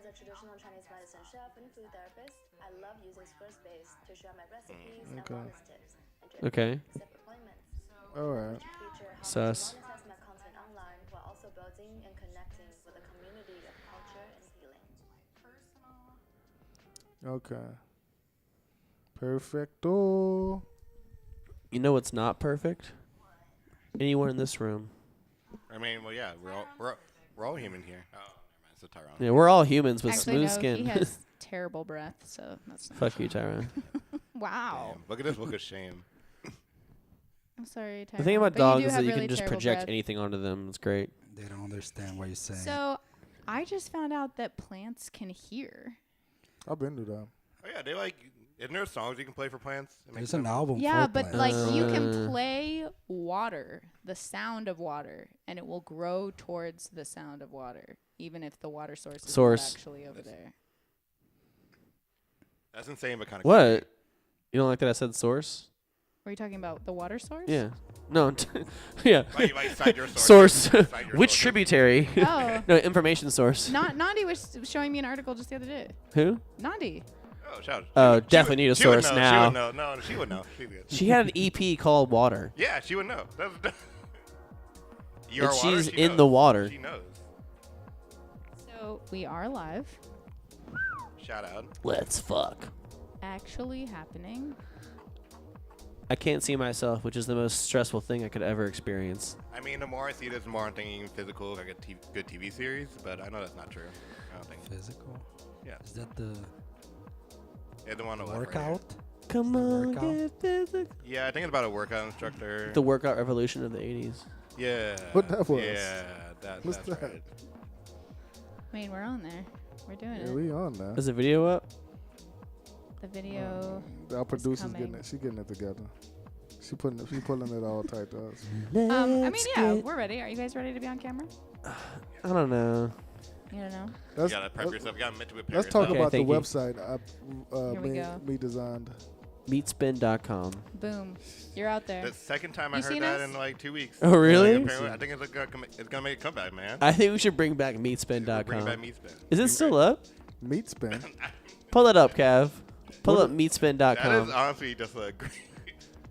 a traditional Chinese medicine chef and food therapist, I love using Squarespace to share my recipes and wellness tips and to accept appointments. All right. Feature how Sus. to monetize my content online while also building and connecting with a community of culture and healing. Okay. Perfecto. You know what's not perfect? Anyone in this room. I mean, well, yeah, we're all human here. Oh, never mind. It's a Tyrone. Yeah, we're all humans with Actually, smooth no, skin. he has terrible breath, so that's not Fuck you, Tyrone. Wow. Damn, look at this look of shame. I'm sorry, Tyrone. The thing about but you dogs do is that have you really can just terrible project breath. anything onto them. It's great. They don't understand what you're saying. So, I just found out that plants can hear. I've been to that. Oh yeah, they like. Isn't there songs you can play for plants? It makes There's an them- album Yeah, for but plants. like you can play water, the sound of water, and it will grow towards the sound of water, even if the water source is not actually over there. That's insane, but kind of. What? You don't like that I said source? Were you talking about the water source? Yeah. No. Yeah. Like cite your Source. Cite your Which sources. tributary? Oh. No, information source. Nandi was showing me an article just the other day. Who? Nandi. Oh, shout. Oh, definitely need a she would source know, now. She would know. No, she would know. She would. She had an EP called Water. Yeah, she would know. You And are water, she's she in knows. the water. She knows. So we are live. Shout out. Let's fuck. Actually happening. I can't see myself, which is the most stressful thing I could ever experience. I mean, the more I see this, the more I'm thinking physical, like a good TV series. But I know that's not true. I don't think. Physical? Yeah. Is that the Yeah, the one on the left right here. workout? Come on, workout? get physical. Yeah, I think it's about a workout instructor. The workout revolution of the 80s. Yeah. What that was? Yeah, What's that's that? right. I mean, we're on there. We're doing Yeah, it. we on now. Is the video up? The video. Our producer's coming. getting it. She getting it together. She pulling it all tight to us. I mean, yeah, we're ready. Are you guys ready to be on camera? I don't know. You don't know. You Let's, gotta prep yourself. You gotta mentally prepare let's talk yourself. Okay, about the thank you. website Here we go. me designed. Meatspin.com. Boom. You're out there. The second time I You heard seen that us? in like 2 weeks. Oh, really? Like, apparently, I think it's gonna make a comeback, man. I think we should bring back Bring back Meatspin.com. Meatspin. Is it still up? Meat spin. Pull it up, Cav. Pull What up is- That is Meatspin.com. honestly just a great.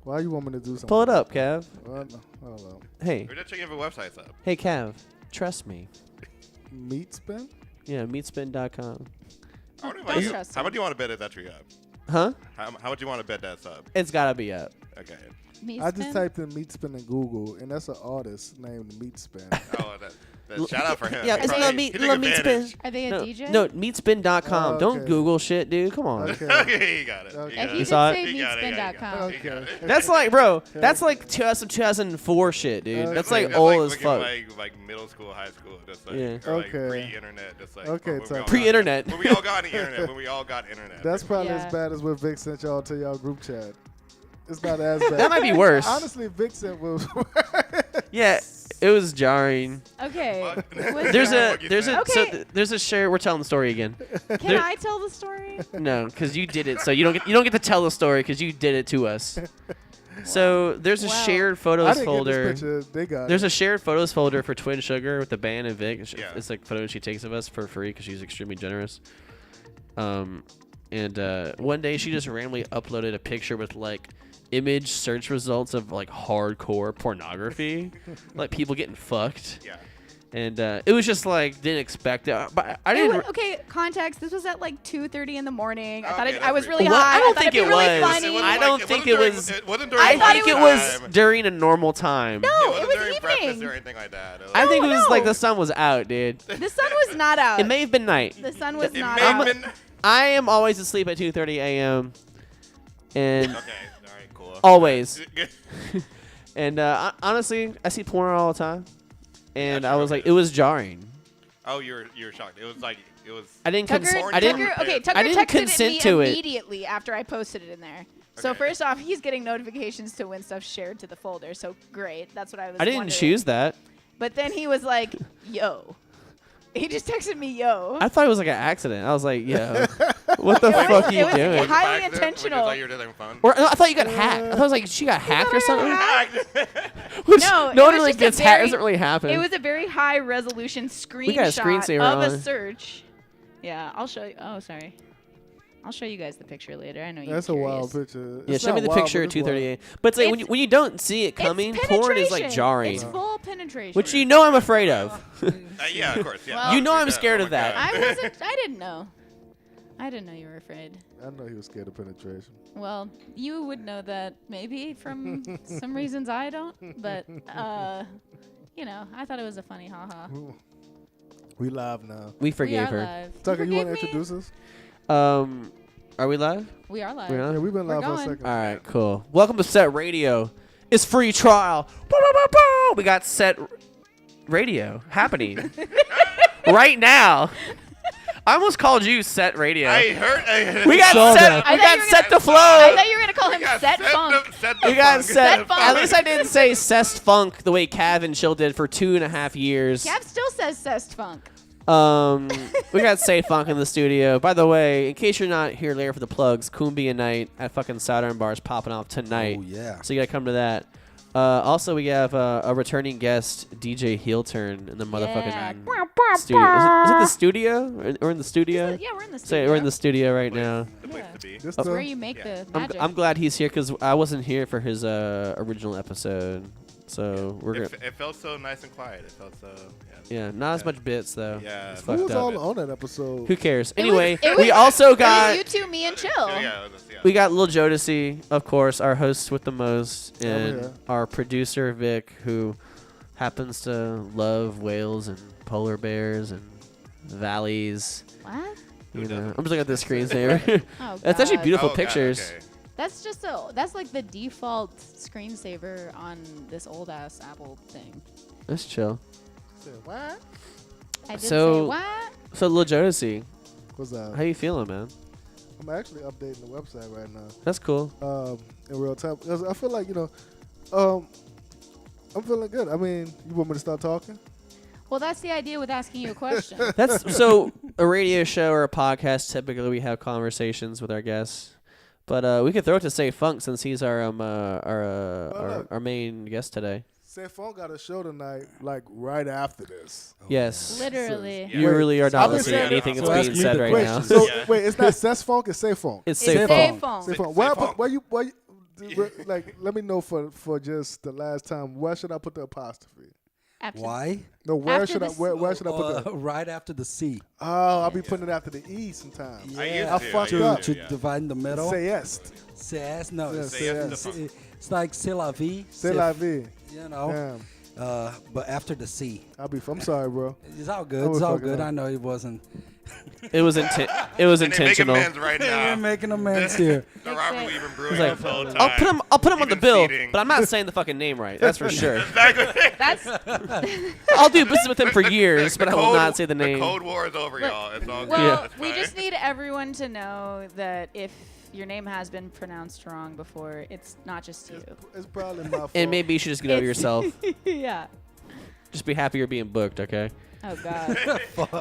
Why you want me to do something? Pull it up, Cav. Well, no, I don't know. Hey. We're just checking if the website's up. Hey, Cav. Trust me. Meat spin? Yeah, Meatspin.com. I wonder if Don't I you- trust how him. much do you want to bet it's actually up? Huh? How much do you want to bet that's up? It's gotta be up. Okay. Meat I just spin? typed in meat spin in Google, and that's an artist named Meat Spin. Oh, that shout out for him. Yeah, He it's probably- not meat. he took Little advantage. Are they a No, DJ? no, Meatspin.com. Oh, Don't okay. Google shit, dude. Come on. Okay. Okay, you got it. Okay. You If got you it. did saw it? say You got it, you got it, meatspin.com. you got it. Okay. That's like, bro. That's like 2004 shit, dude. That's like That's old as looking fuck. like middle school, high school, just like, Yeah. or like Okay. pre-internet, just like Okay, when we so- all got- Pre-internet. When we all got the internet. When we all got internet. That's probably Yeah. as bad as what Vic sent y'all to y'all group chat. It's not as bad. That might be worse. Honestly, Vic sent was. Yeah, it was jarring. Okay. What? Was There's there- a What you there's a think? so Okay. there's a share. We're telling the story again. Can there- I tell the story? No, because you did it, so you don't get to tell the story because you did it to us. So there's a Wow. shared I photos didn't folder. get this picture. They got There's it. a shared photos folder for Twin Sugar with the band and Vic. It's, Yeah. it's like photos she takes of us for free because she's extremely generous. And one day she just randomly uploaded a picture with like image search results of like hardcore pornography, like people getting fucked. Yeah. And it was just like didn't expect it. But I It didn't. was, okay, context. This was at like 2:30 in the morning. I thought Okay, I was that's really Well, high. I don't thought think it'd be it really was. funny. I don't think it was- It wasn't during I thought think it it was- was during a normal time. No, It it wasn't was during breakfast or evening. anything like that. It was I think it was No, like no. the sun was out, dude. The sun was not out. It may have been night. The sun was it not may out. have been. I am always asleep at 2:30 a.m. and Okay, all right, cool. always. And honestly, I see porn all the time, and Yeah, I sure, was like, okay. it was jarring. Oh, you're shocked. It was like it was. I didn't. Tucker, Cons- I didn't. Tucker I didn't texted consent me to it. immediately after I posted it in there. So Okay. first off, he's getting notifications to when stuff's shared to the folder. So great. That's what I was I didn't wondering. choose that. But then he was like, yo. He just texted me, yo. I thought it was like an accident. I was like, yo, what the fuck are you it was doing? highly Accident, intentional. Like you're doing fun. Or no, I thought you got hacked. I thought it was like she got hacked or something. Which No, no it one was really just a gets hacked. very- Doesn't really happen. It was a very high resolution got a screenshot screensaver of a on. search Yeah, I'll show you. Oh, sorry. I'll show you guys the picture later. I know you're That's a curious. wild picture. Yeah, It's show me not the wild, picture but at it's wild. 2:38. But it's like It's- when you don't see it coming, It's porn is like penetration. jarring, It's full penetration. which you know I'm afraid of. Yeah, of course. Yeah. Well- You know I'm Yeah, scared oh of my that. God. I didn't know. I didn't know you were afraid. I know he was scared of penetration. Well, you would know that maybe from some reasons I don't. But, you know, I thought it was a funny haha. We live now. We We forgave are her. live. Tucker, you want to forgave me? introduce us? Are we live? We are live. We're Yeah, on? we've been We're live for a going. second. All right, cool. Welcome to Set Radio. It's free trial. Bow, bow, bow, bow. We got Set Radio happening right now. I almost called you Set Radio. I heard. We got saw Set. that. I We thought got you were Set gonna- Deflo. I thought you were going to call him Set Funk. We got Set. Funk. At least I didn't say Cest Funk the way Cav and Chill did for 2.5 years. Gav still says Cest Funk. We got Say Funk in the studio. By the way, in case you're not here later for the plugs, Cumbia Night at fucking Saturn Bar is popping off tonight. Oh, yeah. So you gotta come to that. Also, we have a returning guest, DJ Heel Turn, in the motherfucking studio. Is it the studio or in the studio? Yeah, we're in the Say studio. we're in the studio right now. The place Yeah. to be. This That's the- where you make the magic. I'm glad he's here because I wasn't here for his original episode. So we're gonna. It felt so nice and quiet. It felt so. Yeah, not as much bits though. Yeah. It's Who fucked was up. all on that episode? Who cares? It was- Anyway, it we was- also It was got. you two, me, and Chill. Yeah. We got Lil Jodeci, of course, our host with the most, and yeah. our producer Vic, who happens to love whales and polar bears and valleys. What? You Who know, doesn't? I'm just looking at the screensaver. Oh, It's actually God. beautiful Oh, God, pictures. okay. That's just that's like the default screensaver on this old ass Apple thing. That's chill. Said, what? I did So- say what? So Lil Jodeci, What's how that? you feeling, man? I'm actually updating the website right now. That's cool. In real time. 'Cause I feel like, I'm feeling good. I mean, you want me to start talking? Well, that's the idea with asking you a question. That's so a radio show or a podcast. Typically, we have conversations with our guests, but we could throw it to Say Funk since he's our main guest today. Say Phone got a show tonight, like right after this. Yes. Literally. You Wait, really are I've not been listening to saying anything that- that's So being ask me said the right question. now. So Yeah. wait, it's not Ses Funk, it's Say Phone. It's It's Say Say Funk. Funk. Say Phone. Say Where, Funk. where you like? Let me know for just the last time. Where should I put the apostrophe? After Why? No, where After should I the where should I put the? Right after the C. Oh, I'll be putting it after the E sometimes. I Yeah. used I to. fucked used up. To yeah. divide in the middle. Say yes. Cest. No, Yeah, it's, say yes. it's like c'est la vie. C'est la vie. You know. Damn. But after the C. I'm sorry, bro. It's all I good. was It's all fucking good. up. I know it wasn't. It was it was And they make intentional. amends right We're now. making amends here. The Robert Lee been brewing He's like, this whole time. I'll put him on the Even bill, seating. but I'm not saying the fucking name right. That's for sure. Exactly. That's I'll do business with him for years, but I will code- not say the The name. Code War is over, Look, y'all. It's all good. well, It's we fine. just need everyone to know that if your name has been pronounced wrong before, it's not just you. It's probably my fault. And maybe you should just get over It's- yourself. Yeah. Just be happy you're being booked, okay? Oh God.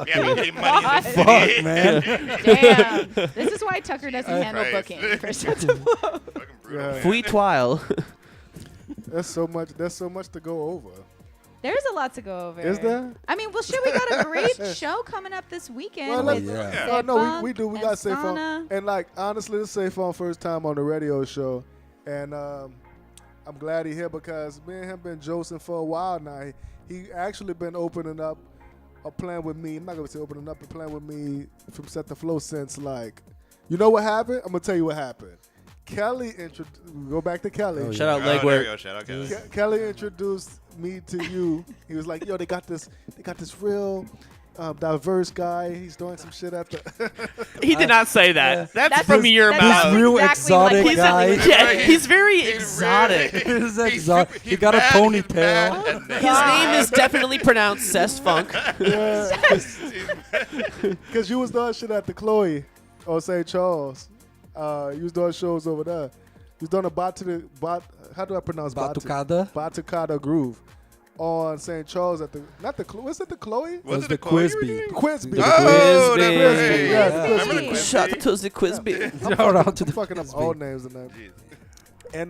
Yeah, we need money in the Fuck, city. man. Damn. This is why Tucker doesn't handle Christ. booking for Setdeflo. Fucking brutal, Yeah. man. Fleet while. There's so much to go over. There's a lot to go over. Is there? I mean, well, shit, we got a great show coming up this weekend. Well, with let's- Yeah. Say Oh, no, Funk we do. We and got Safe Sauna. Phone. And like honestly, this is Safe Phone first time on the radio show, and I'm glad he here because me and him been josing for a while now. He actually been opening up or playing with me. I'm not gonna say opening up, but playing with me from Setdeflo since like, you know what happened? I'm gonna tell you what happened. Kelly go back to Kelly. Oh, yeah. Shout out Oh, there we legwork. go. Shout out, Kelly. Kelly introduced me to you. He was like, "Yo, they got this real diverse guy. He's doing some shit at the." He did not say that. That's That's from your that mouth. sounds Real exactly like exotic what guy. Kelly Yeah, was he's very He's exotic. really- He's he's exotic. super- He he's got a bad, he's bad ponytail. at that. His name is definitely pronounced Cest Funk. Because you was doing shit at the Chloe or St. Charles. You was doing shows over there. You was doing how do I pronounce Batucada. Batucada Groove on St. Charles at the was it the Chloe? Was Was it the the Chloe you were Quizby. doing? Quizby. The Oh, Quizby. that Quizby, yeah, right. the Remember the Quizby. Quizby? Shout out to the Quizby. Shout out to I'm the fucking up Quizby. all names and that. Jeez. And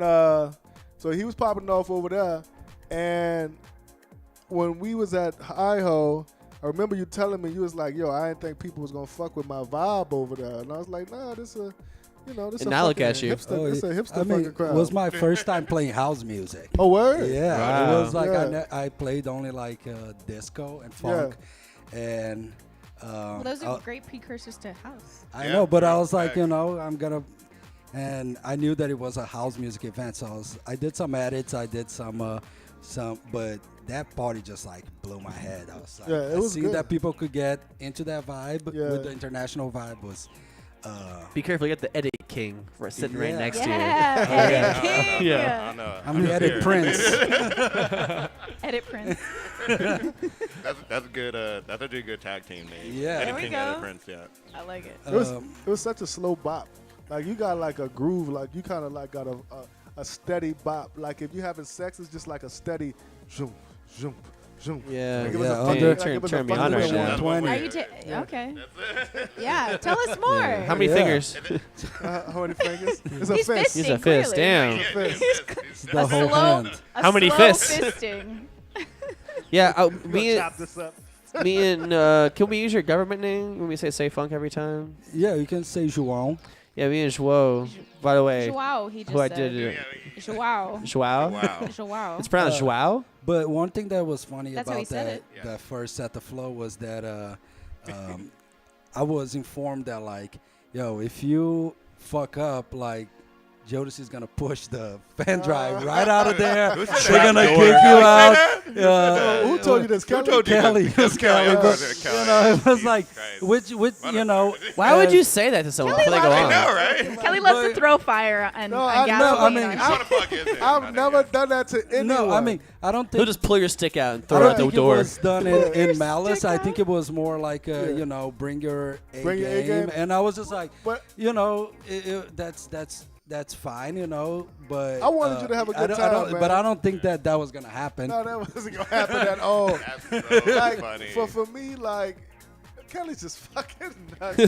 so he was popping off over there, and when we was at Hi-Ho, I remember you telling me, you was like, yo, I didn't think people was gonna fuck with my vibe over there, and I was like, nah, this a, this And a now look fucking at you. hipster, it's a hipster I mean, fucking crowd. it was my first time playing house music. Oh, word? Yeah, Wow. it was like Yeah. I played only like disco and funk, and Well, those are great precursors to house. I Yeah, know, but I yeah, was like, facts. I'm gonna, and I knew that it was a house music event, so I did some edits, I did some, but that party just like blew my head. I was like, Yeah, it was seeing good. that people could get into that vibe Yeah. with the international vibe was. Be careful, you got the edit king sitting right Yeah. next to Yeah, you. Edit King. Yeah. I know. I'm the edit prince. Edit Prince. That's good. That's a really good tag team name. Yeah. Edit There we King, go. Edit Prince, yeah. I like it. It was such a slow bop. Like you got like a groove, like you kind of like got a steady bop. Like if you having sex, it's just like a steady zoom, zoom, zoom. Yeah. Like it was Yeah, a under- fucking- like it was a turn me fucking on right little now. That's 120. what Are we- you Yeah. okay? That's it. Yeah, tell us more. How many Yeah. fingers? How many fingers? It's a He's fist. He's a fisting, fist. clearly. Damn. The A whole slow- hand. a How many slow fists? Fisting. Yeah. We'll chop this up. Me and can we use your government name when we say funk every time? Yeah, you can say João. Yeah, me and Joao. By the way, Joao, he just who I said. did it. Joao. Joao. Wow. Joao. It's pronounced Joao. But one thing that was funny That's how he about said that, it. Yeah. that first Setdeflo was that I was informed that like, yo, if you fuck up, like Jodeci is gonna push the fan drive right out of there. Who said They're that? gonna Door. kick you Who said out. that? Who told you this? Who told you Kelly, that? it was Kelly, Oh, but was it you Kelly? know, it was Jesus like, Christ. which, you know, Why would you say that to someone Kelly before they go loves on? I know, right? Kelly loves But- to throw fire and No, I gasoline. know, I mean, on I- shit. What the fuck is it? I've never done that to anyone. no, I mean, I don't He'll think. just pull your stick out and I throw it don't out the think door. it was done in malice. I think it was more like, Yeah. you know, bring your A Bring your A game. game. And I was just like, But you know, that's fine, you know. But I wanted you to have a good time, man. But I don't think that was gonna happen. no, that wasn't gonna happen at all. That's so Like funny. for me, like Kelly's just fucking nuts.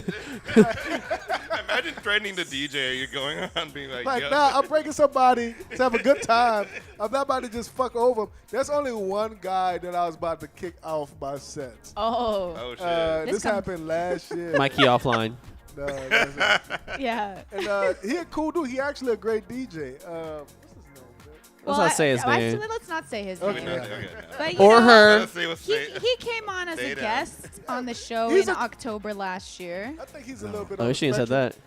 Imagine threatening the DJ. You're going around being like, Like, yo. nah, I'm breaking somebody to have a good time. I'm not about to just fuck over him. There's only one guy that I was about to kick off my sets. Oh, Oh, shit. This happened last year. Mikey offline. No, that's- yeah. and he a cool dude. He actually a great DJ. What's his name? Man? Let's not say his name. Actually, let's not say his Okay. name. Okay, But, you Or know, her. Let's see what's He came on as Say a that. guest on the show He's in a- October last year. I think he's a little bit. Oh, on she the ain't said spectrum.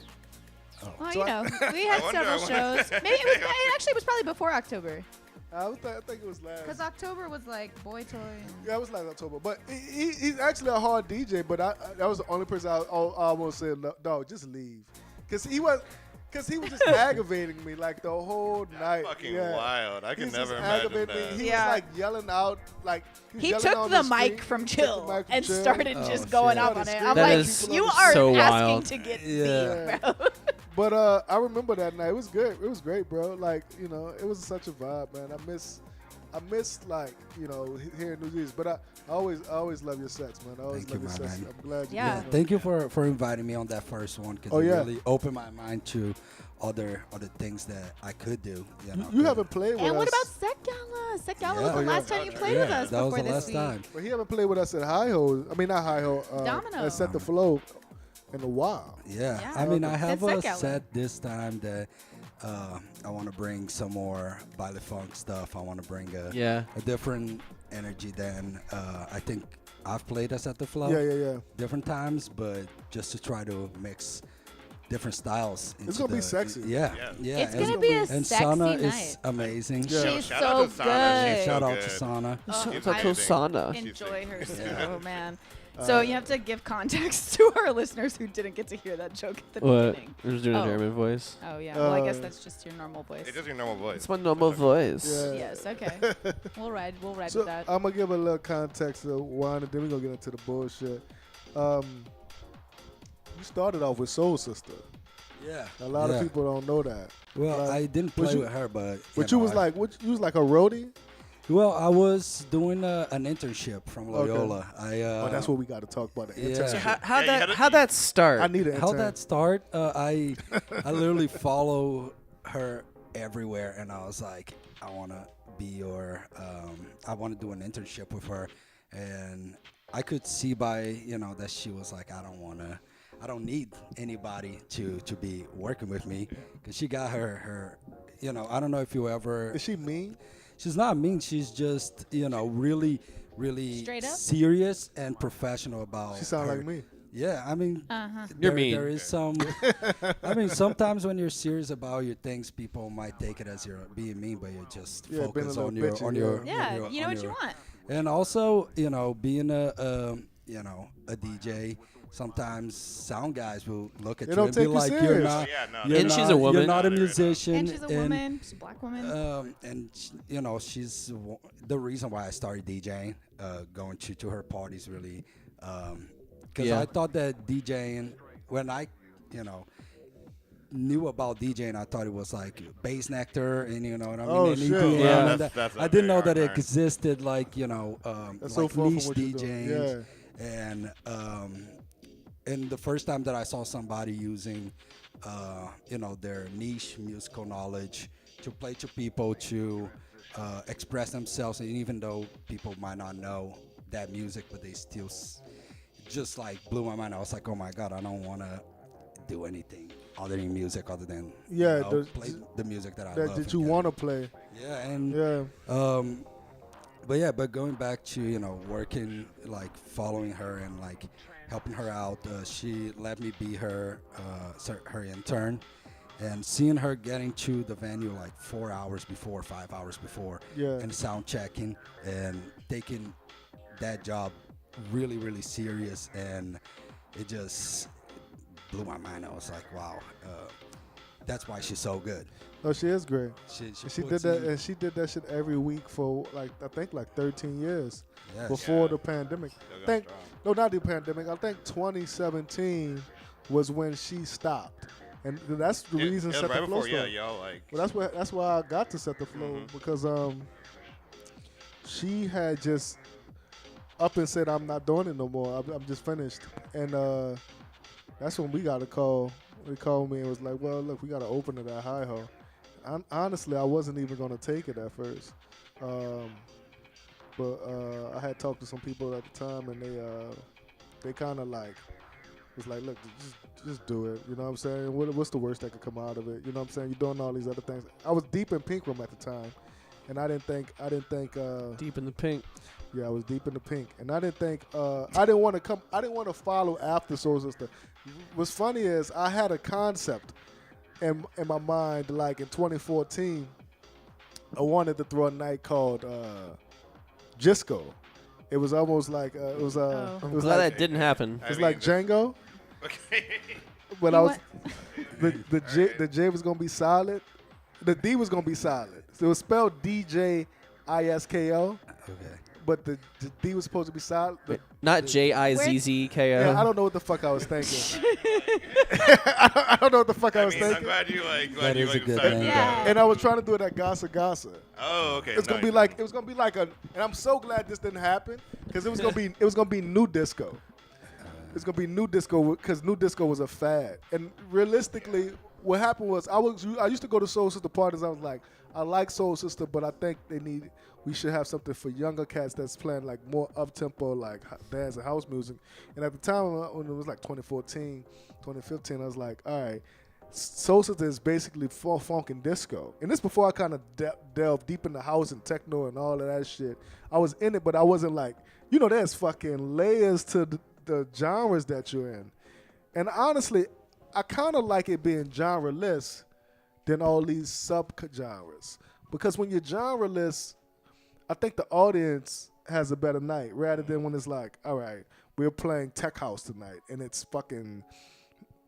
that. Well, So you know, we had I wonder- several I wonder- shows. Maybe it actually was probably before October, I think it was last. because October was like Boy Toy. And Yeah, it was last October. But he's actually a hard DJ. But that was the only person I almost said, no, dog, just leave, because he was just aggravating me like the whole night. fucking yeah. wild. I can He's never just imagine aggravating that. me. He Yeah. was like yelling out, like was He yelling took on the screen. mic from He took the Chill mic from and Chill. started Oh, just going shit. up on it. I'm That like, is you are so asking wild. to get Yeah. beat, bro. But I remember that night. It was good. It was great, bro. Like, you know, it was such a vibe, man. I miss like, you know, hearing New Year's. But I always love your sets, man. I always Thank you, love your my sets. man. I'm glad you Yeah. did, man. Thank you for inviting me on that first one because Oh, it yeah. really opened my mind to other things that I could do. You know, You haven't played with And us. what about Set Gala? Set Gala was Yeah. the Oh, yeah. last time you played with us that before was the this last week. time. But he haven't played with us at Hi Ho. I mean, not Hi Ho. Domino. At Setdeflo in a while. Yeah. Yeah. I mean, I Since have Set a Gala. set this time that I want to bring some more baile funk stuff. I want to bring Yeah. a different energy than I think I've played us at the flow Yeah. different times, but just to try to mix different styles. It's into gonna be the- sexy. Yeah, Yeah. yeah. It's and- gonna be a and sexy Sana night. is amazing. Yeah. She's Shout so out to Sana. good. She's Shout so out to good. Sana. Oh, She's I amazing. Sana. enjoy her Yeah. so, man. So you have to give context to our listeners who didn't get to hear that joke at the What? beginning. We're just doing Oh. a German voice. Oh yeah. Well, I guess Uh, that's just your normal voice. It's just your normal voice. It's my normal voice. Yeah. Yes. Okay. We'll ride So with that. I'm gonna give a little context of wine, and then we're gonna get into the bullshit. You started off with Soul Sister. Yeah. A lot of people don't know that. Well, Like, I didn't was play you- with her, but But you you know, was like, you was like a roadie. well, I was doing an internship from Loyola. Oh, that's what we got to talk about. The yeah. internship. So How'd Yeah, you that gotta- how'd that start? I need an How'd intern. that start? I literally follow her everywhere, and I was like, I want to be your, I want to do an internship with her, and I could see by that she was like, I don't need anybody to be working with me, because she got her. I don't know if you ever. Is she mean? She's not mean. She's just really Straight up? serious and professional about. She sound her. like me. Yeah, I mean, You're mean. There is some. I mean, sometimes when you're serious about your things, people might take it as you're being mean, but you just Yeah, being a focus little on your bitchy, on your. Yeah, on your- you know on what you your- want. And also, being a DJ, sometimes sound guys will look at They you don't and be take you like, serious. "You're not." Yeah, no, You're And not, she's a woman. You're not a No, they're not. musician. And she's a woman. She's a black woman. And she's the reason why I started DJing, going to her parties really, because Yeah. I thought that DJing, when I knew about DJing, I thought it was like bass nectar and what I mean, Oh, and shit. EDM Yeah. and That's I didn't know that very it hard. existed like That's so like far from niche what you're doing. DJs. And the first time that I saw somebody using their niche musical knowledge to play to people, to express themselves, and even though people might not know that music, but they still just like blew my mind. I was like, oh my god, I don't want to do anything other than music, other than Yeah, play the music that I That love. did and you get want to it. play? Yeah, and Yeah. but going back to working, like following her and like helping her out, she let me be her intern, and seeing her getting to the venue like 4 hours before, 5 hours before, Yeah. and sound checking and taking that job really serious, and it just blew my mind. I was like, wow, that's why she's so good. No, she is great. She And she did puts that, in- and she did that shit every week for I think 13 years Yes. before Yeah. the pandemic. Still going Think strong. no, not the pandemic. I think 2017 was when she stopped, and that's the reason It was Set right the Flow before, yeah, started. y'all like. Well, that's why I got to Set the Flow, because she had just up and said, I'm not doing it no more. I'm just finished. And that's when we got a call. They called me and was like, well, look, we got to open it at Hi-Ho. Honestly, I wasn't even going to take it at first. But I had talked to some people at the time, and they kind of like was like, look, just do it. You know what I'm saying? What's the worst that could come out of it? You know what I'm saying? You're doing all these other things. I was deep in Pink Room at the time, and I didn't think Deep in the pink. yeah, I was deep in the pink, and I didn't think I didn't want to follow after Soul Sister. What's funny is I had a concept in my mind, like in 2014, I wanted to throw a night called Jisco. It was almost like it was Oh. it I'm was glad like that didn't happen. it was like Django, Okay. but You I was want- the J was gonna be solid, the D was gonna be solid. So it was spelled DJISKO. Okay. But the D was supposed to be solid. Not JIZZKO. Yeah, I don't know what the fuck I was thinking. I don't know what the fuck I was I'm thinking. glad you like. That is a good decided name. to- Yeah. And I was trying to do it at Gasa Gasa. Oh, okay. It's gonna be like it was gonna be like a, and I'm so glad this didn't happen because it was gonna be new disco. It's gonna be new disco because new disco was a fad. And realistically, what happened was I used to go to Soul Sister parties. I was like, I like Soul Sister, but I think we should have something for younger cats that's playing like more up tempo, like dance and house music. And at the time when it was like 2014, 2015, I was like, all right, Soul Sister is basically funk and disco. And this before I kind of delved deep into house and techno and all of that shit. I was in it, but I wasn't like, there's fucking layers to the genres that you're in. And honestly, I kind of like it being genre-less than all these sub-genres. Because when you're genre-less, I think the audience has a better night rather than when it's like, all right, we're playing tech house tonight and it's fucking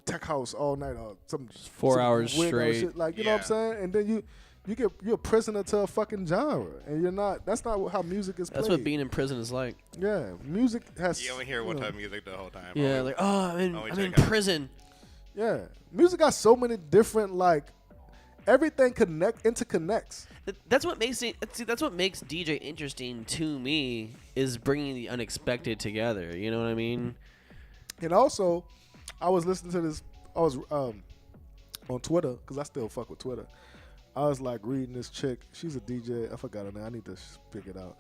tech house all night or some 4 some hours weird straight. shit. Like, you know what I'm saying? And then you're a prisoner to a fucking genre, and you're not. That's not how music is played. That's what being in prison is like. Yeah, music has. You only hear one know, type of music the whole time. Yeah, always. like, oh, I'm always in check out. prison. Yeah, music got so many different like everything interconnects. That's what makes it. See, that's what makes DJ interesting to me is bringing the unexpected together. You know what I mean? And also, I was listening to this. I was on Twitter because I still fuck with Twitter. I was like reading this chick. She's a DJ. I forgot her name. I need to pick it out.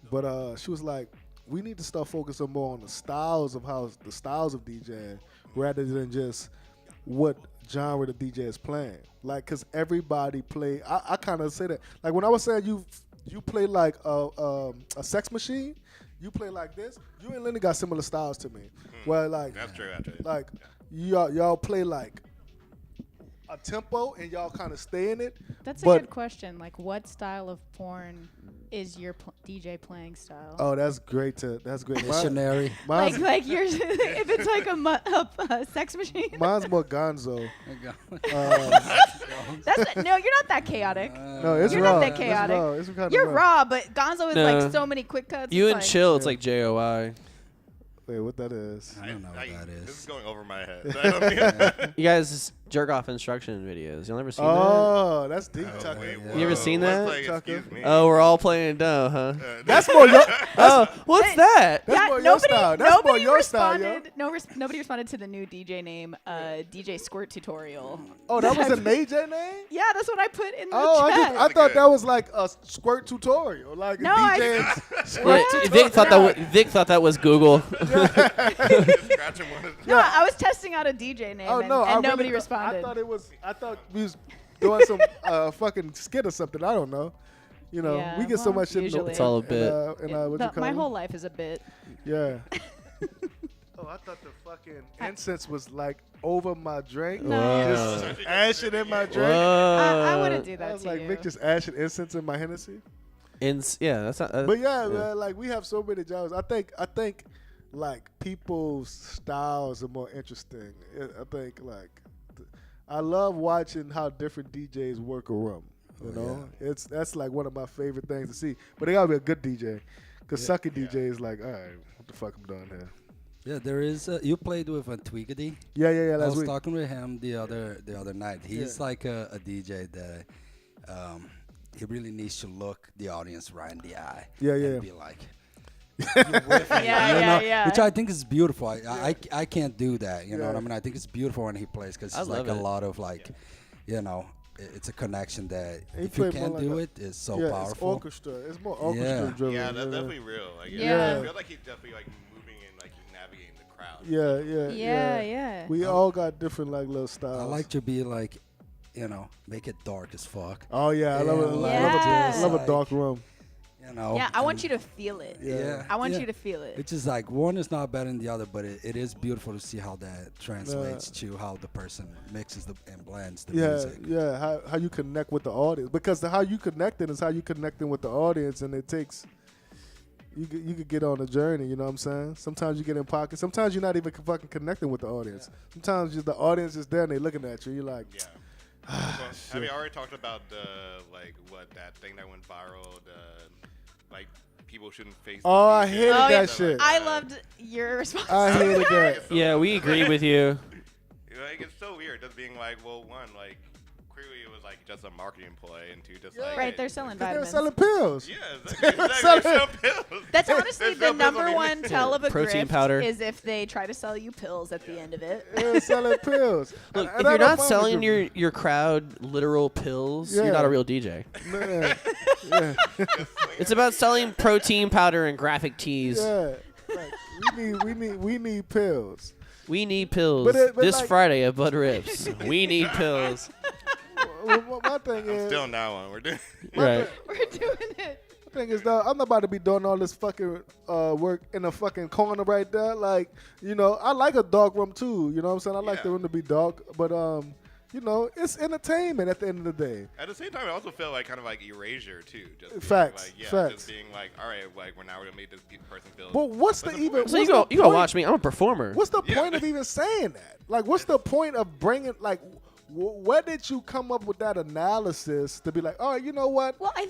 But she was like, we need to start focusing more on the styles of DJing rather than just what genre the DJ is playing. Like, cause everybody play. I kind of say that. Like when I was saying you play like a sex machine. You play like this. You and Lenny got similar styles to me. Well, like That's true. Actually. like y'all play like a tempo and y'all kind of stay in it. That's a but- good question. Like, what style of porn is your DJ playing style? Oh, that's great. That's great. Missionary. Mine's, like yours, if it's like a sex machine. mine's more gonzo. That's no, you're not that chaotic. No, it's You're raw. not that chaotic. It's kinda You're raw, but Gonzo is No. like so many quick cuts. You it's and like, Chill, it's like JOI. Wait, what that is? I don't know what that This is is. going over my head. So I don't You guys jerk off instruction videos. Y'all never seen Oh, that's deep, Oh, Tucker. wait, You ever whoa. seen What's that? Like, Tucker? excuse me. that? Oh, we're all playing dough, huh? That's more your. Oh, what's that? That's yeah, more your nobody, style. That's more nobody your style, yo. responded. Nobody responded to the new DJ name, DJ Squirt Tutorial. Oh, that was an AJ name? Yeah, that's what I put in the Oh, chat. I thought that was like a squirt tutorial, like No, a I- DJ Yeah, squirt Vic thought that was Google. Scratching one of the- No, I was testing out a DJ name, Oh and, no, and I nobody really responded. I thought we was doing some fucking skit or something. I don't know. You know, Yeah, we get so well, much shit. usually. It's all a bit. what you call My it? whole life is a bit. Yeah. Oh, I thought the fucking incense was like over my drink. No. Just ashing in my drink. I wouldn't do I that was to like, you. Vic just ashing incense in my Hennessy. Yeah, that's not. But yeah, man, like we have so many genres. I think like people's styles are more interesting. I think like I love watching how different DJs work a room. You know, that's like one of my favorite things to see. But they gotta be a good DJ, cause sucky DJ is like, all right, what the fuck I'm doing here? Yeah, there is. You played with a Twiggity. Yeah. I Last was week. talking with him the other night. He's like a DJ that he really needs to look the audience right in the eye. Yeah. And be like, "You're with me," Yeah. Which I think is beautiful. I can't do that. You know Yeah. what I mean? I think it's beautiful when he plays because I it's love like a it. lot of like, you know, it's a connection that He if you played more can't like do a- it, it's so It's powerful. orchestra. It's more orchestra driven. Yeah, you that's know? definitely real. Like, Yeah. I feel like he's definitely like moving and like he's navigating the crowd. Yeah. We all got different like little styles. I like to be like, you know, make it dark as fuck. Oh yeah, I love it. Yeah. I love a dark room. You know. Yeah, I want and- you to feel it. Yeah. I want yeah. you to feel it. It's just like one is not better than the other, but it is beautiful to see how that translates to how the person mixes and blends the music. Yeah. How you connect with the audience, because how you connecting is how you connecting with the audience, and it takes. You could get on a journey, you know what I'm saying? Sometimes you get in pockets. Sometimes you're not even fucking connecting with the audience. Sometimes just the audience is there and they looking at you. You're like, Yeah. Well, have you already talked about the like what that thing that went viral? The like people shouldn't face. the Oh, I DJ. hated Oh, that yeah. shit. I loved your response. I hated that. Yeah, we agree with you. Like it's so weird just being like, well, one like clearly it was like just a marketing play, and two just Yeah. like Right, they're selling They were vitamins. selling pills. Yeah, exactly. Sell pills. That's honestly There's no the pills on number the one internet. tell of a Protein grift powder. is if they try to sell you pills at the end of it. They were selling pills. Look, And if I you're don't not fuck with selling them. your crowd literal pills, Yeah. you're not a real DJ. Man. Yeah. It's about selling protein powder and graphic tees. Yeah. Like, we need pills. We need pills. But This like- Friday at Bud Rips. We need pills. My thing I'm is, still on that one. We're doing. Right. We're doing it. my thing is, though, I'm not about to be doing all this fucking work in a fucking corner right there. Like, you know, I like a dark room too. You know what I'm saying? I like the Yeah. room to be dark, but you know, it's entertainment at the end of the day. At the same time, I also feel like kind of like erasure too. Just being Facts, Like, yeah, facts. Just being like, all right, like we're now gonna make this person feel. But what's the even? So what's you the go point- watch me. I'm a performer. What's the Yeah. point of even saying that? Like, what's the point of bringing like? Where did you come up with that analysis to be like, all right, you know what? Well, I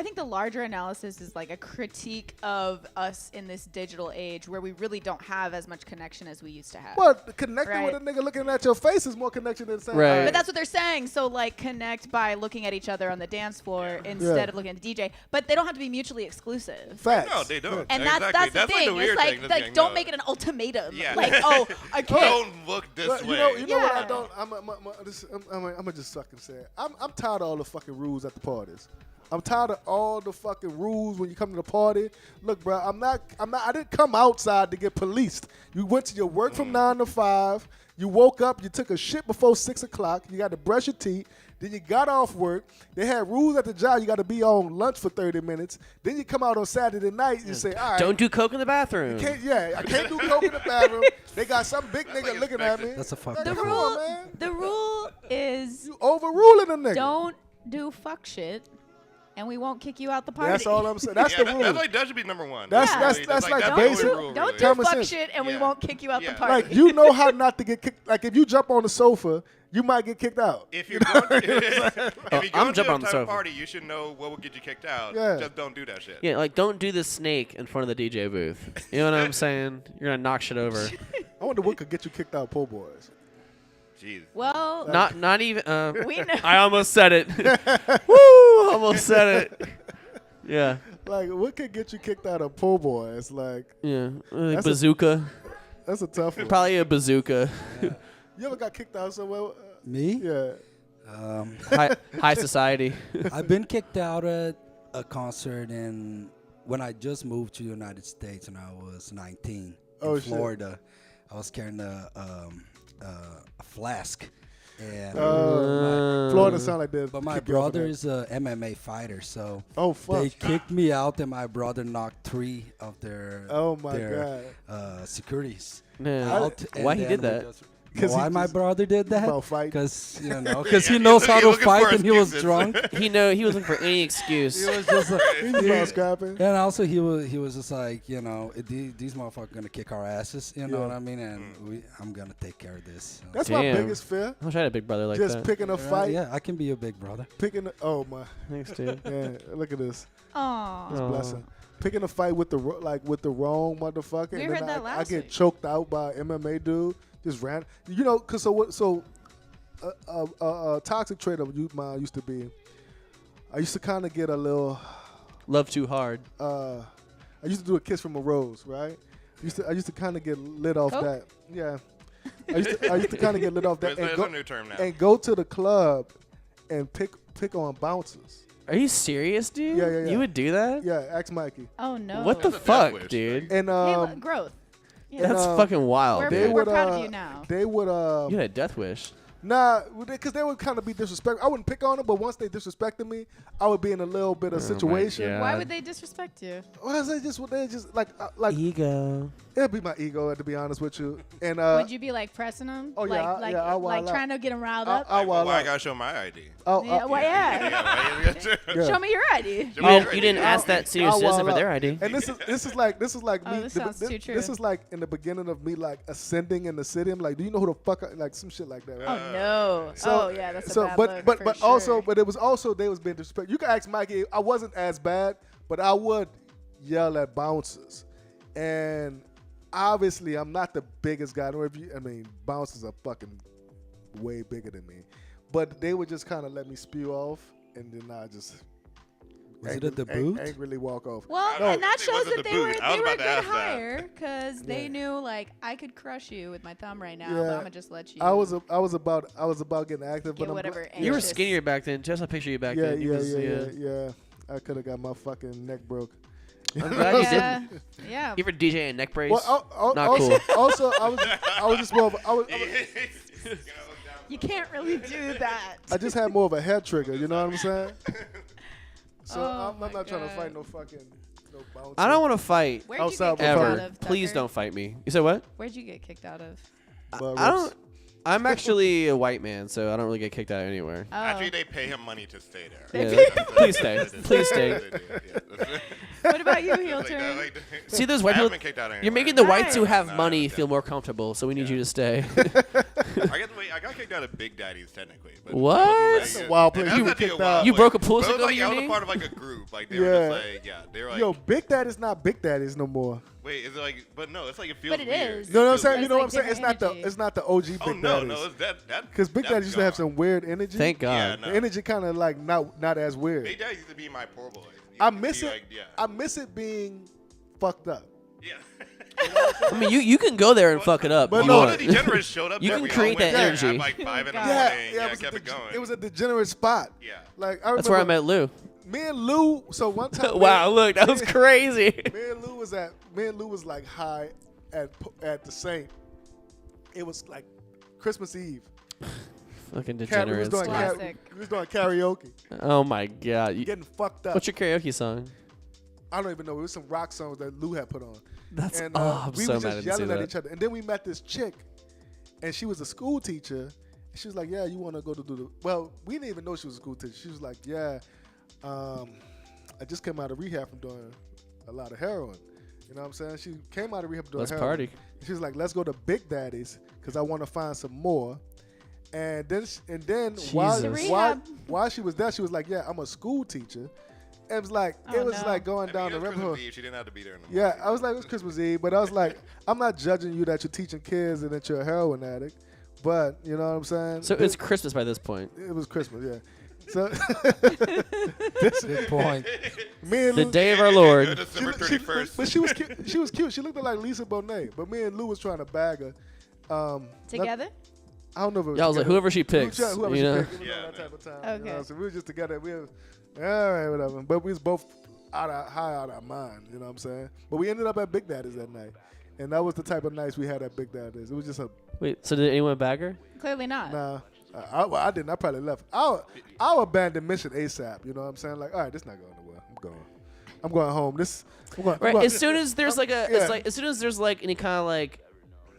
think the larger analysis is like a critique of us in this digital age where we really don't have as much connection as we used to have. Well, connecting Right. with a nigga looking at your face is more connection than saying, Right. all But that's what they're saying. So, like, connect by looking at each other on the dance floor instead Yeah. of looking at the DJ. But they don't have to be mutually exclusive. Facts. No, they don't. And Exactly. that's the like thing. the weird It's like, thing. That's don't no. make it an ultimatum. Yeah. Like, oh, I can't. Don't look this But way. you know what I Yeah. don't. I'm gonna just fucking say it. I'm tired of all the fucking rules at the parties. I'm tired of all the fucking rules when you come to the party. Look, bro, I didn't come outside to get policed. You went to your work from 9 to 5. You woke up, you took a shit before 6 o'clock. You got to brush your teeth. Then you got off work. They had rules at the job. You got to be on lunch for 30 minutes. Then you come out on Saturday night and you say, all right. Don't do coke in the bathroom. I can't do coke in the bathroom. They got some big nigga looking at me. That's a fuck. The up. rule, the rule is You overruling a nigga. don't do fuck shit, and we won't kick you out the party. That's all I'm saying. That's the rule. That should be number one. That's like the basic. only rule, Don't really. do Common fuck sense. shit, and we Yeah. won't kick you out the Yeah. party. Like, you know how not to get kicked. Like, if you jump on the sofa, you might get kicked out. If you're going if you go I'm to jumping a on the type sofa. of party, you should know what will get you kicked out. Yeah. Just don't do that shit. Yeah, like don't do the snake in front of the DJ booth. You know what I'm saying? You're gonna knock shit over. I wonder what could get you kicked out, po' boys. Jeez. Well, Not even. we know. I almost said it. Woo! Almost said it. Yeah. Like, what could get you kicked out of po' boys? Like, Yeah. That's a- Bazooka. that's a tough one. Probably a bazooka. You ever got kicked out somewhere? Me? Yeah. High society. I've been kicked out at a concert when I just moved to the United States and I was 19 Oh, in shit. Florida. I was carrying a flask. And Florida sound like that. but my brother is a MMA fighter, so Oh, fuck. they kicked me out, and my brother knocked 3 of their Oh, my God. securities Yeah. out. and Why he then did we that? just- 'Cause he Why my just- brother did that? About fighting. Because he knows how to looking fight, for and he was excuses. drunk. He was looking for any excuse. He was just like, He's about scrapping. and also he was just like, these motherfuckers gonna kick our asses, you know Yeah. what I mean? And I'm gonna take care of this. That's my Damn. biggest fear. I wish I had a big brother like Just that. picking a fight. Yeah, I can be a big brother. Oh, my. Thanks, dude. Yeah, look at this. Aw. Oh. Blessing. Picking a fight with the wrong motherfucker. We and heard then that I last get week. choked out by an MMA dude. Just ran. You know, because a toxic trait of mine used to be, I used to kind of get a little, Love too hard. I used to do a kiss from a rose, right? I used to kind of get lit off Coke? that. Yeah. I used to kind of get lit off that There's and a go, new term now. and go to the club and pick on bouncers. Are you serious, dude? Yeah, yeah, yeah. You would do that? Yeah, ask Mikey. Oh no. What the That's a death fuck, wish, dude? And Hey, look, growth. Yeah. That's um, fucking wild, We're- they dude. we're would proud of you now. They would You had a death wish. Nah, because they would kind of be disrespectful. I wouldn't pick on them, but once they disrespected me, I would be in a little bit of Oh my situation. God. Why would they disrespect you? Well, they just like Ego. it'd be my ego, to be honest with you. And Would you be like pressing them? oh, yeah, like I like wild out. trying to get them riled I- up? I wild Why I out. gotta show my ID? Yeah, well, yeah. Yeah. Show me your ID. You Show me your didn't ID. ask that senior I'll citizen wild for their out. ID. And this is like Oh, me. this sounds too true. This is like in the beginning of me like ascending in the city. I'm like, do you know who the fuck? Like some shit like that. Right? Oh no. So- oh yeah, that's a So, bad but look for also, sure. but it was also they was being disrespectful. You can ask Mikey. I wasn't as bad, but I would yell at bouncers, and obviously I'm not the biggest guy. I mean, bouncers are fucking way bigger than me, but they would just kind of let me spew off, and then I just Was it at the booth? angrily walk off. Well, No. and that It shows wasn't that the they were boot. I was they were a about to good ask that. hire because they Yeah. knew like I could crush you with my thumb right now, Yeah. but I'm gonna just let you. I was about getting active, Get but whatever You were anxious- skinnier back then. Just a picture of you back yeah, then. You was- yeah. I could have got my fucking neck broke. I'm glad you Yeah, didn't. yeah. You ever DJ a neck brace? Well, Not also, cool. also, I was just more of I was. You can't really do that. I just had more of a head trigger, you know what I'm saying? So Oh I'm my not trying to God. fight no fucking no bouncer. I don't want to fight Where'd you outside get kicked out ever. of? Please Tucker? don't fight me. You said what? Where'd you get kicked out of? I don't. I'm actually a white man, so I don't really get kicked out anywhere. Oh. Actually, they pay him money to stay there. Yeah, please stay. Please stay. What about you, heel turn? See those I white haven't people. been kicked out You're anywhere. making the whites who Nice. have No, money yeah. feel more comfortable, so we need you to stay. I got kicked out of Big Daddy's technically. But What? That's a wild place. That's You were actually a kicked wild out. You place. broke a pool But it stick was over like, your I was knee? a part of like a group. Like they Yeah. were just like, they were like, Yo, Big Daddy's not Big Daddy's no more. wait, is it like? But no, it's like it feels But it weird. is. You know what I'm It feels saying? You It's know like what I'm saying? different It's not the OG Big Oh no, Daddies. no, it's that. Because Big that's Daddy used to have gone. some weird energy. Thank God. Yeah, no. The energy kind of like not as weird. Big Daddy used to be my poor boy. He I used to miss be it. Like, yeah. I miss it being fucked up. Yeah. I mean, you can go there and fuck it up. But if no, you all want. the degenerates showed up. You there. can We all create went that there energy. At like 5 in the God. morning. Yeah, Yeah, kept it going. It was a degenerate spot. Yeah. Like I That's where I met Lou. me and Lou. So one time. Wow, look, that was crazy. Me and Lou was like high at the Saint. It was like Christmas Eve. Fucking We was degenerates. doing, Classic. we was doing karaoke, Oh my god. getting fucked up. What's your karaoke song? I don't even know. It was some rock songs that Lou had put on. That's And I'm we so was mad I just didn't see yelling at that. each other. And then we met this chick, and she was a school teacher. And she was like, "Yeah, you want to go to do the?" Well, we didn't even know she was a school teacher. She was like, "Yeah, I just came out of rehab from doing a lot of heroin." You know what I'm saying? She came out of rehab doing Let's heroin. party. She was like, "Let's go to Big Daddy's because I want to find some more." And then while Jesus. while she was there, she was like, "Yeah, I'm a school teacher." And it was like Oh, it was no. like going I down mean, the it was rabbit hole. Christmas Eve. She didn't have to be there in the Yeah, morning. I was like, it was Christmas Eve, but I was like, I'm not judging you that you're teaching kids and that you're a heroin addict, but you know what I'm saying? So it's Christmas by this point. It was Christmas, yeah. So Good point. me and The Lou, day of our Good Lord. December she- 31st. but she was cute. She was cute. She looked like Lisa Bonet, but me and Lou was trying to bag her. Together? I don't know if it was. Yeah, I was like, together. whoever she picks, Whoever you she know. picked, it was Yeah, on that man. type of time. You know? Okay. So we were just together. We were, all right, whatever. But we was both high out of our mind. You know what I'm saying? But we ended up at Big Daddy's that night, and that was the type of nights we had at Big Daddy's. It was just a Wait, so did anyone bag her? Clearly not. nah. Well, I didn't. I probably left. I'll abandon mission ASAP. You know what I'm saying? Like, all right, this not going nowhere. I'm going home. Right. As soon as there's like yeah. it's like as soon as there's like any kind of like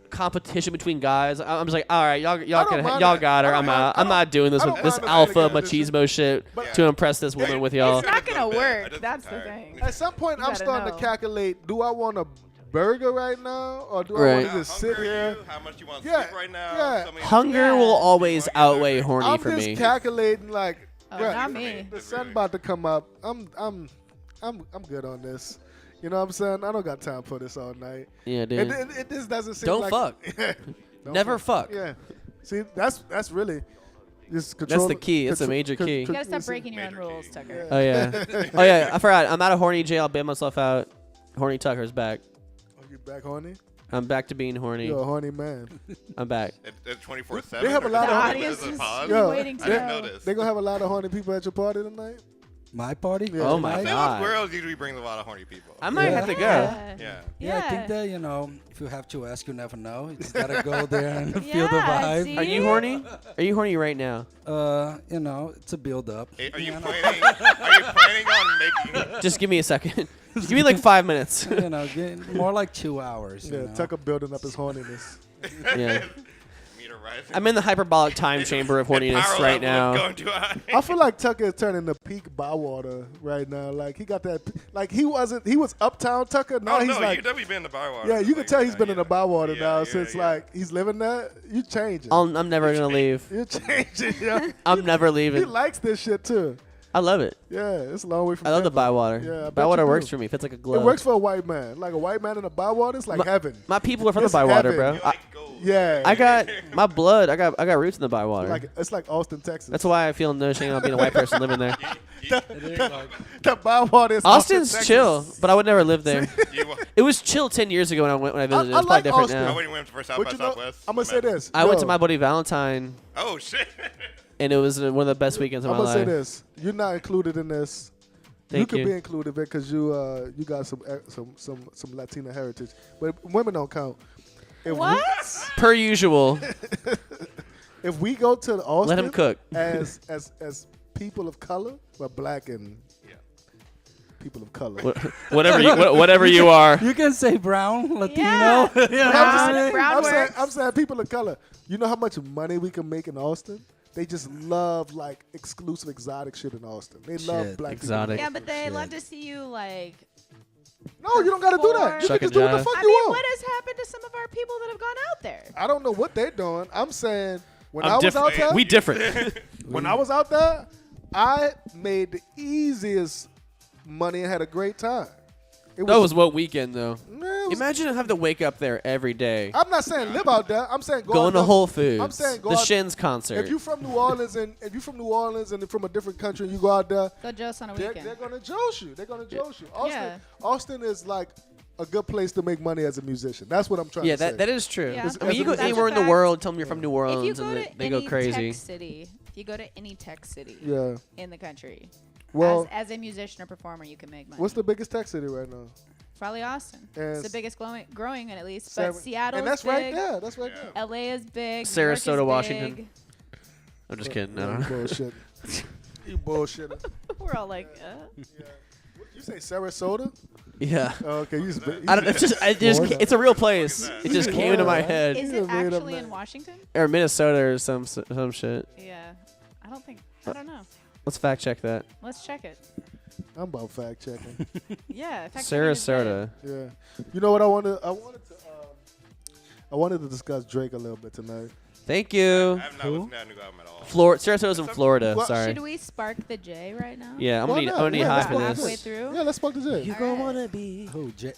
competition between guys, I'm just like, all right, y'all don't mind y'all that. got her. I don't I'm mind- out. I I'm not doing this I with don't this mind the alpha competition. machismo shit But- to impress this woman with y'all. It's not going to I work. just- That's the all right. thing. At some point, You I'm gotta starting know. to calculate: do I want a burger right now, or do I Right. want to How just sit hungry are here? you? How much you want to Yeah, sleep right now? yeah. So many- Hunger Yeah. will always outweigh horny I'm for just me. calculating like, Oh, bruh, not me. the sun about to come up. I'm good on this. You know what I'm saying? I don't got time for this all night. Yeah, dude. And it just doesn't seem Don't like fuck. Don't Never fuck. Yeah. See, that's really just control. the key. It's a major key. You got to stop breaking your own rules, Tucker. Oh yeah. Oh yeah. I forgot. I'm out of horny jail. I'll bail myself out. Horny Tucker's back. Oh, you back horny? I'm back to being horny. You're a horny man. I'm back. At 24/7. They have a lot The of- audience is pause. Yo, waiting to I didn't know. know this. They gonna have a lot of horny people at your party tonight? My party? Yeah. Oh my Tonight? god. Squirrels usually brings a lot of horny people. I might have to go. Yeah. Yeah. Yeah, I think that, if you have to ask, you never know. You just gotta go there and feel the Yeah, vibe. see? Are you horny? Are you horny right now? It's a build up. Are you planning? Are you planning on making? Just give me a second. Just give me like 5 minutes. More like 2 hours. Yeah, Tucker building up his horniness. Yeah. Meter rising. I'm in the hyperbolic time chamber of horniness Power right level is now. Going too high. I feel like Tucker is turning to peak Bywater right now. Like he got that. Like he was uptown Tucker. Now Oh he's no, like. you definitely been in the Bywater. Yeah, you can Like, tell he's been yeah, in the Bywater yeah, now yeah, since yeah. like he's living there. You changing. I'm never gonna leave. You're changing. Yeah. I'm never He leaving. likes this shit too. I love it. Yeah, it's a long way from. I love the Denver. Bywater. Yeah, I bet Bywater you do. works for me. Fits like a glove. It works for a white man. Like a white man in a Bywater, it's like heaven. My people are from It's the Bywater, heaven. bro. You like gold. Yeah. I got my blood. I got roots in the Bywater. Like it's like Austin, Texas. That's why I feel no shame about being a white person living there. the Bywater is Austin's Austin, chill, Texas. but I would never live there. You, It was chill 10 years ago when I visited. I It's probably like different Austin. I now. went to for South But by you know, Southwest. I'm gonna say this. I went to Yo, my buddy Valentine, Oh shit. and it was one of the best weekends of I'm my gonna say life. this. You're not included in this. Thank you you. could be included because you got some Latina heritage, but women don't count. If What? Per usual, if we go to Austin, let him cook. as people of color, well, black and people of color. Whatever you are. You can say brown, Latino. Yeah. I'm, Brown saying, works. I'm saying people of color. You know how much money we can make in Austin? They just love like exclusive exotic shit in Austin. They love Shit, black exotic. people. Yeah, but they Shit. love to see you like. No, you don't got to do that. You Suck can it, just do what the Jive. fuck I you mean, want. what has happened to some of our people that have gone out there? I don't know what they're doing. I'm saying when I'm I was different. out there, We different. when I was out there, I made the easiest money and had a great time. It That was what weekend though. Man, it was- Imagine having to wake up there every day, I'm not saying live out there. I'm saying go going out to there. Whole Foods, I'm saying go the out- Shins concert. If you from New Orleans and you're from a different country and you go out there, Go Joe's on a they're weekend. gonna jolt you. They're gonna jolt you. Austin, Yeah. Austin is like a good place to make money as a musician. That's what I'm trying yeah, to say. that is true. Yeah. I mean, you go That's a anywhere in the fact. world, tell them you're from New If you Orleans, go and to they any go crazy. tech city, if you go to any tech city Yeah. in the country, Well, as a musician or performer, you can make money. what's the biggest tech city right now? Probably Austin. And It's the biggest growing at least. Seven- But Seattle and that's big. right there. That's right Yeah. there. LA is big. Sarasota, New York is Washington. big. I'm just kidding. You No. bullshit. You bullshit. We're all like, Yeah. You say Sarasota? Yeah. Oh, okay, you I don't, it's a real place. Fuck is It that? just came to my head. is You it made up actually that. in Washington? Or Minnesota or some shit. Yeah. I don't know. Let's fact check that. Let's check it. I'm about fact checking. Yeah. fact checking is good. Sarasota. Yeah. You know what I wanted to discuss Drake a little bit tonight. Thank I you. have not Who? listened to that new album at all. Sarasota's in Florida. What? Sorry. Should we spark the J right now? Yeah, I'm Why gonna not? need Yeah, high let's for spark this. Halfway through? Yeah, let's spark the J. You gonna wanna be Who? You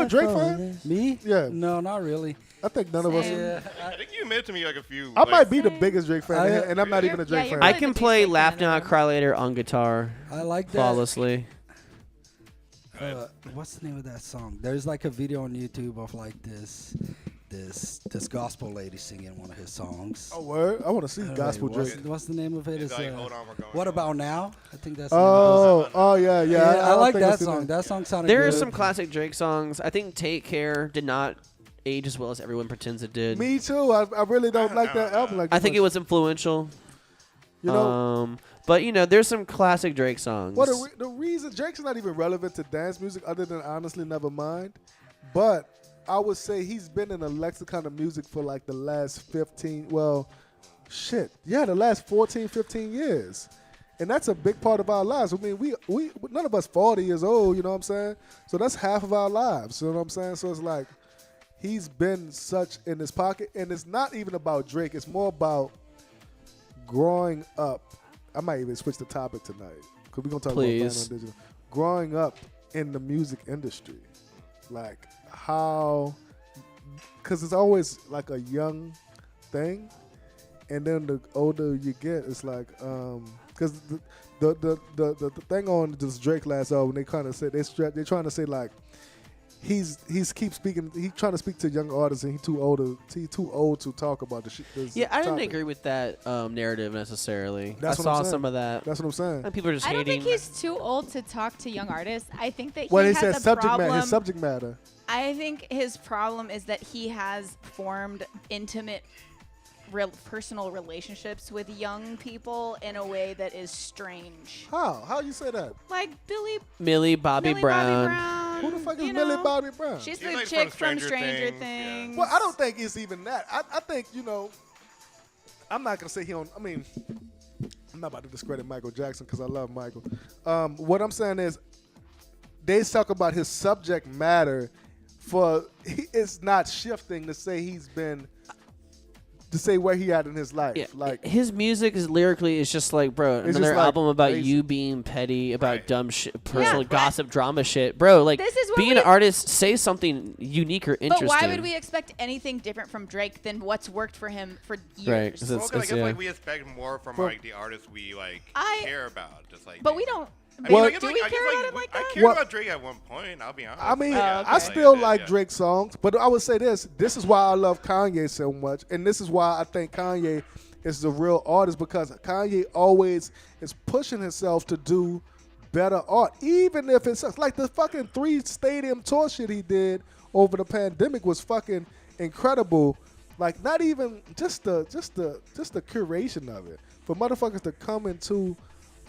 a Drake fan? Me? Yeah. No, not really. I think none of us. Same. Yeah. I think you admitted to me like a few. I like, might be the Same. biggest Drake fan, I- and I'm not even a Drake you're fan. I really can the play biggest Laugh fan Now, of them. Cry Later on guitar I like that. flawlessly. What's the name of that song? There's like a video on YouTube of like this gospel lady singing one of his songs. Oh, word? I want to see gospel Wait, Drake. what's the name of it? It's It's, like, hold on, we're going. What About Now? I think that's. Oh, yeah. I don't like think I've that seen song. That song sounded There good. are some classic Drake songs. I think Take Care did not age as well as everyone pretends it did. Me too. I really don't like that album. Like I think much. it was influential. You know, But there's some classic Drake songs. well, the reason Drake's not even relevant to dance music, other than honestly, Nevermind. But I would say he's been in the lexicon of music for like the last 15. Well, shit, yeah, the last 14, 15 years. And that's a big part of our lives. I mean, we none of us 40 years old, you know what I'm saying? So that's half of our lives, you know what I'm saying? So it's like he's been such in his pocket. And it's not even about Drake. It's more about growing up. I might even switch the topic tonight because we're going to talk Please. about Vinyl and Digital. Growing up in the music industry. Like how, because it's always like a young thing. And then the older you get, it's like, because the thing on this Drake last album, they kind of say they're trying to say like he's keep speaking. He's trying to speak to young artists, and he's too old to talk about the shit. Yeah, I didn't agree with that narrative necessarily. That's I what I'm saw saying. some of that. That's what I'm saying. And people are just I don't hating. think he's too old to talk to young artists. I think that Well, he he said has a problem. his subject matter. I think his problem is that he has formed intimate, personal relationships with young people in a way that is strange. How you say that? Like Millie Bobby Millie Brown. Bobby Brown. Who the fuck is you Millie know? Bobby Brown? She's She's the like chick from from Stranger Stranger Things, Things. yeah. Well, I don't think it's even that. I think, I'm not going to say I'm not about to discredit Michael Jackson because I love Michael. What I'm saying is they talk about his subject matter it's not shifting to say where he at in his life. Yeah, Like his music is lyrically is just like, bro, It's another just like album about basic. you being petty, about Right. dumb shit, personal but- gossip, drama shit, bro. Like This is what being we- an artist, say something unique or But interesting. why would we expect anything different from Drake than what's worked for him for years? Right, 'cause Well, it's- 'cause I guess yeah. like we expect more from Well- like the artists we like I- care about. Just like, But we don't. I Well- I guess, do like, we I guess, care like, about it like I that? cared Well- about Drake at one point. I'll be honest. I mean, okay. I still like yeah. Drake songs, but I would say this is why I love Kanye so much, and this is why I think Kanye is the real artist, because Kanye always is pushing himself to do better art, even if it's like the fucking 3 stadium tour shit he did over the pandemic was fucking incredible. Like not even just the curation of it, for motherfuckers to come into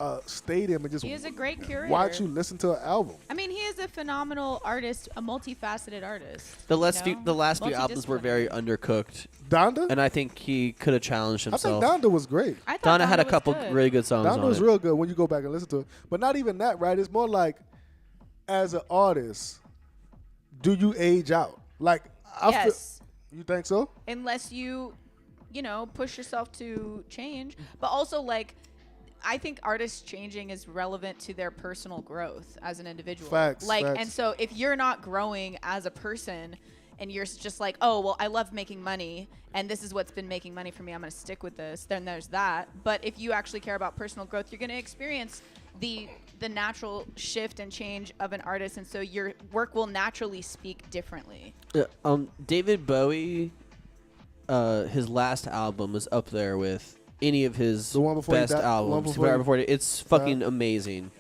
a stadium and just He is a great curator. watch you listen to an album. I mean, he is a phenomenal artist, a multifaceted artist. the you know? last few albums were very undercooked, Donda, and I think he could have challenged I think himself. Donda was great. I thought Donna had a was couple good. really good songs Donda on was it. real good when you go back and listen to it. But not even that, right? It's more like, as an artist, do you age out? Like, Yes, you think so? unless you push yourself to change. But also, like, I think artists changing is relevant to their personal growth as an individual. Facts, Like, facts. and so if you're not growing as a person and you're just like, oh, well, I love making money and this is what's been making money for me, I'm going to stick with this, then there's that. But if you actually care about personal growth, you're going to experience the natural shift and change of an artist. And so your work will naturally speak differently. David Bowie, his last album was up there with any of his The one before he best died- the one albums. before he- Before it's fucking amazing.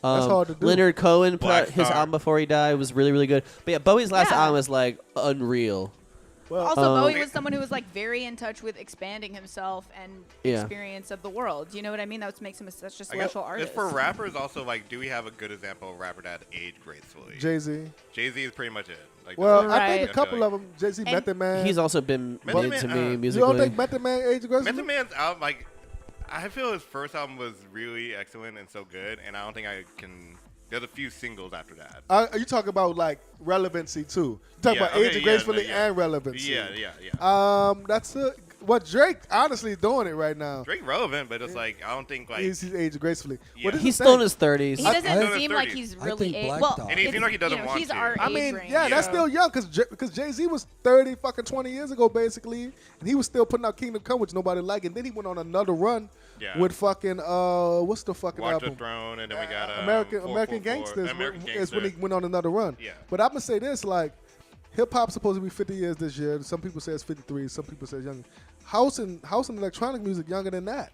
That's hard to do. Leonard Cohen put Black out his Star. album before he died. It was really, really good. But yeah, Bowie's last Yeah. album is like unreal. Well, Also, Um, Bowie was someone who was like very in touch with expanding himself and Yeah. experience of the world. You know what I mean? That makes him such a I guess special artist. it's for rappers also like, do we have a good example of a rapper that aged gracefully? Jay-Z. Jay-Z is pretty much it. Like, Well, I Right. think a couple of them. Jay-Z, And Method Man. He's also been Method mid Man, to me you you don't musically. think Method Man aged aggressively? Method Man's album, like, I feel his first album was really excellent and so good, and I don't think I can. There's a few singles after that. Are you talking about like relevancy too? You talking Yeah, about okay, aging yeah, gracefully yeah. and relevancy. Yeah. That's what Drake honestly doing it right now. Drake relevant, but it's like I don't think like. He's aged gracefully. Yeah. What is He's the still in thing? his 30s. He I- doesn't I- seem like 30s. he's I really think aged. Black Well, Dog. And he seems like he doesn't you know, want he's to. our I age mean, range, yeah, that's so- still young because Jay-Z was 30 fucking 20 years ago basically, and he was still putting out Kingdom Come, which nobody liked, and then he went on another run Yeah. with fucking what's the fucking Watch album? the Throne, and then we got American 444. Gangsters American is when he Gangster. went on another run. Yeah. But I'm gonna say this, like, hip hop's supposed to be 50 years this year. Some people say it's 53. Some people say it's younger. House and electronic music younger than that.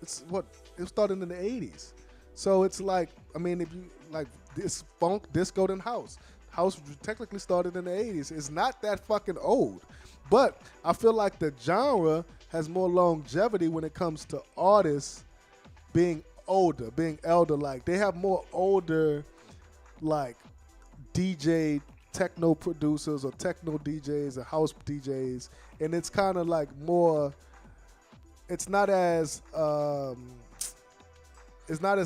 It started in the 80s. So it's like, I mean, if you like this funk, disco, then house. House technically started in the 80s. It's not that fucking old. But I feel like the genre has more longevity when it comes to artists being older, being elder. Like, they have more older, like, DJ techno producers or techno DJs or house DJs. And it's kind of like more, it's not as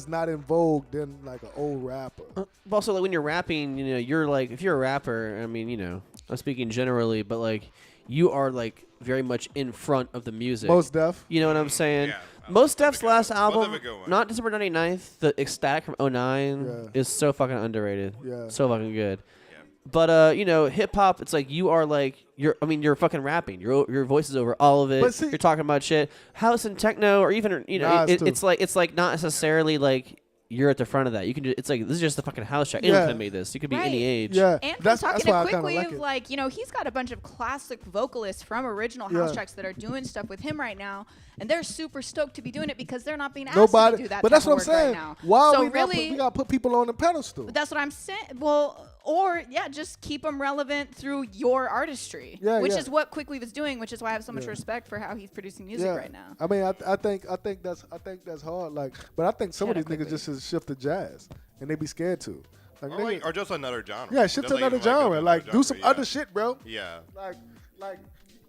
not in vogue than like an old rapper. But also, like when you're rapping, you know, you're like, if you're a rapper, I mean, you know, I'm speaking generally, but like, you are like very much in front of the music. Most Def. You know what I'm saying? Yeah. Most That's a Def's good last one. Most album, of a good one. not December 99th, the Ecstatic from 09 Yeah. is so fucking underrated. Yeah. So fucking good. Yeah. But you know, hip hop, it's like you are like you're fucking rapping. Your voice is over all of it. But see- You're talking about shit. House and techno, or even you know, Nas too. it's like not necessarily like you're at the front of that. You can it's like this is just the fucking house track. Yeah. Anyone can make this. You could be Right. any age. Yeah. And from that's talking why I to kinda Quickly, like it. like, you know, he's got a bunch of classic vocalists from original house Yeah. tracks that are doing stuff with him right now, and they're super stoked to be doing it because they're not being asked Nobody, to do that. but type that's of what I'm work saying. Right now. Why so we really, we gotta put people on the pedestal? that's what I'm saying. Well, or yeah, just keep them relevant through your artistry, Yeah, which yeah. is what Quickly was doing, which is why I have so much Yeah. respect for how he's producing music right now. I mean, I think that's hard. Like, but I think some of Shout these out niggas just should shift to jazz, and they be scared to. Like, nigga, Or just another genre. yeah, shift to Just another like, go genre. to Like, another do some genre, other shit, bro. Yeah. Like,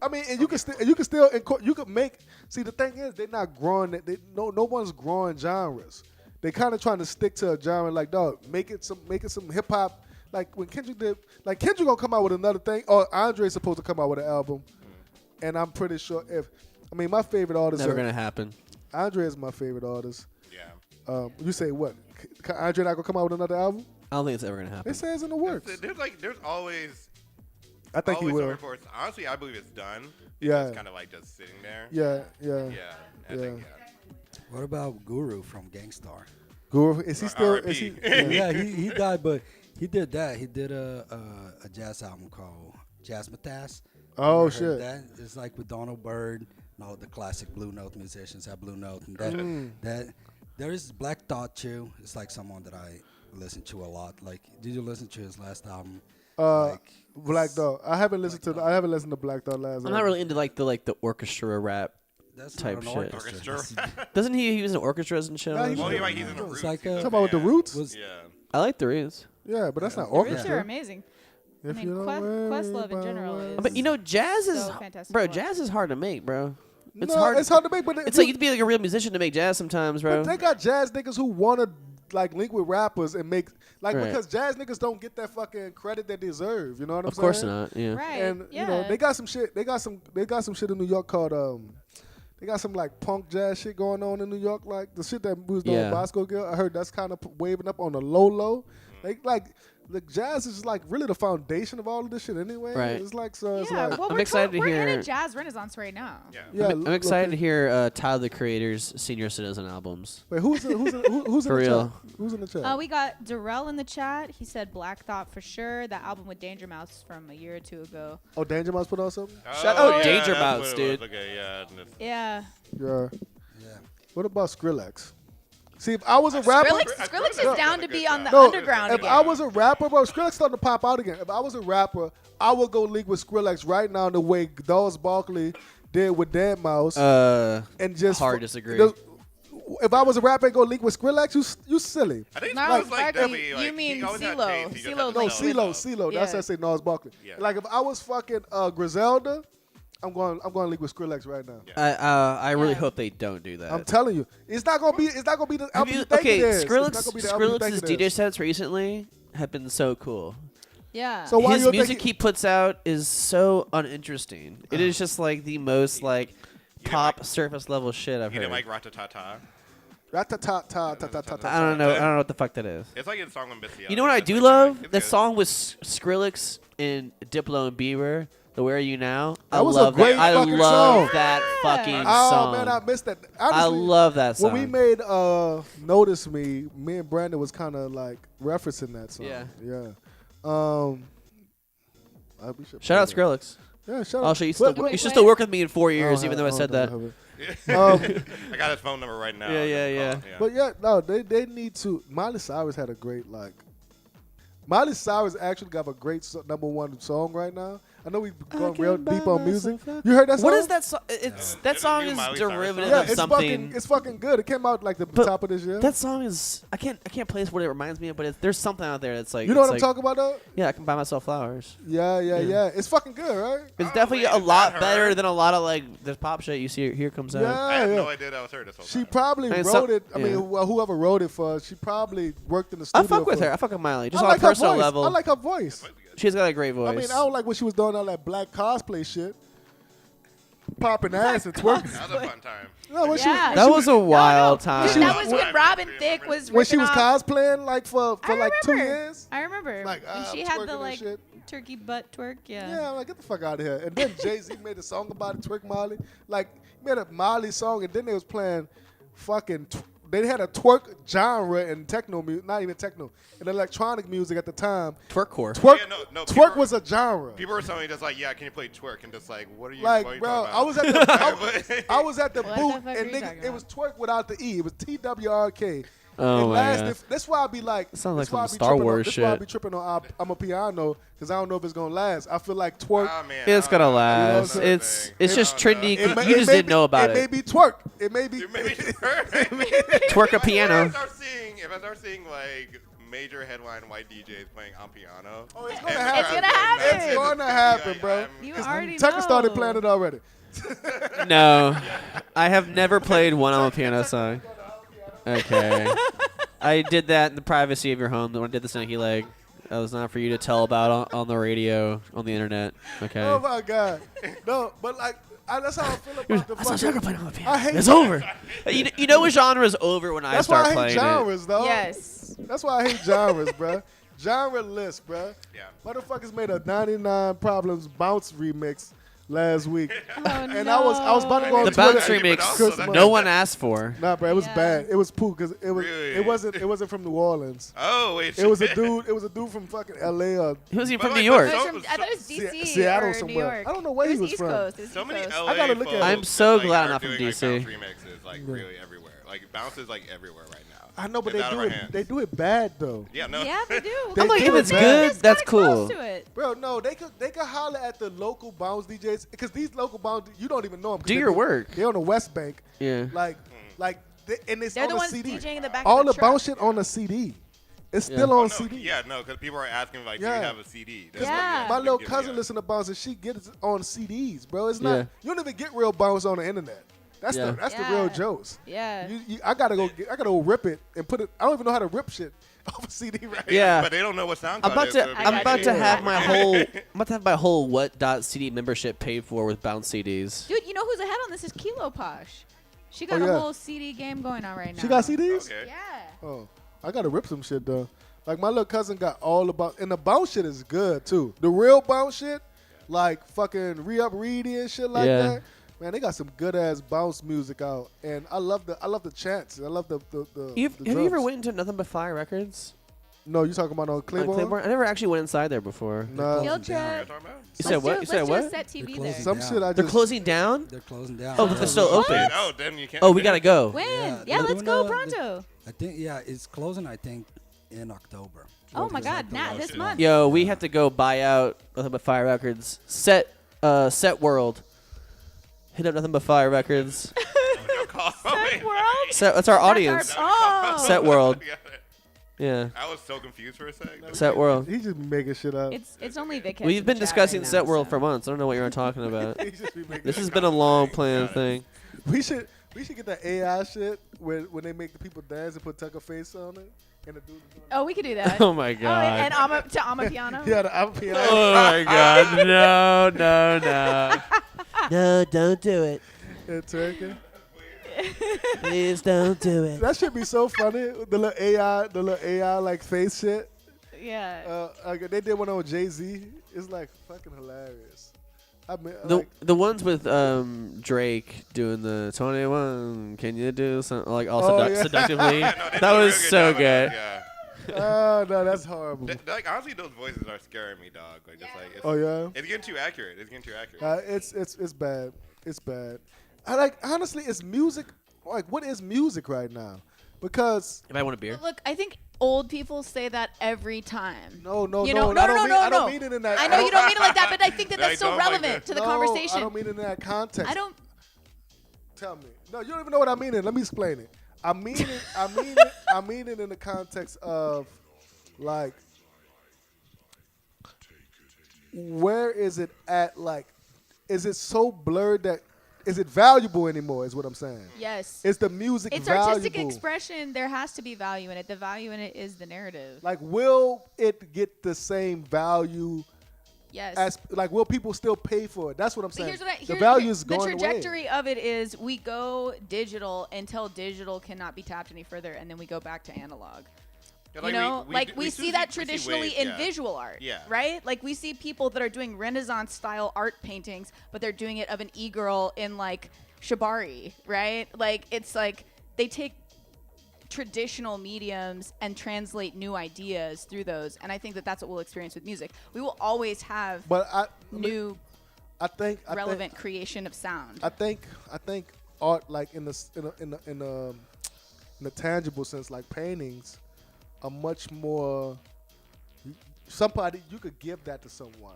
I mean, and you can still you could make. See, the thing is, they're not growing. No one's growing genres. They kind of trying to stick to a genre. Like, dog, make it some hip hop. Like when Kendrick did, like Kendrick gonna come out with another thing, or Andre's supposed to come out with an album, and I'm pretty sure my favorite artist. Never gonna happen. Andre is my favorite artist. Yeah. You say what? Andre not gonna come out with another album? I don't think it's ever gonna happen. It says in the works. There's always. I think he always will. some reports. Honestly, I believe it's done. Yeah. It's kind of like just sitting there. Yeah. Yeah. I think, Yeah. What about Guru from Gangstar? Guru, is he still? Is he? R.I.P. Yeah. Yeah, he died, but he did that. He did a jazz album called Jazzmatazz. Oh Ever heard shit. That it's like with Donald Byrd and all the classic Blue Note musicians have Blue Note, and that there is Black Thought too. It's like someone that I listen to a lot. Like, did you listen to his last album? Black Dog. I haven't listened to Black Dog last. I'm not really into like the orchestra rap. That's Type not an shit. orchestra. Orchestra. Doesn't he use in orchestras and shit? Nah, he Well, was- he's in the It's roots. like He's a- a Talking about with the fan. Roots. Was Yeah. I like the Roots. Yeah, but that's not The Roots are orchestra. amazing. If I mean, you don't Questlove in worry general about is- it. But you know, jazz is So fantastic bro. to watch. Jazz is hard to make, bro. It's no, hard. It's hard to make, but It's like you have to be like a real musician to make jazz sometimes, bro. But they got jazz niggas who want to like link with rappers and make like Right. because jazz niggas don't get that fucking credit they deserve. You know what I'm Of saying? course not. Yeah. Right. And yeah. you know they got some shit. They got some shit in New York called They got some like punk jazz shit going on in New York, like the shit that we was doing Yeah. with Bosco Gill. I heard that's kind of waving up on the low. Like the jazz is like really the foundation of all of this shit anyway. Right. It's like so. It's yeah, like well, I'm we're excited to we're in hear- a jazz renaissance right now. Yeah. yeah. I'm excited to hear Tyler the Creator's Senior Citizen albums. Wait, who's in For the real. chat? Who's in the chat? We got Darrell in the chat. He said Black Thought for sure. That album with Danger Mouse from a year or two ago. Oh, Danger Mouse put out something. Shout out yeah, Danger that's Mouse, what it was. dude. Okay, yeah. Yeah. Yeah. Yeah. What about Skrillex? See, if I was a rapper, Skrillex is down to be on the no, underground if again. I was a rapper, bro, Skrillex starting to pop out again. If I was a rapper, I would go league with Skrillex right now the way Dawes Barkley did with Dead Mouse. And just hard disagree. If I was a rapper and go league with Skrillex, you silly. I think Nas Skrillex, like, Barkley, definitely, like, you mean he always had CeeLo. taste, he just CeeLo had to No, linked know. with CeeLo. Yeah. That's what I say, Nas Barkley. Yeah. Like if I was fucking Griselda, I'm going league with Skrillex right now. I really Yeah. hope they don't do that. I'm telling you, it's not gonna be the album you think okay, it is. It's not gonna be the album you think Skrillex's it DJ is. sets recently have been so cool. Yeah. So why His you music think he puts out is so uninteresting. It is just like the most like pop surface level shit I've You heard. didn't like Ratatata? Rat-ta-ta-ta-ta-ta-ta-ta. I don't know. I don't know what the fuck that is. It's like a song on Missy. You know what I do love? The song with Skrillex and Diplo and Bieber. The Where Are You Now? That was a great I fucking love song. that fucking Oh song. man, I missed that. I Honestly, love that song. when we made Notice Me and Brandon was kind of like referencing that song. Yeah. Yeah. We should Shout out play that. Skrillex. Yeah, shout Also, out. you should Wait, still work with me in 4 I don't years, have- even though I said don't that. have it. I got his phone number right now. Yeah. But yeah, no, they need to. Miley Cyrus had a great Miley Cyrus actually got a great #1 song right now. I know we've gone real deep on music. You heard that song? What is that song? It's that song new is Miley Cyrus derivative Yeah, of it's something. fucking good. It came out like the But top of this year. That song is I can't place what it reminds me of, but there's something out there that's like You know it's what I'm like, talking about though? Yeah, I can buy myself flowers. Yeah. It's fucking good, right? It's Oh, definitely wait, a is lot that better her? than a lot of like the pop shit you see here comes out. I had Yeah. no idea that was her this whole She time. probably And wrote it. I yeah. mean, whoever wrote it for her, she probably worked in the I studio. fuck with for her. I fuck with Miley. Just I on like a personal her voice. level. I like her voice. She's got a great voice. I mean, I don't like when she was doing all that black cosplay shit, popping ass and twerking. That was a fun time. No, when Yeah. that was a wild time. Dude, that was when Robin Thicke was when she ripping was off- cosplaying like for I like 2 remember. years. I remember. Like, and she I'm had twerking the and like shit. turkey butt twerk. Yeah. Yeah, I'm like, get the fuck out of here. And then Jay-Z made a song about it, Twerk Molly. Like, he made a Molly song, and then they was playing fucking. They had a twerk genre in techno music, not even techno, in electronic music at the time. Twerkcore. Twerk, Yeah, no, twerk people- was a genre. People were telling me just like, yeah, can you play twerk? And just like, what are you? Like, what are you bro, talking I about? was at the I was at the What the booth, fuck are and you nigga, talking it about? was twerk without the E. It was TWRK. Oh my god. That's why I be like. That sounds like that's why I some be Star tripping Wars That's why I shit. be tripping on I'm a piano because I don't know if it's gonna last. I feel like twerk. Ah, man, It's I gonna don't know. last. You know what I'm It's saying? it's I just don't know. trendy. It may- You it just may didn't be- know about It may it. be twerk. It may be. It may be Twerk a piano. If I start seeing like major headline white DJs playing on piano, Oh, it's and gonna they're happen. It's gonna out there happen. dancing, It's gonna happen, like, bro. I'm- You 'Cause already Tucker started know. playing it already. No, I have never played one on a piano song. Okay, I did that in the privacy of your home. When I did this Nike leg, that was not for you to tell about on the radio, on the internet. Okay. Oh my god. No, but like that's how I feel about the I saw Tucker fucking. playing on the piano. I hate It's over. You know a genre is over when I That's why start I hate playing it. genres, though. Yes. That's why I hate genres, bro. Genre list, bro. Yeah. Motherfuckers made a 99 Problems Bounce remix last week. Oh, And I was about to go on The Twitter. bounce Twitter. remix, Chris Martin. no one asked for. Nah, bro, it was Yeah. bad. It was poo because Really? it wasn't from New Orleans. Oh wait. It was a dude from fucking LA or He was even But from like, New York. but I thought it was DC Seattle or somewhere. New York. I don't know where It he was East from. Coast. It was So East many Coast. LA I gotta look at it. folks I'm so that, glad I'm are not from doing, DC. Like, bounce remixes like really everywhere. Like bounce is like everywhere right now. I know, but It's they out of do our it. hands. They do it bad though. Yeah, no. Yeah, they do. They I'm like, do if it it's bad. good, It's that's kinda close cool. to it. Bro, no, they could holler at the local bounce DJs because these local bounce you don't even know them. Do your work. They're on the West Bank, Yeah. and it's They're on the a ones CD. DJing in the back All of the the truck. bounce shit on a CD. It's Yeah. still Oh, on no, CD. yeah, no, because people are asking like, do Yeah. you have a CD? That's Yeah. what My little give me cousin a- listen to bounce and she gets it on CDs, bro. It's not. Yeah. You don't even get real bounce on the internet. That's Yeah. the real jokes. Yeah. I gotta go rip it and put it. I don't even know how to rip shit off a CD right now. Yeah. But they don't know what SoundCloud I'm about is, to so I I'm got about you. to have my whole what.cd membership paid for with bounce CDs. Dude, you know who's ahead on this is Kilo Posh. She got Oh, a yeah. whole CD game going on right now. She got CDs. Okay. Yeah. Oh, I gotta rip some shit though. Like my little cousin got all about, and the bounce shit is good too. The real bounce shit, like fucking Re-Up Reedy and shit like Yeah. that. Man, they got some good ass bounce music out, and I love the chants. I love the Have you ever drums. went into Nothing But Fire Records? No, you talking about on On Claiborne? Claiborne? I never actually went inside there before. No. Field You know what trip. I'm talking about? You said what? You said Let's what? do a set TV They're there. closing Some down. shit I They're just. closing down? They're closing down. Oh, but they're still open. No, then you can't. Oh, we gotta go. When? Yeah, Yeah, they're let's doing go the- pronto. I think it's closing. I think in October. Oh my It's God, the Nat, last this one. month. Yo, we have to go buy out Nothing But Fire Records. Set World. Hit up Nothing But Fire Records. Set World? That's our audience. Oh. Set World. Yeah. I was so confused for a sec. Set World. He just be making shit up. It's only Vic. We've been discussing Set World for months. I don't know what you're talking about. He just be making This shit has been a long planned thing. We should get that AI shit when they make the people dance and put Tucker face on it and the dude. Oh, we could do that. Oh my Oh, god. and to Amapiano. Yeah, the piano. Oh my god. No. No, don't do it. and twerking. Please don't do it. That should be so funny. The little AI like face shit. Yeah. Like they did one on Jay-Z. It's like fucking hilarious. I mean, The ones with Drake doing the 21, can you do something like all Oh, yeah. seductively? No, they That do a real was so job of good. that, Yeah. oh no, that's horrible. Like honestly, those voices are scaring me, dog. Like just like it's, Oh yeah. it's getting too accurate. It's getting too accurate. It's bad. It's bad. I like honestly, it's music. Like, what is music right now? Because If I want a beer. Look, I think old people say that every time. no, You know, I don't mean it in that. I know you don't mean it like that, but I think that They that's still don't like relevant that. to the No, conversation. I don't mean it in that context. I don't. Tell me. No, you don't even know what I mean. Let me explain it. I mean it. I mean it in the context of like, where is it at? Like, is it so blurred that is it valuable anymore? Is what I'm saying. Yes. Is the music It's valuable? artistic expression. There has to be value in it. The value in it is the narrative. Like, will it get the same value Yes. as like? Will people still pay for it? That's what I'm But saying. here's what I, the value is the going trajectory away. of it is we go digital until digital cannot be tapped any further, and then we go back to analog. Yeah, You know, we see that we see traditionally waves, in yeah. visual art, Yeah. right? Like we see people that are doing Renaissance style art paintings, but they're doing it of an e-girl in like shibari, right? Like it's like they take traditional mediums and translate new ideas through those, and I think that that's what we'll experience with music. We will always have But new I think relevant creation of sound. I think art, like in the tangible sense, like paintings, are much more. Somebody you could give that to someone.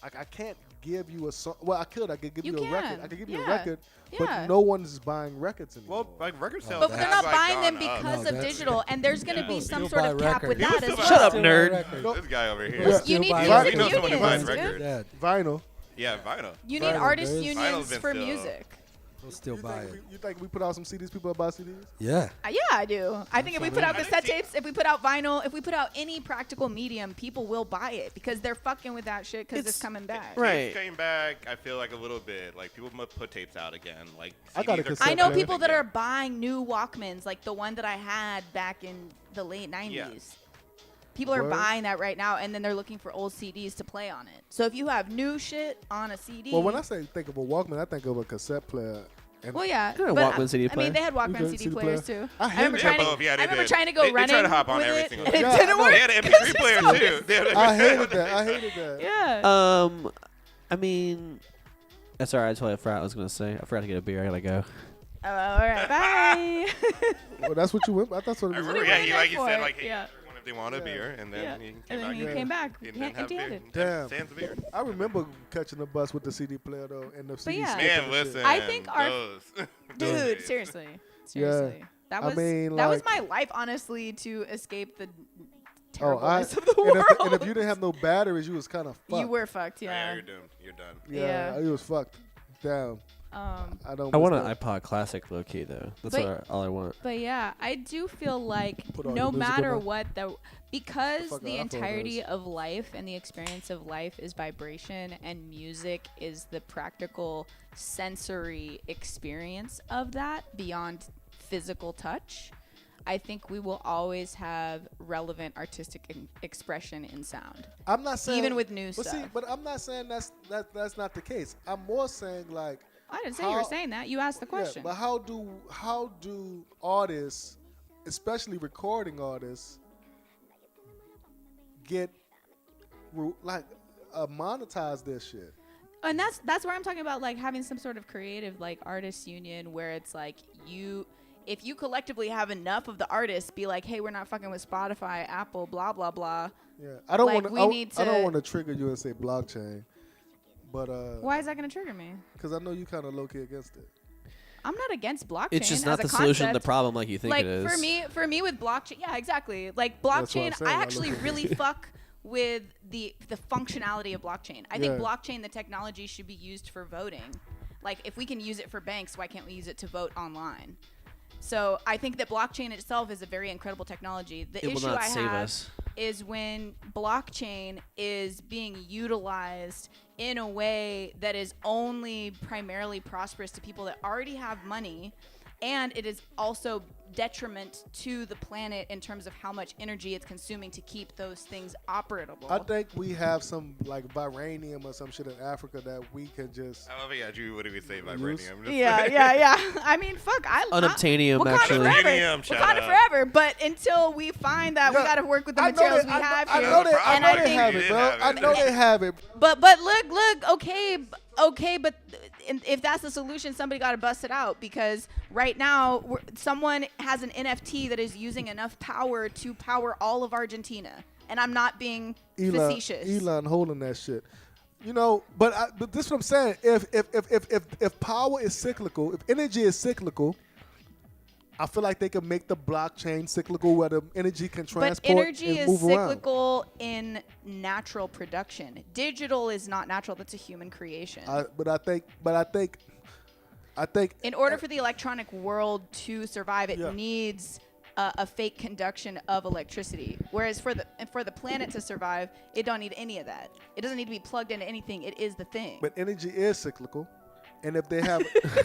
I can't give you a song. Well, I could. I could give You you a record. can. I could give you a Yeah. record, Yeah. but no one's buying records anymore. Well, like record sales. But they're not have, buying like, them gone up. because No, of that's- digital, and there's going to be People some still sort of buy cap with records. that People as still well. Shut up, nerd. This guy over here. Yeah. You need buy music We know someone who buys unions, records. dude. Yeah, Vinyl. Yeah, vinyl. You need Vinyl, artist there's- unions Vinyl's been for still- music. we'll still buy it. You think we put out some CDs? People buy CDs? Yeah. Yeah, I do. I think if we put out I cassette didn't see- tapes, if we put out vinyl, if we put out any practical medium, people will buy it because they're fucking with that shit because it's coming back. Right. Tapes came back. I feel like a little bit. Like people must put tapes out again. Like I got a CDs are cassette I know player. people that are buying new Walkmans, like the one that I had back in the late 90s. Yeah. People are Word. buying that right now, and then they're looking for old CDs to play on it. So if you have new shit on a CD, Well, when I say think of a Walkman, I think of a cassette player. And well, yeah, Got a but Walkman CD I player. mean, they had Walkman Okay, CD CD players player. too. I I remember hated trying both. Yeah, to, they I remember did. trying to go They running tried to hop on with every it, single and it thing. Yeah, didn't I know. work. They had an MP3 player too. They had I hated that. I hated that. Yeah. I mean, that's all right. I totally forgot what I was gonna say. I forgot to get a beer. I gotta go. Oh, all right, bye. Well, that's what you went. I thought that's what I it was. remember, What yeah, are you he there like he said for? like, hey, Yeah. everyone if they want a beer, and then Yeah. he came And then back. he Yeah. came back He didn't have beer. empty-handed. Damn. Sans beer. I remember catching the bus with the CD player though, and the CD yeah. skipping Man, and listen. I think our- those Dude, days. seriously. Seriously. That I was mean, that was like- my life, honestly, to escape the shit. Oh, terribleness of the and world. if you didn't have no batteries, you was kind of fucked. You were fucked, Yeah, yeah. you're doomed. You're done. Yeah, Yeah. you was fucked. Damn. I don't. I miss want an that. iPod Classic, low key though. That's But- all I want. But yeah, I do feel like Put all no your music matter on. what, because Fuck the iPhone entirety is. of life and the experience of life is vibration, and music is the practical sensory experience of that beyond physical touch. I think we will always have relevant artistic expression in sound. I'm not saying Even with new but See, stuff. but I'm not saying that's not the case. I'm more saying like. I didn't say you were How- saying that. You asked the question. Yeah, but how do artists, especially recording artists, get monetize this shit. And that's where I'm talking about like having some sort of creative like artists union where it's like if you collectively have enough of the artists be like, hey, we're not fucking with Spotify, Apple, blah blah blah. Yeah, I don't Like, want we need I don't to- want to trigger you and say blockchain, but Why is that gonna trigger me? because I know you kind of low key against it. I'm not against blockchain. It's just as not a the solution to the concept. problem like you think Like it is. for me with blockchain, yeah, exactly. Like That's what I'm blockchain, saying, I I actually look- really fuck with the functionality of blockchain. I think Yeah. blockchain, the technology, should be used for voting. Like if we can use it for banks, why can't we use it to vote online? So I think that blockchain itself is a very incredible technology. The It will issue not I save have us. is when blockchain is being utilized in a way that is only primarily prosperous to people that already have money, and it is also detriment to the planet in terms of how much energy it's consuming to keep those things operable. I think we have some like vibranium or some shit in Africa that we can just. I love it. Yeah, Drew, what do we say vibranium? Just yeah. I mean, fuck. Unobtainium, Wakanda actually. forever. Unobtainium, shout Wakanda out. forever. But until we find that, we Yeah, got to work with the I know materials they- we I know- have I here. know they, I And know I they think- have it, bro. have I it. know they have it. But look, okay, but if that's the solution, somebody got to bust it out, because right now someone has an NFT that is using enough power to power all of Argentina, and I'm not being facetious. Elon holding that shit. You know, but this is what I'm saying. If power is cyclical, if energy is cyclical, I feel like they can make the blockchain cyclical where the energy can transport But energy and is move around. cyclical in natural production. Digital is not natural. That's a human creation. But I think In order for the electronic world to survive, it Yeah. needs a fake conduction of electricity. Whereas for the planet to survive, it don't need any of that. It doesn't need to be plugged into anything. It is the thing. but energy is cyclical, and if they have,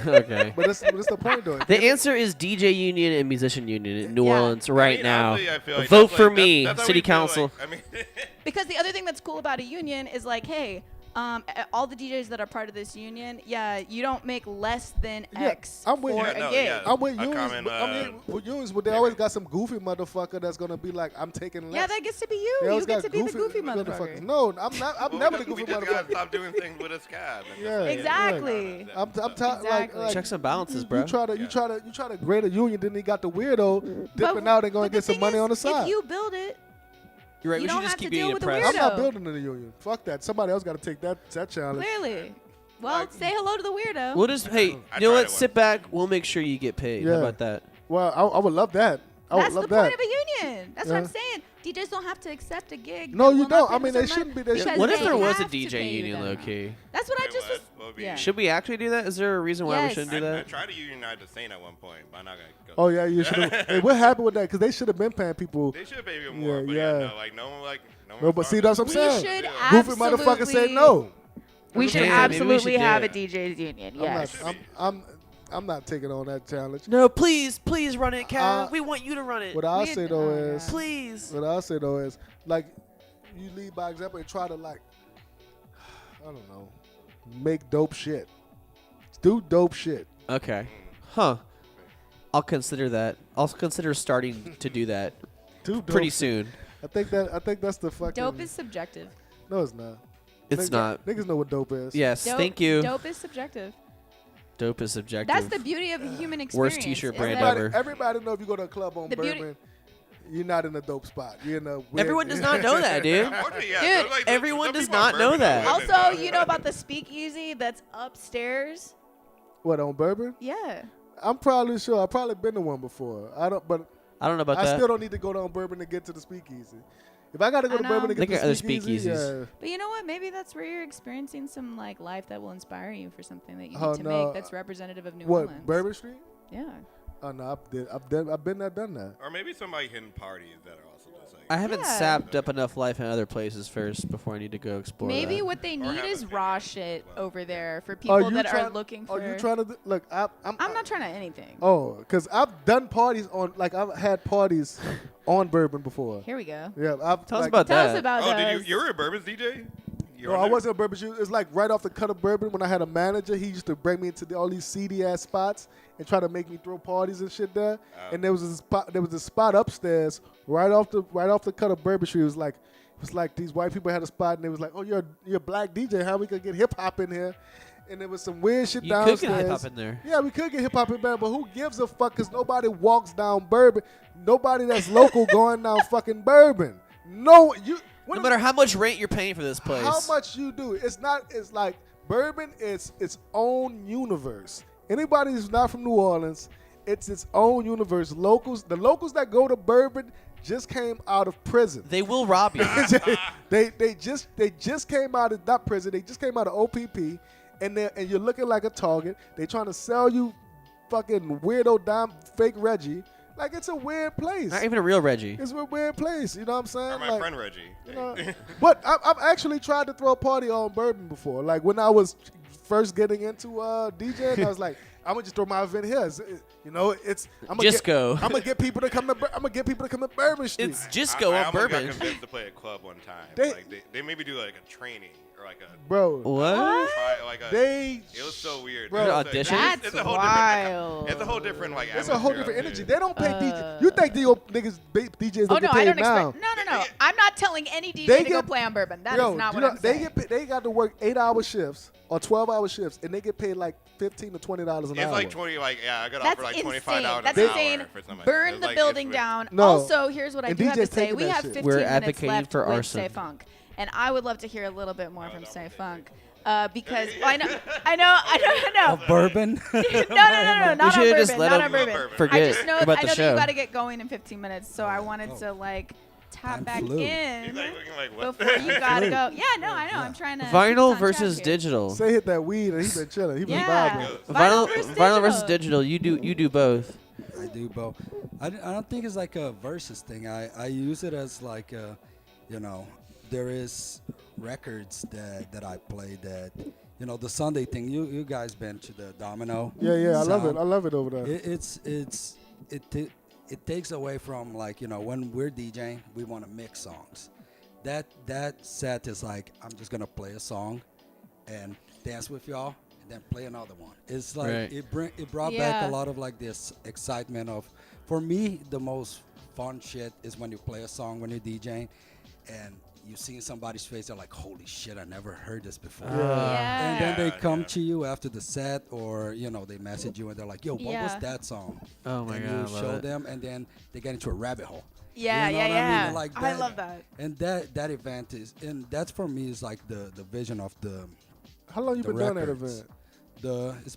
Okay. but that's the point though. The answer is DJ union and musician union in New Yeah. Orleans right I mean, now. honestly, I feel like Vote that's for like- me, that's how city we feel council. like- I mean, Because the other thing that's cool about a union is like, hey, all the DJs that are part of this union, yeah, you don't make less than Yeah, X I'm with for you. a Yeah, no, gig. yeah. I'm with A unions. common, with unions, but they always got some goofy motherfucker that's gonna be like, I'm taking less. Yeah, that gets to be you. They You always get got to be the goofy motherfucker. No, I'm not. I'm well, never the we goofy just gotta motherfucker. stop doing things with a scab. and Yeah, just- Exactly. I'm tired. Exactly. Like, Checks and balances, you bro. try to grade a union, then he got the weirdo dipping But- out and going but to get some thing money is, on the side. If you build it, You're right. You We don't should just have keep to deal being with the I'm oppressed. not weirdo. building in the union. Fuck that. Somebody else got to take that challenge. clearly. Well, Like- say hello to the weirdo. We'll just, hey, I you know tried what? it Sit back. We'll make sure you get paid. How Yeah. about that? Well, I would love that. I would That's love the that. point of a union. That's what I'm Yeah. saying. DJs don't have to accept a gig. No, that you will not don't. pay I them mean, so they much shouldn't be. They because shouldn't. What if they there was a have to DJ pay you union, then. low key? That's what I Wait, just was. what? What would be- Yeah. Should we actually do that? Is there a reason why we Yes. shouldn't do I that? tried to unionize the Saint at one point, but I'm not gonna go. Oh yeah, you should. Hey, what happened with that? Because they should have been paying people. They should have paid me more, Yeah, but yeah. no, like no one, No, but see, that's what I'm We saying. should Goofy motherfucker said no. We should Yeah, maybe we absolutely should do have a it. DJs union. I'm Yes. not. I'm not taking on that challenge. No, please run it, Cal. Uh, we want you to run it. What I'll We- say though oh, is, God. Please. what I'll say though is, like, you lead by example and try to like, I don't know, make dope shit. Do dope shit. Okay. Huh. I'll consider that. I'll consider starting to do that Do dope pretty shit. soon. I think that's the fucking. Dope is subjective. No, it's not. It's not. Niggas know what dope is. Yes, Dope, thank you. Dope is subjective. Dope is subjective. That's the beauty of human experience. Worst t-shirt is brand that- ever. Everybody know if you go to a club on The beauty- Bourbon, you're not in a dope spot. You're in a weird. Everyone does not know that, dude. Unfortunately, yeah, Dude, they're like, everyone some does people not are know bourbon that. women, Also, though. you know about the speakeasy that's upstairs? What, on Bourbon? Yeah. I'm probably sure. I've probably been to one before. I don't know about I that. still don't need to go down Bourbon to get to the speakeasy. If I got to go I to know. Bourbon to Look get at to other the speakeasy, speakeasies. yeah. But you know what? Maybe that's where you're experiencing some like life that will inspire you for something that you Oh, need to no. make that's representative of New What, Orleans. Bourbon Street? Yeah. Oh no, I've been there, done that. Or maybe somebody hitting parties that are also just like. I haven't Yeah. sapped up enough life in other places first before I need to go explore Maybe that. what they Or need have is a raw video. shit over there for Are people you that are trying- looking for. Are you trying to look? I'm I'm not trying to anything. Oh, because I've done parties on, like, I've had parties on Bourbon before. Here we go. Yeah, Tell us like, about Tell that. us about Oh, those. you were a bourbon DJ? No, I wasn't a Bourbon Street. It's like right off the cut of Bourbon. When I had a manager, he used to bring me into all these seedy ass spots and try to make me throw parties and shit there. And there was a spot upstairs right off the cut of Bourbon Street. It was like was like these white people had a spot, and they was like, "Oh, you're a black DJ. How we could get hip hop in here?" And there was some weird shit You downstairs. could get hip hop in there. Yeah, we could get hip hop in there, but who gives a fuck? Cause nobody walks down Bourbon. Nobody that's local going down fucking Bourbon. No, you. No matter how much rent you're paying for this place. How much you do? It's not. It's like Bourbon is its own universe. Anybody who's not from New Orleans, it's its own universe. The locals that go to Bourbon just came out of prison. They will rob you. they just came out of not prison. They just came out of OPP, and you're looking like a target. They trying to sell you fucking weirdo fake Reggie. Like, it's a weird place. Not even a real Reggie. It's a weird place. You know what I'm saying? Or my friend Reggie. You know, but I've actually tried to throw a party on Bourbon before. Like, when I was first getting into DJing, I was like, I'm gonna just throw my event here. I'm gonna get people to come to Bourbon Street. It's Gisco on I Bourbon. got convinced to play a club one time. They maybe do like a training or like a bro. What? It was so weird. Bro, audition? That's It's a whole wild. different. It's a whole different like. It's a whole atmosphere different up energy. there. They don't pay DJ. You think DJs Oh don't no, get I paid don't now? expect. No. I'm not telling any DJ They to go get- play on Bourbon. That is Yo, not you what know, I'm saying. they got to work 8-hour shifts or 12-hour shifts, and they get paid like $15 to $20 an It's hour. like 20. Like I got That's offered like insane. $25 That's an insane. hour for something. Burn It's the like- building it's down. No. Also, here's what I And do have to DJs say. taking We that have shit. 15 We're minutes advocating left for with arson. Say Funk, and I would love to hear a little bit more from that Say was Funk. Because I know. Of bourbon. No, not We on should have just Bourbon. let Not on them Bourbon. forget I just know about I the know that show. you got to get going in 15 minutes, so I wanted to like tap Time back flew. in He's like looking like what? before you gotta go. Yeah, no, I know. I'm trying to. keep Vinyl on versus track here. digital. Say hit that weed, and he been chilling. He been Yeah. vibing. Vinyl versus digital. You do both. I do both. I don't think it's like a versus thing. I use it as like a, there is records that I play that, the Sunday thing. You guys been to the Domino? Yeah, I love it. sound. I love it over there. It takes away from like when we're DJing, we want to mix songs. That set is like I'm just gonna play a song and dance with y'all and then play another one. It's like Right. it brought back a lot of like this excitement of, for me, the most fun shit is when you play a song when you're DJing and you see somebody's face, they're like, holy shit, I never heard this before. Yeah. And then they Yeah, come yeah. to you after the set, or they message you and they're like, "Yo, what was Yeah. that song?" Oh my and god, I you love show it. them, and then they get into a rabbit hole. Yeah, You know what I mean? yeah. Like I that- love that. And that event is, and that's for me is like the vision of the How long you the been doing that records.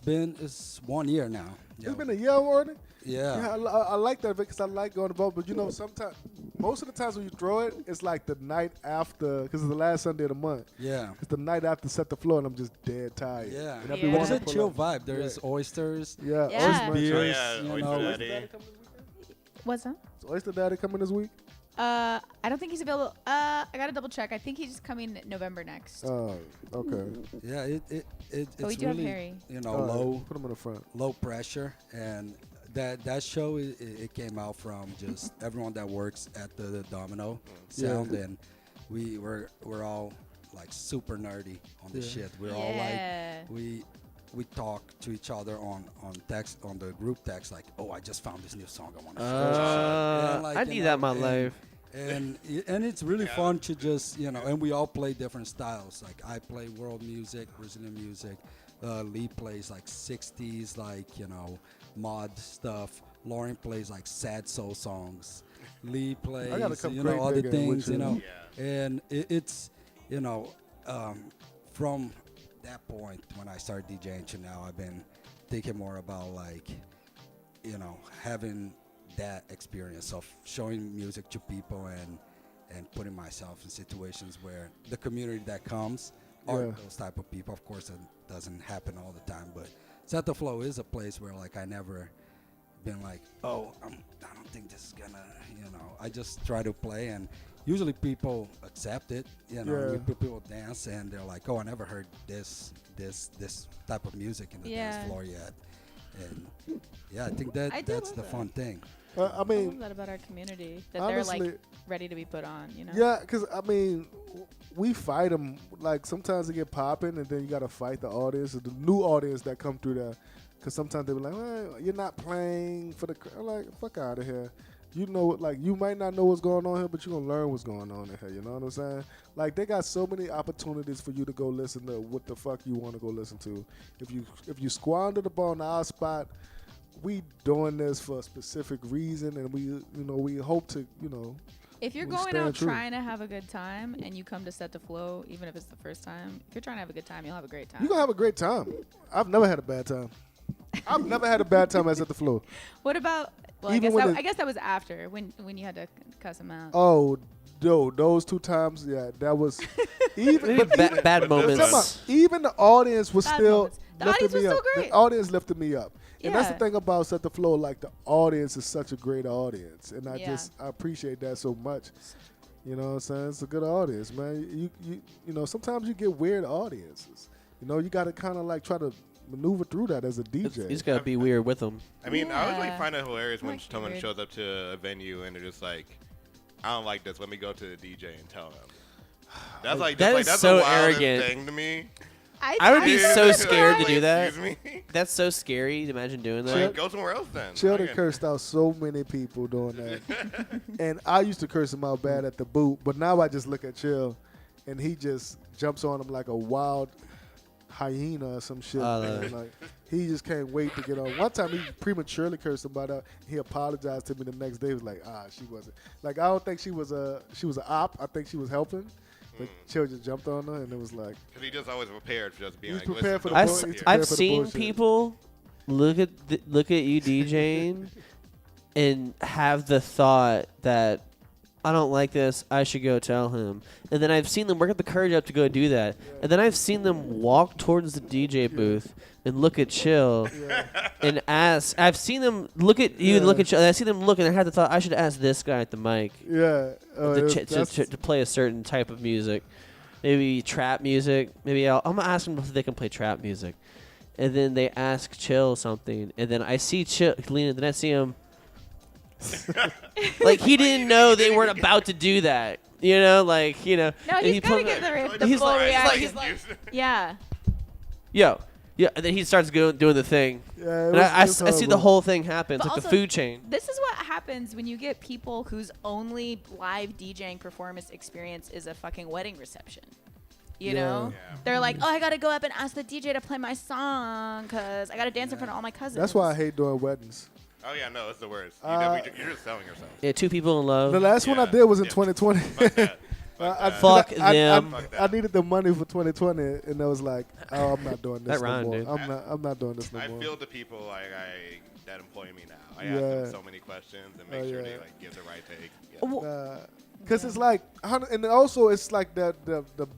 event? It's 1 year now. Yeah. It's been a year already. Yeah. Yeah, I like that because I like going to vote. But sometimes, most of the times when you throw it, it's like the night after, because it's the last Sunday of the month. Yeah. It's the night after Setdeflo, and I'm just dead tired. Yeah. And I be Yeah. But wanting it's a to pull chill up. vibe. There's oysters. Yeah. Yeah. Oyster Beers, Oh, Daddy. yeah, you Oyster know. Daddy. What's that? Is Oyster Daddy coming this week? I don't think he's available. I gotta double check. I think he's coming November next. Oh, okay. Yeah. It's But we do have really Harry. All right, low Put him in the front. low pressure, and that show it came out from just everyone that works at the Domino Sound, and we're all like super nerdy on this shit. We're all Yeah. like we talk to each other on text, on the group text, like, oh, I just found this new song I want to share. I need that in my life. And it's really fun to just and we all play different styles. Like I play world music, Brazilian music. Lee plays like 60s, like mod stuff. Lauren plays like sad soul songs. Lee plays I gotta come great other nigga things, with you. and it's from that point when I started DJing to now, I've been thinking more about like having that experience of showing music to people and putting myself in situations where the community that comes are Yeah. those type of people. Of course, it doesn't happen all the time, but Setdeflo is a place where like I never been like, oh, I don't think this is gonna, I just try to play, and usually people accept it. Yeah. People dance and they're like, oh, I never heard this type of music in the dance floor yet. And yeah, I think I do that's love the that. fun thing. I I love mean, that about our community. That honestly, they're like ready to be put on. yeah, because I mean, we fight them. Like sometimes they get popping, and then you gotta fight the audience, the new audience that come through there. Because sometimes they be like, well, you're not playing for the. I'm like, fuck out of here. you know, like you might not know what's going on here, but you're gonna learn what's going on in here. You know what I'm saying? Like they got so many opportunities for you to go listen to what the fuck you want to go listen to. If you squandered upon our spot, we doing this for a specific reason, and we hope to If you're we going stand out true. trying to have a good time and you come to Setdeflo, even if it's the first time, if you're trying to have a good time, you'll have a great time. You're gonna have a great time. I've never had a bad time. I've never had a bad time at the floor. What about? Well, Even when I guess that was after when you had to cuss him out. Oh, no, those 2 times, yeah, that was even. Maybe but bad I'm talking moments. about, even the audience was Bad still moments. The lifting audience was me still up. great. The audience lifted me up, and that's the Yeah. thing about Set the Flow. Like the audience is such a great audience, and I Yeah. I appreciate that so much. You know what I'm saying? It's a good audience, man. You know, sometimes you get weird audiences. You know, you got to kind of like try to maneuver through that as a DJ. You just gotta be weird with them. I mean, I always like Yeah. find it hilarious when Like someone weird. shows up to a venue and they're just like, "I don't like this. Let me go to the DJ and tell him." That's like That that's is like, so that's the wildest arrogant. thing to me. I would be so Like, scared to do that. Excuse me. That's so scary to imagine doing Chill. that. Like, go somewhere else then. Children Like, cursed out so many people doing that. And I used to curse him out bad at the boot, but now I just look at Chill, and he just jumps on him like a wild hyena or some shit. I love Man. it. Like he just can't wait to get on. One time he prematurely cursed somebody out. He apologized to me the next day. He was like, she wasn't. Like I don't think she was a op. I think she was helping. But Chill just jumped on her, and it was like Cause he just always prepared for just being He's like, prepared for listen, the don't bull- fuck he's here. prepared I've for the seen bullshit. people look at you DJing and have the thought that I don't like this. I should go tell him. And then I've seen them work up the courage up to go do that. And then I've seen them walk towards the DJ booth and look at Chill and ask. I've seen them look at you and look at Chill. And I see them look and I had the thought I should ask this guy at the mic to play a certain type of music, maybe trap music. Maybe I'm gonna ask them if they can play trap music. And then they ask Chill something, and then I see Chill lean, and then I see him. Like he didn't know they weren't about to do that, No, and he's he gotta put- get the he's full like- reaction. he's He's like, yeah. yeah, and then he starts doing the thing, Yeah, and I see the whole thing happen. It's But like the also, food chain. This is what happens when you get people whose only live DJing performance experience is a fucking wedding reception. You know? Yeah. They're like, I got to go up and ask the DJ to play my song because I got to dance in front of all my cousins. That's why I hate doing weddings. Oh yeah, no, it's the worst. You're just selling yourself. Yeah, 2 people in love. The last one I Yeah. did was in Yeah. 2020. Fuck that. Fuck I them. Fuck that. I needed the money for 2020, and I was like, "Oh, I'm not doing this That no rhymed, more. dude. I'm not doing this no I more." feel the people that employ me now. I ask Yeah. them so many questions and make sure they yeah. like give the right take. Yeah. Well, Because it's like, and also it's like the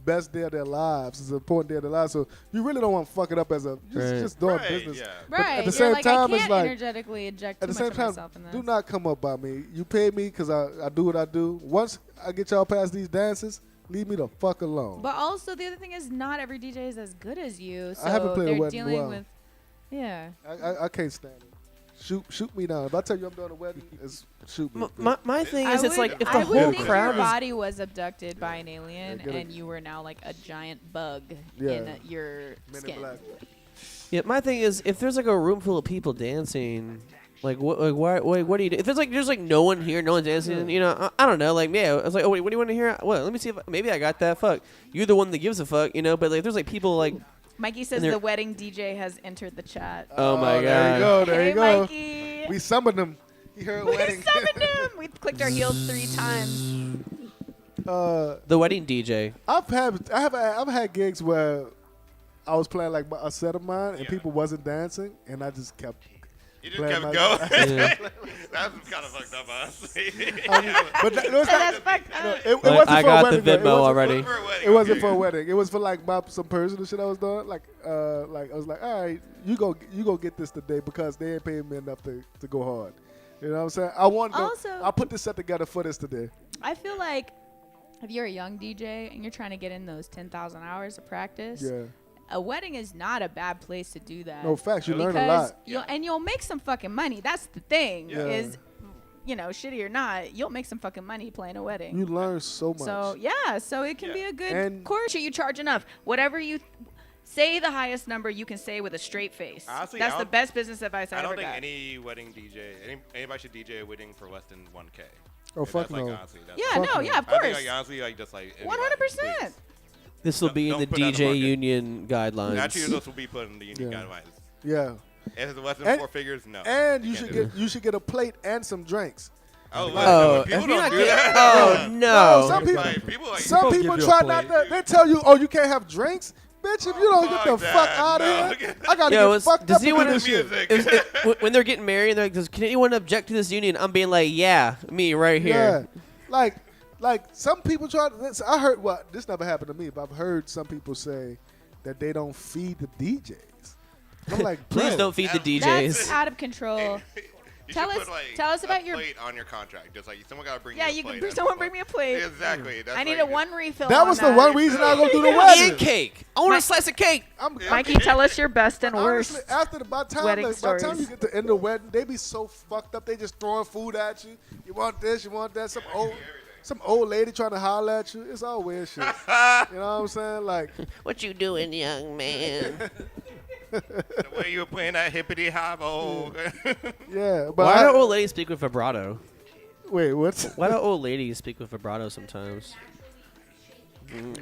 best day of their lives. It's an important day of their lives. So you really don't want to fuck it up as a Right. just doing Right, business. yeah. But Right. at the You're same like, time, I it's can't like energetically inject at too the same much of time, myself in this. do not come up by me. You pay me because I do what I do. Once I get y'all past these dances, leave me the fuck alone. But also, the other thing is, not every DJ is as good as you. So I haven't played a they're wedding in a dealing while. with, yeah. I can't stand it. Shoot me down. If I tell you I'm doing a wedding, it's shoot me. my thing I is, it's would- like if I the would whole think crowd your is body was abducted by an alien, get it. and you were now like a giant bug Yeah. in your Men in skin. Black. Yeah, my thing is, if there's like a room full of people dancing, like what do you do? If there's like no one here, no one's dancing, I don't know. Like, yeah, I was like, oh wait, what do you want to hear? Well, let me see if maybe I got that. Fuck, you're the one that gives a fuck, But like, if there's like people like, Mikey says And they're- the wedding DJ has entered the chat. oh my There you god, go. There Hey, you go. Mikey. We summoned him. He heard We wedding. summoned him. We clicked our heels 3 times. the wedding DJ. I've had gigs where I was playing like a set of mine and Yeah. people wasn't dancing, and I just kept. You just Playing kept my- going. Yeah. That's kind of fucked up, us. But it was That's not, fucked no, up. it Like, wasn't I for a got the wedding, though. It Venmo wasn't- already. For a wedding, It wasn't okay. for a wedding. It was for like some personal shit I was doing. Like I was like, all right, you go get this today because they ain't paying me enough to go hard. You know what I'm saying? I want to. Also- I put this set together for this today. I feel like if you're a young DJ and you're trying to get in those 10,000 hours of practice, Yeah. a wedding is not a bad place to do that. No facts. You learn a because lot. you'll make some fucking money. That's the thing. Yeah. Is shitty or not, you'll make some fucking money playing a wedding. You learn so much. So yeah, so it can Yeah. be a good And- course. You charge enough. Whatever you Say the highest number you can say with a straight face. Honestly, That's I the don't- best business advice I I ever don't think got. any wedding DJ, anybody should DJ a wedding for less than 1K. Oh, If fuck that's, like, no. honestly, that's Yeah, like- no, yeah, of I think, course. like, honestly, like, just like anybody, 100%. please. This will be in Don't the put that in the DJ market. union guidelines. Actually, this will be put in the union Yeah. guidelines. Yeah. If it's less than And- 4 figures, no. And you can't should do get you should get a plate and some drinks. Oh, Oh, people if you're don't not do getting- that. oh no! some people- Like, people like, Some People people give you a try plate. not to. They tell you, "Oh, you can't have drinks, bitch. If you don't get the Fuck fuck that. out No. of here, I gotta Yo, get fucked does up to do anyone- this shit." music. When they're getting married, and they're like, "Can anyone object to this union?" I'm being like, "Yeah, me right here." Yeah, like some people try. I heard this never happened to me, but I've heard some people say that they don't feed the DJs. I'm like, Please bro, don't feed the That's DJs. out of control. You Tell should us- put, like, tell us about a your- plate on your contract. Just like someone gotta bring Yeah, you a you plate. can That's someone what- bring me a plate. Exactly. That's I need like, a one refill. That on was the one reason I go do the And wedding. cake. I want a slice of cake. Mikey, tell us your best and Honestly, worst. after by the time wedding by the time stories. you get to end the wedding, they be so fucked up. They just throwing food at you. You want this, you want that. Some old lady trying to holler at you. It's all weird shit. You know what I'm saying? Like, What you doing, young man? the way you were playing that hippity hop. Oh, yeah. But Why do old ladies speak with vibrato? wait, what? Why do old ladies speak with vibrato sometimes?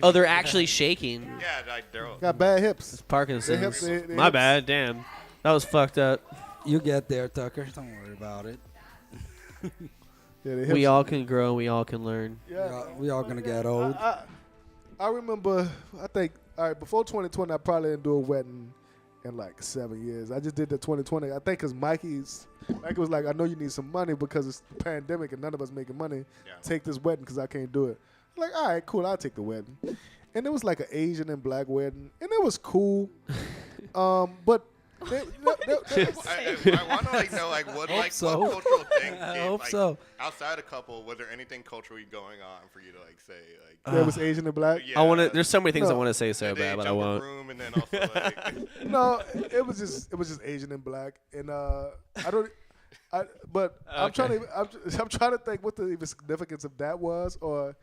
Oh, they're actually shaking. yeah, like they're all. Got bad hips. Parkinson's. They My bad. Damn. That was fucked up. You get there, Tucker. Don't worry about it. Yeah, they hips. We all can grow. We all can learn. Yeah. We all gonna get old. I remember. I think. All right, before 2020, I probably didn't do a wedding in like 7 years. I just did the 2020. I think because Mikey was like, I know you need some money because it's the pandemic and none of us making money. Yeah. Take this wedding because I can't do it. I'm like, all right, cool. I'll take the wedding. And it was like an Asian and black wedding, and it was cool. But they, I want to like know like what Hope like so. what cultural thing. I came, hope like, so. Outside a couple, was there anything culturally going on for you to like say like? there was Asian and black. Yeah, I want to. There's so many things I No. want to say so did they bad, but I jump a won't. room and then also like. No, it was just Asian and black, and I don't. But I'm Okay. I'm trying to think what the even significance of that was, or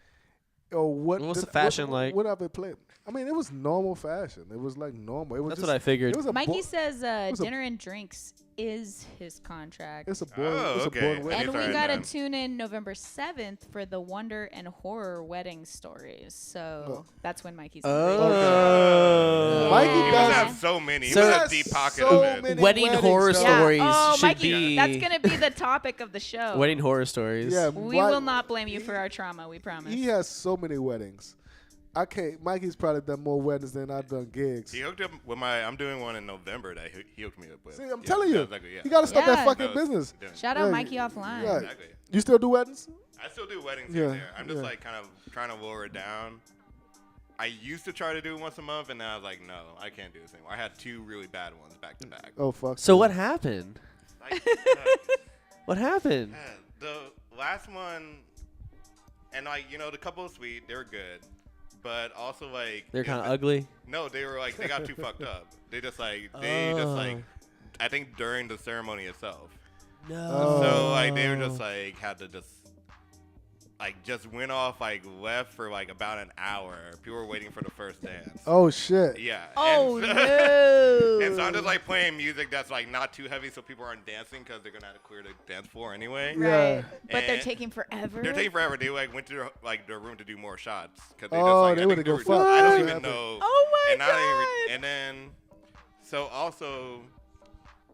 what. What's the fashion like? What I've been playing. I mean, it was normal fashion. It was like normal. It was That's just, what I figured. It was a Mikey bo- says was a- dinner and drinks is his contract. It's a boring. Oh, it's okay. a boring wedding. And we Anytime, got to man. tune in November 7th for the Wonder and Horror wedding stories. So Oh. that's when Mikey's Oh. Mikey He must does- have so many. He So- must have deep pocket so of it. many Wedding weddings, horror dog. stories Oh, should Mikey, be. that's going to be the topic of the show. Wedding horror stories. Yeah, We why- will not blame you for our trauma, we promise. He has so many weddings. I can't. Mikey's probably done more weddings than I've done gigs. He hooked up with my. I'm doing one in November that he hooked me up with. See, I'm telling you, Exactly, yeah. you got to start Yeah. that fucking No, business. doing- Shout out Yeah, Mikey offline. yeah. Exactly. You still do weddings? I still do weddings Yeah, here and there. I'm just yeah. like kind of trying to lower it down. I used to try to do it once a month, and now I was like, no, I can't do this anymore. I had 2 really bad ones back to back. Oh fuck. So what happened? Like, What happened? the last one, and like the couple was sweet, they were good, but also like They're kind of ugly. No, they were like they got too fucked up. They just like Oh. I think during the ceremony itself. No. So like they were just like had to just went off like left for like about an hour. People were waiting for the first dance. Oh shit. Yeah. Oh, and so, no. And so I'm just like playing music that's like not too heavy, so people aren't dancing because they're gonna have to clear the dance floor anyway. Yeah. Right. But they're And taking forever. They're taking forever. They like went to their room to do more shots because they Oh, just like they I would've think go were fuck. just- I What don't even happened? know. Oh, my and I didn't God. and then so also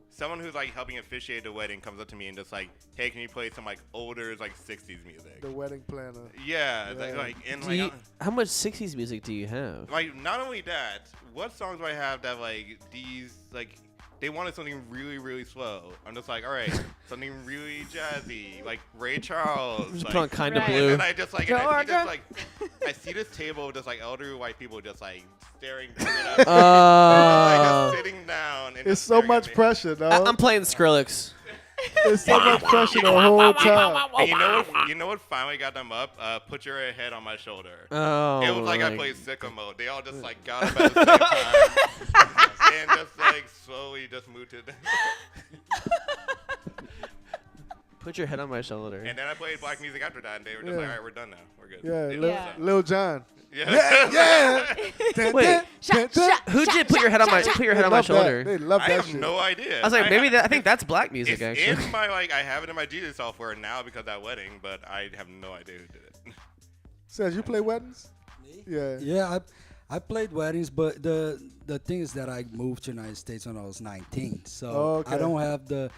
someone who's like helping officiate the wedding comes up to me and just like, hey, can you play some like older like 60s music? The wedding planner. Yeah, Yeah. like and Do like you- how much 60s music do you have? like not only that, what songs do I have that like these like they wanted something really really slow. I'm just like, all right, something really jazzy, like Ray Charles. Just like, put on Kinda Right. Blue. and I just like, and I see Georgia. this, like, I see this table with just like elderly white people just like staring down at me. Like Oh. just sitting down. And It's just so staring at much me. pressure, dog. I'm playing Skrillex. It's so much pressure the whole time. And you know what finally got them up? Put your head on my shoulder. Oh. It was like I my- played sicko mode. They all just like got up at the same time and just like slowly just moved to. Put your head on my shoulder. And then I played black music after that, and they were just Yeah. like, all right, we're done now. We're good. Yeah, They Lil, just, Lil Jon. Yeah. Wait, Shot, shot, who shot, did put shot, your head on my shot, put your They head on my love that. shoulder? They love I that have shit. no idea. I was like, maybe that. I think that's black music It's actually. in my I have it in my DJ software now because of that wedding, but I have no idea who did it. Says you play weddings? Me? Yeah. Yeah, I played weddings, but the thing is that I moved to the United States when I was 19, so Okay. I don't have the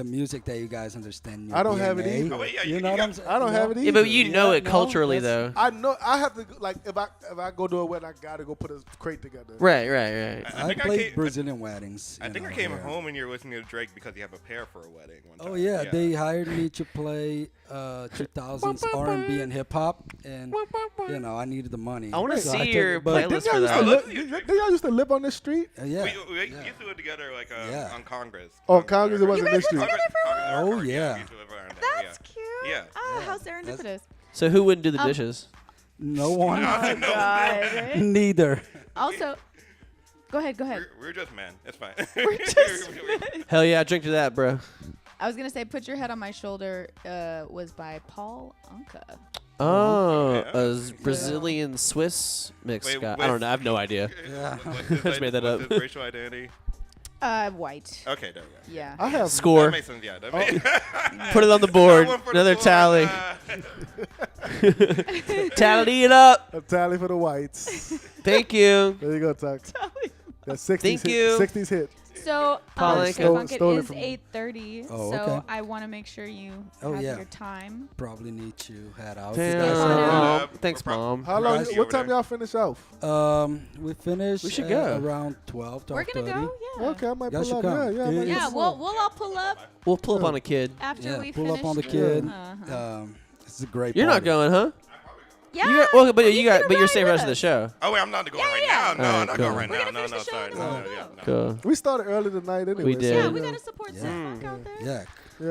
music that you guys understand. in your I don't have it DNA. either. Oh, wait, yeah, you you know what got- I'm saying? I don't have it either. Yeah, but you know Yeah, it no, culturally that's- though. I know I have to like if I go to a wedding, I gotta go put a crate together. Right. I I think I played came- Brazilian weddings. I you think I know, came here. home and you're listening to Drake because you have a pair for a wedding one time. Oh yeah, they hired me to play 2000s R&B and hip hop, and you know I needed the money. I want to So I see took your it, but- playlist Didn't for y'all, that. used to live, didn't y'all used to live on this street? Yeah. We yeah. used to live together like Yeah. on Congress. Oh, Congress, it wasn't guys this lived street. together for a while? Oh, we yeah. used to live around there, That's yeah. cute. Yeah. Ah, Yeah, how serendipitous. So who wouldn't do the dishes? No one. Oh, God. Neither. Also, go ahead. We're just men. It's fine. Hell yeah, drink to that, bro. I was gonna say, "Put Your Head on My Shoulder" was by Paul Anka. Oh, Yeah. a Brazilian Swiss mix Wait, guy. I what's- don't know. I have no idea. Yeah. Just made that what's up. his racial identity? White. Okay, there we go. Yeah. I have Score. That makes sense. Yeah. That makes Put it on the board. One for the Another board. tally. Tally it up. a tally for the whites. Thank you. There you go, Tuck. That 60s Thank hit, you. 60s hit. So, Paul Anka. Funk, it Stole it is from- 8:30. Oh, so okay. I want to make sure you Oh, have yeah. your time. Probably need to head out. Damn. Come on Mom. out. Thanks, We're Mom. How long? Guys, What over time there. y'all finish off? We finished We should go. around 12, We're 12:30. gonna go. Yeah. Okay, I might Y'all pull should up. come. Yeah, I might Yeah, Yeah. pull We'll up. all pull up We'll pull up on a kid. after Yeah, we pull finish. up on the kid. Uh-huh. It's a great. You're not party. going, huh? Yeah. You got, well, but you can got, but you're ride staying for the with rest of the us. show. Oh wait, I'm not going Yeah, right yeah. now. No, Alright, I'm not cool. going right We're now. gonna No, finish no, the show sorry. and No, then no, we'll yeah, go. no. Cool. We started early tonight anyway. We did. Yeah, Yeah. we gotta support Set Funk out there. Yeah,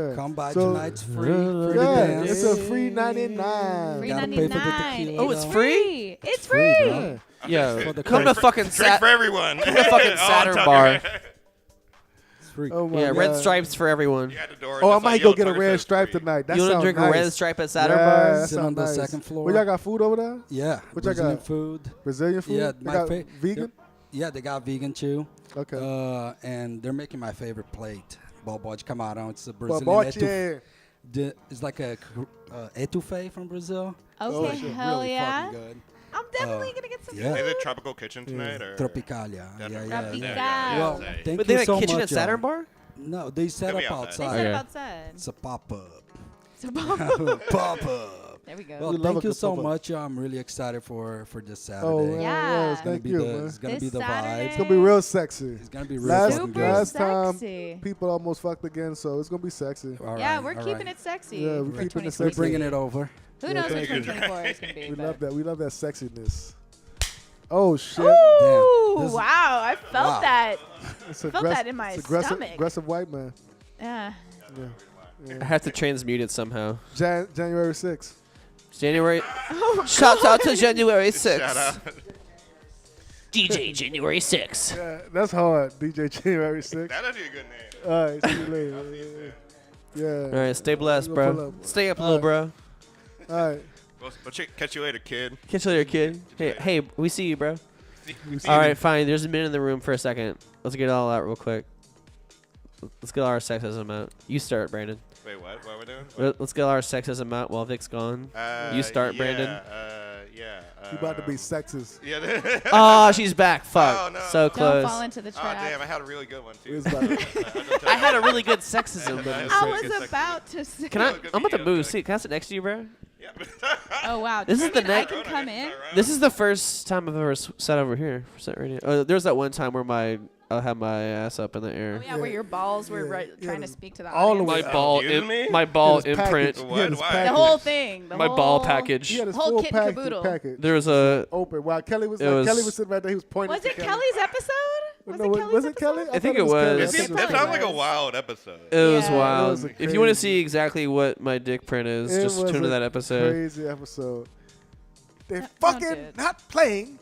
Yeah. come by So- tonight. It's free. Free to Yeah, dance. it's a free 99. Free Gotta pay for the 99. tequila. Oh, it's free? It's free, free. bro. Yeah. For the Come to crowd. fucking Drink Sat. for everyone. Come to fucking Oh, Saturn Tucker. bar. It's free. Oh my Yeah, God. red stripes for everyone. You at the door, Oh, I just might like, go yo, get a Tucker red says stripe free. tonight. That You want to sounds drink nice. a red stripe at Saturn Yeah, bars? that Sit on sounds the nice. second floor. Well, y'all got food over there? Yeah, What y'all Brazilian got? food. Brazilian food? Yeah, They my got fa- vegan? Yeah, they got vegan too. Okay. And they're making my favorite plate, bobó de camarão. It's a Brazilian Baboche. It's like a etouffee from Brazil. Okay, Shit, hell really yeah. fucking good. I'm definitely gonna get some yeah. Is food. it Tropical Kitchen tonight or? Tropicalia. Yeah, Definitely. yeah, Tropical. yeah. Well, Yeah. thank But you they have so a kitchen much, at Saturn y'all. bar? No, they set They'll be up outside. They outside. set Okay. up outside. It's a pop-up. So Bob- Pop-up. there we go. Well, We love thank a you good so pop-up. much. I'm really excited for this Saturday. Oh, man. Yeah. Yes, It's gonna thank be you, the, man. It's gonna This be the Saturday. vibe. It's going to be real sexy. It's gonna be real Last, fucking Super good. last time, sexy. people almost fucked again, so it's going to be sexy. All Yeah, right, we're all keeping right. it sexy. Yeah, we're for keeping it 2023. We're bringing it over. Who Yeah, knows what thank you. 2024 is gonna be? We but- love that. We love that sexiness. Oh, shit. Ooh, This is- wow! I felt Wow. that. It's felt aggressive- that in my it's aggressive, stomach. aggressive white man. Yeah. Yeah. I have to transmute it somehow. January 6th. January. Oh, Shout out to January Shout 6th. out. DJ January 6th. Yeah, that's hard. DJ January 6th. That'd be a good name. All right, see you later. Yeah. All right, stay blessed, We'll pull bro. up. Stay up, little bro. All right. We'll catch you later, kid. Catch you later, kid. Hey, we see you, bro. See All you. right, fine. There's a minute in the room for a second. Let's get it all out real quick. Let's get all our sexism out. You start, Brandon. Wait, what? What are we doing? Let's get all our sexism out while Vic's gone. You start, yeah, Brandon. Yeah. You about to be sexist. Yeah. Oh, she's back. Fuck. Oh, no. So don't close. fall into the Oh trap. damn! I had a really good one too. It's about I had a really good sexism. But I was about to say. can I? Good I'm about to video, move. good. See, can I sit next to you, bro? Yeah. Oh wow! This Does is that the mean I neck- can come in. This is the first time I've ever sat over here for set radio. There's that one time where I had my ass up in the air. Oh yeah, where your balls were Yeah, right, yeah, trying to the- speak to the all the audience. way My ball, Excuse me? my ball He had his imprint, package. What? He had his Why? package. The whole thing. The my whole ball He package. had his whole full kit and package. caboodle. There was a. Open. While Kelly was It like, was- Kelly was sitting right there. He was pointing. Was to it Kelly. Kelly's episode? Was No, it Kelly's was it episode? Kelly? I think thought it was. Kelly's That It episode. sounds like a was. wild episode. It was Yeah. wild. It was a If you want to crazy- see exactly what my dick print is, It just was tune into a that episode. Crazy episode. They're No, fucking dude. not playing.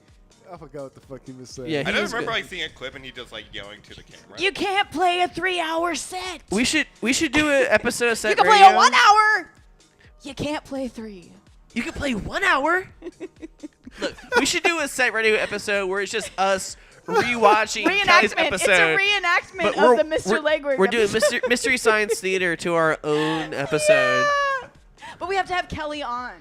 I forgot what the fuck he was saying. Yeah, I he just was remember good. like seeing a clip and he just like yelling to the camera. You can't play a 3-hour set. We should do an episode of set You can radio. play a 1 hour. You can't play 3. You can play 1 hour. Look, we should do a Set Radio episode where it's just us rewatching Kelly's Reenactment. episode. It's a reenactment But of the Mr. Legwork. We're doing episode. Mystery Science Theater to our own episode. Yeah. But we have to have Kelly on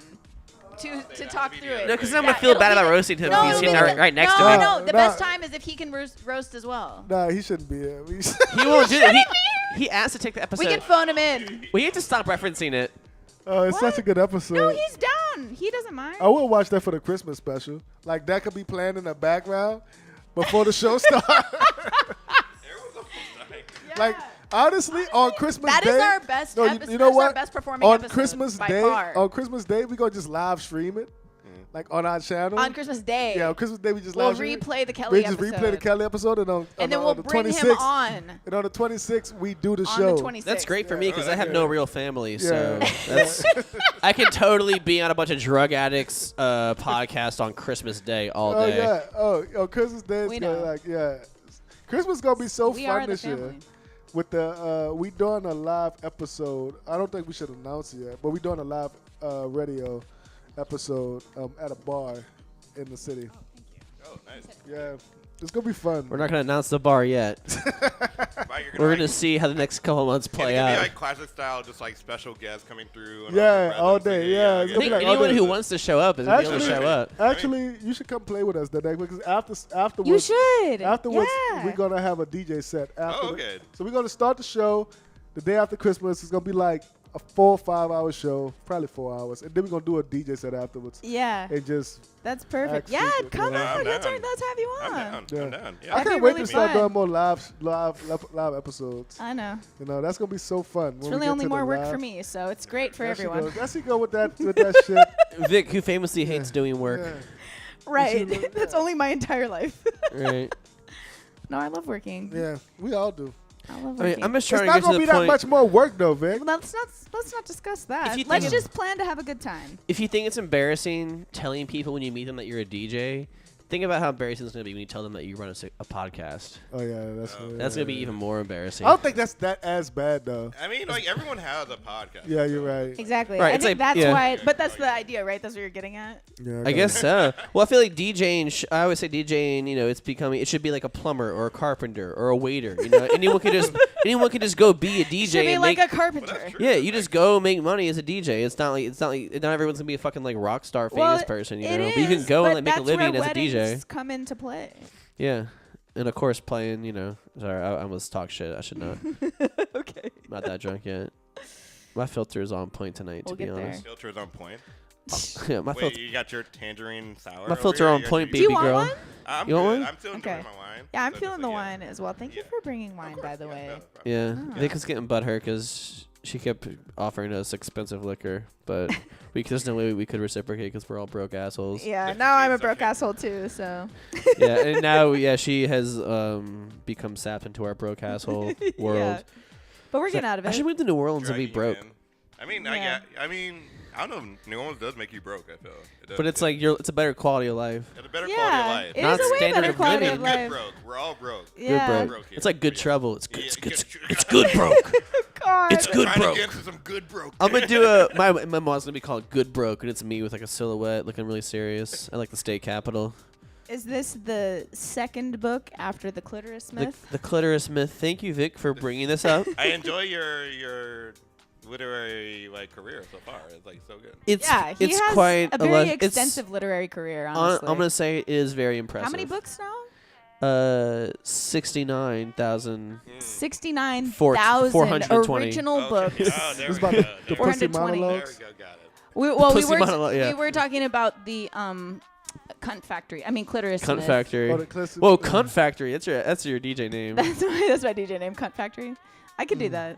to talk through it. No, because I'm going to feel bad about roasting him if he's sitting right next to me. No, the No. best time is if he can roast as well. Nah, he shouldn't be here. He won't do it. He asked to take the episode. We can phone him in. We have to stop referencing it. Oh, it's such a good episode. No, he's down. He doesn't mind. I will watch that for the Christmas special. Like that could be playing in the background before the show starts. Like honestly, on Christmas That Day, is our best no, episode. you know That's what? our best performing on episode Christmas by Day, far. on Christmas Day, we gonna just live stream it, like on our channel. On Christmas Day. Yeah, on Christmas Day we just We'll live stream it. replay the Kelly We just episode. replay the Kelly episode, and And then on we'll the bring 26th, him on. And on the 26th, we do the On show. the 26th. That's great for me because I have no real family, so Yeah. that's I can totally be on a bunch of drug addicts podcast on Christmas Day all Oh day. yeah. Oh, Christmas Day is We gonna, know. like Christmas gonna be so We fun are the this year. family. With the we doing a live episode. I don't think we should announce it yet, but we doing a live radio episode at a bar in the city. Oh, nice. Yeah, it's gonna be fun. We're not gonna announce the bar yet. Right, you're We're like, gonna see how the next couple months play it's gonna out. be like classic style, just like special guests coming through. And Yeah, all all the day, singing. yeah, it's I gonna think be like, anyone oh, who yeah. wants to show up is gonna be able to show up. Actually, you should come play with us that day because afterwards, You should. Afterwards, Yeah. we're gonna have a DJ set. After Oh, okay. So we're gonna start the show the day after Christmas. It's gonna be like a 4 or 5 hour show, probably 4 hours, and then we're gonna do a DJ set afterwards. Yeah. And just That's perfect. Act Yeah, stupid, come yeah. on. I'm Let's down. have you on. I'm down. Yeah. I'm down. Yeah. I That'd can't be wait really to start fun. doing more live episodes. I know. You know, that's gonna be so fun. It's really only more work for me, so it's great for everyone. There she go with that shit. Vic, who famously hates doing work. Yeah. Right. That's only my entire life. Right. No, I love working. Yeah, we all do. I love I mean, working. I'm just It's trying to not get to gonna the be that point. much more work though, Vic. Well, let's not discuss that. you Let's think- just plan to have a good time. If you think it's embarrassing telling people when you meet them that you're a DJ, think about how embarrassing it's gonna be when you tell them that you run a podcast. Oh yeah, That's gonna be even more embarrassing. I don't think that's that as bad though. I mean, like everyone has a podcast. Yeah, you're right. Exactly. Right, I it's think like- that's yeah. why. But that's the idea, right? That's what you're getting at. Yeah, I guess so. Well, I feel like DJing. I always say DJing. You know, it's becoming. It should be like a plumber or a carpenter or a waiter. You know, anyone can just go be a DJ Should be and like make. a carpenter. Yeah, you just go make money as a DJ. It's not like not everyone's gonna be a fucking like rock star famous Well, person. You it know, but you can is, go but and like, make a that's living where as a DJ. weddings come into play. Yeah, and of course playing. You know, sorry, I almost talk shit. I should not. Okay. Not that drunk yet. My filter is on point tonight. We'll to be get there. honest. Filter's on point. Yeah, my Wait, filter. you got your tangerine sour? My over filter here? on You got point, your- Do you baby want girl. one? I'm You want good. one? I'm still Okay. enjoying my wine. Yeah, I'm So feeling just the like, wine as well. Thank you for bringing wine, by the way. Yeah, Oh. Vic was getting butthurt because she kept offering us expensive liquor, but there's no way we could reciprocate because we're all broke assholes. Yeah, If now I'm a it's broke okay. asshole too, so. Yeah, and now she has become sapped into our broke asshole world. Yeah. But we're getting out of I it. should move to New Orleans and be dragging you broke. in. I mean, Yeah. I don't know. New Orleans does make you broke. I feel. It does. But it's like it's a better quality of life. It's a better Yeah, quality of life. it Not is a way standard better of quality living. of Good life. broke. We're all broke. Yeah. Good broke. Broke here. It's like good Yeah. trouble. It's good. Yeah, It's good- good. It's good broke. God. It's good Trying to broke. get into some good broke. I'm gonna do my mom's gonna be called Good Broke, and it's me with like a silhouette looking really serious. I like the state capitol. Is this the second book after The Clitoris Myth? The clitoris myth. Thank you, Vic, for bringing this up. I enjoy your literary career so far. It's like so good. It's yeah, he it's has quite a very it's- extensive literary career, I'm honestly. gonna say it is very impressive. How many books now? 69,000. 69,000 420. original Okay. books. Oh, there It's we about go. the There pussy 420. monologues. we go. Got it. Pussy monologue, yeah. We were talking about the Cunt Factory. I mean, Clitoris Cunt Myth. Factory. Oh, the classic- Whoa, Cunt Factory. That's your DJ name. That's my DJ name, Cunt Factory. I could do that.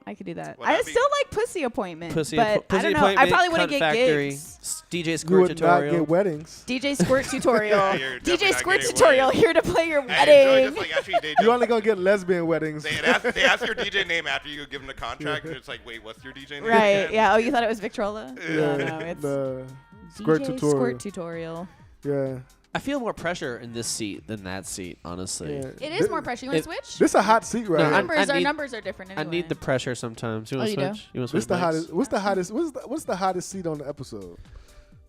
I could do that. Would I that be- still like Pussy Appointment, Pussy but Pussy I don't know. I Appointment, probably Cunt wouldn't get Factory, gigs. DJ You Squirt would not tutorial. get weddings. DJ Squirt Tutorial. Yeah, you're DJ definitely not Squirt getting Tutorial weddings. here to play your I enjoy wedding. just actually they You only gonna get lesbian weddings. They ask your DJ name after you give them the contract, and it's like, wait, what's your DJ name? Right. again? Yeah. Oh, you thought it was Victrola? Yeah. No, it's the squirt DJ tutorial. Squirt Tutorial. Yeah. I feel more pressure in this seat than that seat, honestly. Yeah. It is more pressure. You want to switch? This a hot seat right No, here. I need- numbers are different anyway. I need the pressure sometimes. You want Oh, to you do? switch? You want to What's switch? the mics? hottest? What's the hottest seat on the episode?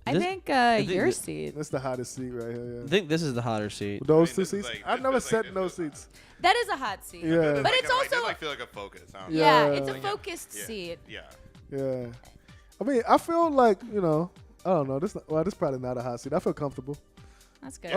I This- think think your that- seat. That's the hottest seat right here. I Yeah. think this is the hotter seat. Those I mean, two this is seats. like- I've this never is like- sat in this those is seats. That is a hot seat. Yeah. But it's also I feel like a focus. I don't know. yeah, Yeah. it's a focused Yeah. seat. Yeah. Yeah. I mean, I feel like I don't know. This probably not a hot seat. I feel comfortable. That's good.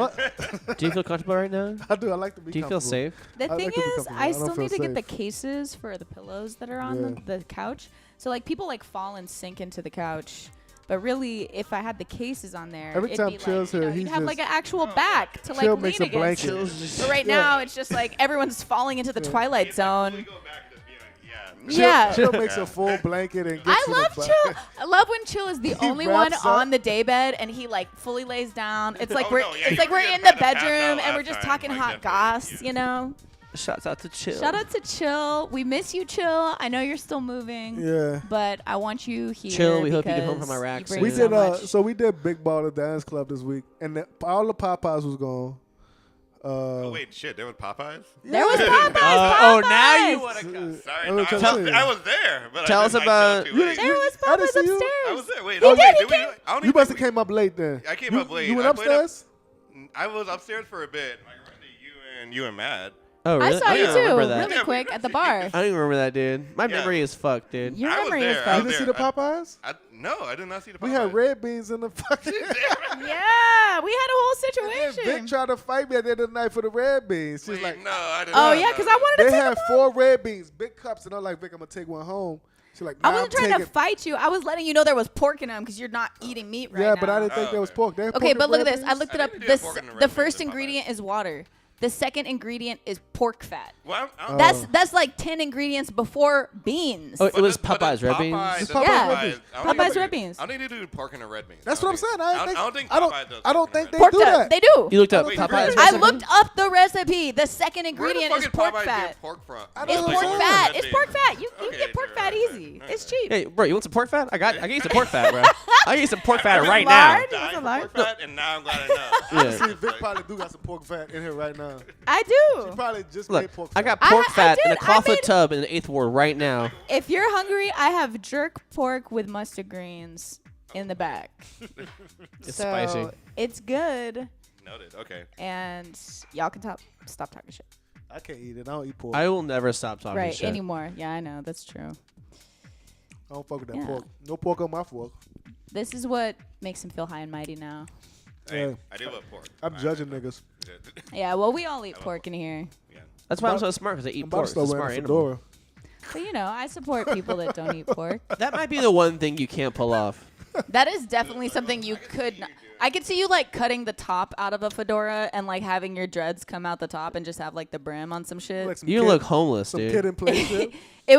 Do you feel comfortable right now? I do. I like to be. Do you feel comfortable. safe? The I thing like to be is, comfortable. I I don't still feel need to get the safe. cases for the pillows that are on Yeah. the couch. So like people like fall and sink into the couch. But really, if I had the cases on there, Every it'd time be Chill's like, here, you'd he's have like an actual back to like Chill lean makes a against. blanket. But right Yeah. now, it's just like everyone's falling into the twilight zone. Go back and just be like, Yeah. Chill makes a full blanket and gets I to love the back. Chill. I love when Chill is the He only one wraps up. on the daybed and he like fully lays down. It's like Oh, we're no, yeah, it's you like were we're getting in the about to pass out bedroom and last we're just time, talking like, hot definitely, goss, yeah. you know. Shouts out to Chill. Shout out to Chill. We miss you, Chill. I know you're still moving. Yeah. But I want you here. Chill, we hope you get home because from Iraq you bring soon. We so did. much. So we did Big Baller Dance Club this week, and all the Popeyes was gone. Oh wait, shit! There was Popeyes. There was Popeyes. Oh, now you Popeyes. want to come. Sorry, Oh, no, tell me. I was there, but Tell I us didn't about- show too late. There was I didn't Popeyes see you. upstairs. I was there. Wait, He oh, did, wait, he did we? came- I don't You even must have think came up late then. I came up late. You went I played up- upstairs? I was upstairs for a bit. Like you and Matt. Oh, really? I saw I you don't too, remember that. really Yeah, quick at the bar. I don't even remember that, dude. My Yeah. memory is fucked, dude. Your I was memory is there. fun. I You was didn't see the there. Popeyes? No, I did not see the Popeyes. We had red beans in the fucking. Yeah, we had a whole Vic situation. tried to fight me at the end of the night for the red beans. She's Wait, like, no, I didn't. Oh yeah, because I wanted to they take had them 4 red beans, big cups, and I'm like, Vic, I'm gonna take one home. She's like, nah, I wasn't I'm trying taking. to fight you. I was letting you know there was pork in them because you're not eating meat right Yeah, now. but I didn't think Oh, there was okay. pork. They had Okay, pork but and look at red this. I beans? looked it I up. think they did pork and red The beans first in Popeyes. ingredient is water. The second ingredient is pork fat. Well, Oh. That's like 10 ingredients before beans. Oh, it was but Popeyes red beans. It's doesn't- Popeyes Yeah. red beans. I don't Popeyes think- red beans. I don't need to do pork and a red beans. That's I what I'm don't saying. think- I don't think I don't. Popeyes does I don't pork and think red they Pork do does. that. They do. You looked up Wait, Popeyes really? I recipe? looked up the recipe. The second Where the ingredient fuck is did pork Popeyes fat. get pork from? I It's don't pork know. fat. Red It's pork beans. fat. You Okay, get pork sure, fat alright, easy. alright. It's cheap. Hey, bro, you want some pork fat? I can get you some pork fat, bro. I get some pork fat I right really now. lard? died It's a for lard. pork fat, and now I'm glad I know. Yeah. See, Vic probably do got some pork fat in here right now. I She do. probably just Look, made pork I fat. got pork I fat in a did. I clawfoot made- tub in the 8th ward right now. If you're hungry, I have jerk pork with mustard greens in the back. It's so spicy. It's good, Noted. Okay. and y'all can stop talking shit. I can't eat it. I don't eat pork. I will never stop talking Right, shit. anymore. Yeah, I know. That's true. I don't fuck with that Yeah. pork. No pork on my fork. This is what makes him feel high and mighty now. Hey, Yeah. I do love pork. I'm judging niggas. Yeah, well, we all eat pork in here. Yeah. That's why I'm About- so smart, because I eat I'm about pork. to It's a start smart wearing a animal. fedora. But, you know, I support people that don't eat pork. That might be the one thing you can't pull off. That is definitely something you could not. I could see you like cutting the top out of a fedora and like having your dreads come out the top and just have like the brim on some shit. Like some You kid- look homeless, some dude. kid in play shit. It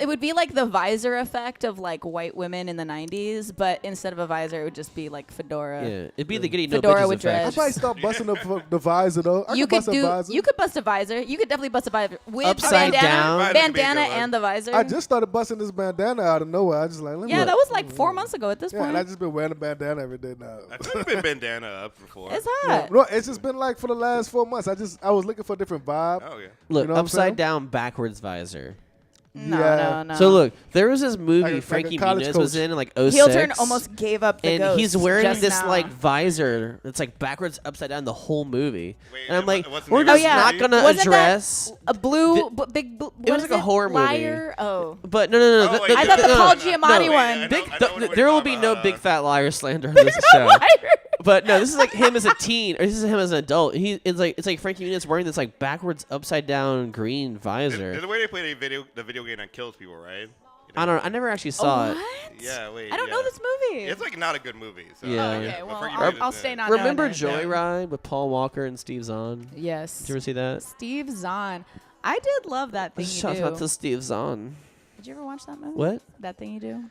would be like the visor effect of like white women in the 90s, but instead of a visor, it would just be like fedora. Yeah, it'd be the giddy no Fedora bitches with effect. I dreads. probably start busting the visor though. I You could could bust a visor. You could bust a visor. You could definitely bust a visor with Upside bandana, down. Visor could be a bandana good one. and the visor. I just started busting this bandana out of nowhere. I just like, let me yeah, look. that was like 4 months ago at this Yeah, point. and I just been wearing a bandana every day now. I think I've been bandana up before. It's Yeah, hot. no, it's just been like for the last 4 months. I was looking for a different vibe. Oh yeah. Look, You know what I'm saying? upside down, backwards visor. No, Yeah. no. So look, there was this Like movie a Frankie college Muniz was coach. in like 06. Heel turn almost gave up the and ghost he's wearing just this now. like visor that's like backwards upside down the whole movie. Wait, and I'm like, what's the we're name of just the not movie? gonna Wasn't that address. a blue, The- big. it what was is like a horror movie. Liar? Oh. But no. Oh, wait, I thought the no, Paul no, Giamatti no. one. I know- Big, I know what you're there will talking be no about. big fat liar slander on this show. Liar. But no, this is like him as a teen, or this is him as an adult. It's like Frankie Muniz wearing this like backwards upside down green visor. There's a way they play the video game that kills people, right? I don't know. I never actually saw it. What? Yeah, wait. I don't yeah. know this movie. It's like not a good movie. So, Yeah. Oh, okay, but well, Frankie I'll Muniz is stay in it. not Remember knowing it. Joyride with Paul Walker and Steve Zahn? Yes. Did you ever see that? Steve Zahn. I did love that thing you Shout do. out to Steve Zahn. Did you ever watch that movie? What? That thing you do?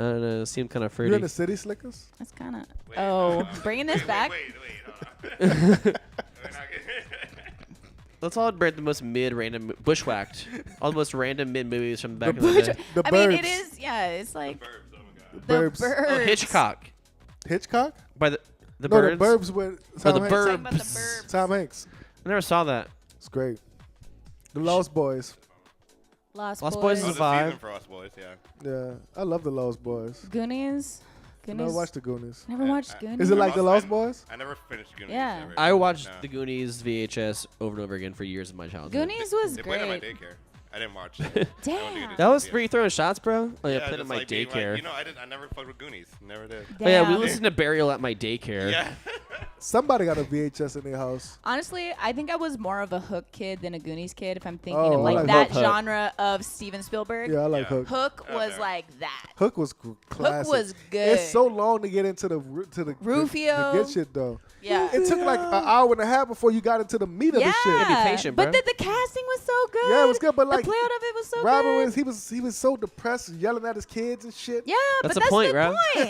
I don't know. It seemed kind of You fruity. in the City Slickers? That's kind of. Wait, Oh, bringing this back. Wait, hold on. Let's all break the most mid-random, bushwhacked, all the most random mid-movies from back in the day. The I mean, it Burbs. is. Yeah, it's like Burbs, oh my God. the Burbs. birds. Oh, Hitchcock. Hitchcock? By The No, Birds. the Burbs with Oh, Tom the Hanks. Talking about the Burbs. Burbs. Tom Hanks. I never saw that. It's great. The Lost Boys. Lost Lost Boys Boys. is Oh, a the vibe. season for us boys, yeah. Yeah, I love the Lost Boys. Goonies. Never watched the Goonies. Never watched Goonies. Is it like the Lost I- Boys? I never finished Goonies. Yeah. Never. I watched No. the Goonies VHS over and over again for years of my childhood. Goonies was They played at my great. daycare. I didn't watch it. Damn. That was where you throwing shots, bro? Oh, yeah, played at just my like being daycare. Like, I never fucked with Goonies. Never did. Oh, yeah, we Damn. listened to Burial at my daycare. Yeah. Somebody got a VHS in their house. Honestly, I think I was more of a Hook kid than a Goonies kid. If I'm thinking Oh, of I like like that Hook. genre of Steven Spielberg. Yeah, I like Yeah. Hook. Hook was Okay. like that. Hook was classic. Hook was good. It's so long to get into the Rufio. the good shit though. Yeah. It took like an hour and a half before you got into the meat of the shit. Yeah. Be patient, but bro. the casting was so good. Yeah, it was good, but like the play out of it was so Robin good. was he was so depressed, yelling at his kids and shit. Yeah, That's but the that's point, the Rob. point.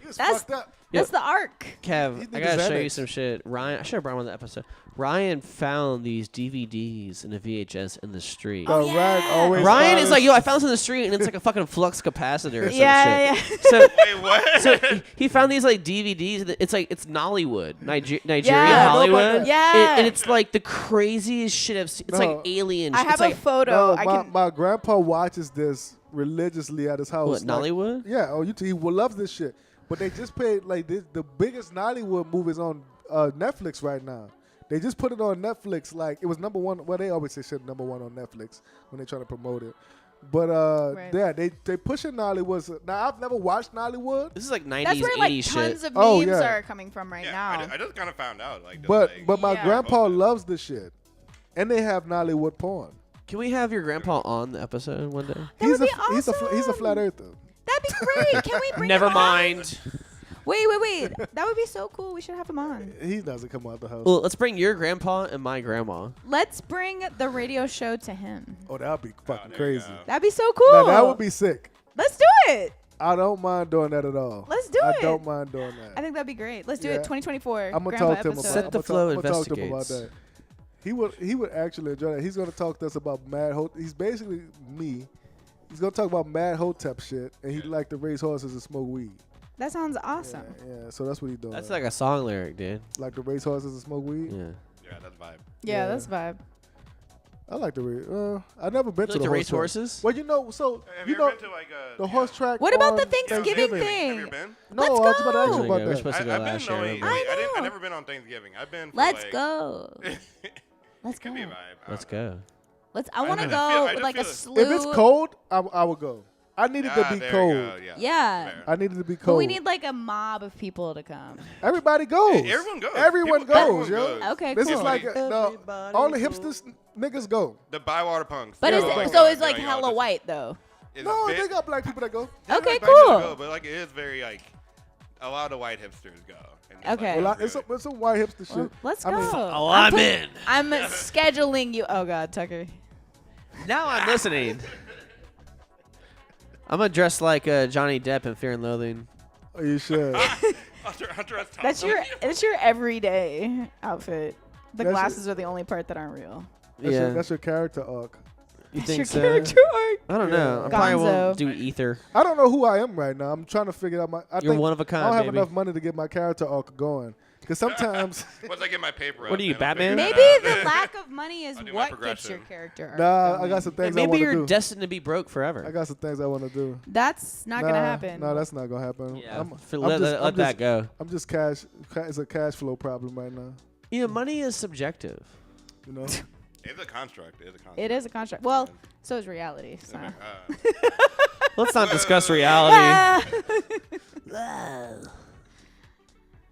He was That's- fucked up. That's the arc. Kev, These I niggas gotta show you Xanax. some shit. Ryan, I should have brought him on the episode. Ryan found these DVDs and a VHS in the street. Oh, Ryan yeah. always Ryan is finds- like, yo, I found this in the street, and it's like a fucking flux capacitor or some Yeah, shit. yeah. So, Wait, what? so he found these like DVDs. And it's like it's Nollywood, Nigerian Yeah. Hollywood. Yeah. And it's like the craziest shit I've seen. It's No. like alien. I shit. have It's a like photo. No, I my, can. my grandpa watches this religiously at his house. what Nollywood? Yeah, he loves this shit. But they just played like the biggest Nollywood movies on Netflix right now. They just put it on Netflix. Like it was number one. Well, they always say shit number one on Netflix when they're trying to promote it. But Right. yeah, they pushing Nollywood. Now I've never watched Nollywood, This is like 90s, That's where 80s like shit. tons of Oh, memes yeah. are coming from right Yeah, now. I just kind of found out. Like, just, but like, my Yeah. grandpa loves this shit, and they have Nollywood porn. Can we have your grandpa on the episode one day? That would be he's a awesome. flat earther. That'd be great. Can we bring Never him on? mind. Wait. That would be so cool. We should have him on. He doesn't come out the house. Well, let's bring your grandpa and my grandma. Let's bring the radio show to him. Oh, that would be fucking there you crazy. go. That'd be so cool. Now that would be sick. Let's do it. I don't mind doing that at all. Let's do I it. don't mind doing that. I think that'd be great. Let's do Yeah. it. 2024. I'm gonna Grandpa talk to him episode. about. Setdeflo I'm gonna talk to him about investigates. that. He would actually enjoy that. He's gonna talk to us about He's basically me. He's gonna talk about Mad Hotep shit, and he'd like to raise horses and smoke weed. That sounds awesome. Yeah. So that's what he's doing. That's like a song lyric, dude. like to raise horses and smoke weed. Yeah. Yeah, that's vibe. Yeah, Yeah. that's vibe. I like to raise. I've never been You to like the to race horse track. horses? Well, you know, so Have you you know ever been to like a the horse track. What about on the Thanksgiving Have thing? you been? No, Let's I was about to ask go. you about We're that. supposed to go I've been last year. knowing. remember? I I've know. never been on Thanksgiving. I've been. For Let's like, go. it Let's go. could be a vibe. Let's go. I want to just go feel- I with just like a feel it. slew. If it's cold, I would go. I needed to be there cold. You go, yeah. Yeah. Fair. I needed to be But cold. we need like a mob of people to come. Everybody goes. Everyone goes. Everyone People- goes, everyone yo. goes. Okay, This cool. is like Everybody all the goes. hipsters niggas go. The Bywater punks. But Yeah, is like, it, so yeah, it's like yeah, hella just- white though. it's No, big- they got black people that go. there's Okay, like black people cool. Go, but like it is very like a lot of white hipsters go. And it's, Okay. Well, Like, it's some white hipster Well, shit. let's I go. mean- Oh, I'm in. I'm scheduling you. Oh God, Tucker. Now I'm listening. I'm gonna dress like Johnny Depp in Fear and Loathing. Oh, you should. Hunter S. That's your everyday outfit. The That's glasses are the only part that aren't real. That's your character arc. You That's think your so? character arc. I don't know. I Yeah. probably won't Gonzo. do ether. I don't know who I am right now. I'm trying to figure out You're one of a kind, I don't have baby. enough money to get my character arc going. Because sometimes, Once I get my paper. What up, are you, then I'll Batman? figure Maybe that the out. lack of money is I'll do my what gets progression. your character arc. nah, I going. got some things I Maybe want to you're do. destined to be broke forever. I got some things I want to do. That's not gonna happen. No, that's not gonna happen. Yeah, I'm let just- that go. I'm just cash. It's a cash flow problem right now. You know, money is subjective. You know. It's a construct. It's a construct. It is a contract. Well, so is reality. So. Let's not discuss reality.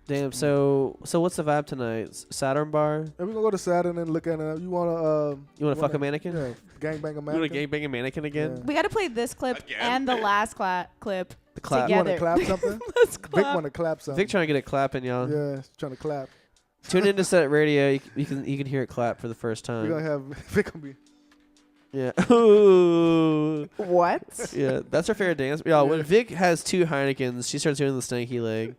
Damn. So what's the vibe tonight? Saturn bar? And we're gonna go to Saturn and look at it. You wanna? You wanna fuck a mannequin? Yeah, gangbang a You wanna mannequin. gangbang a mannequin again? Yeah. We got to play this clip Again? and the last clip The clap. You wanna together. clap something? Let's Vic clap. wanna clap something. Vic trying to get it clapping, y'all. Yeah, he's trying to clap. Tune into Set Radio. You can hear it clap for the first We're time. gonna have Vic gonna be. Yeah. Ooh. What? Yeah, that's her favorite dance. Y'all, when Yeah. Vic has 2 Heinekens, she starts doing the stanky leg.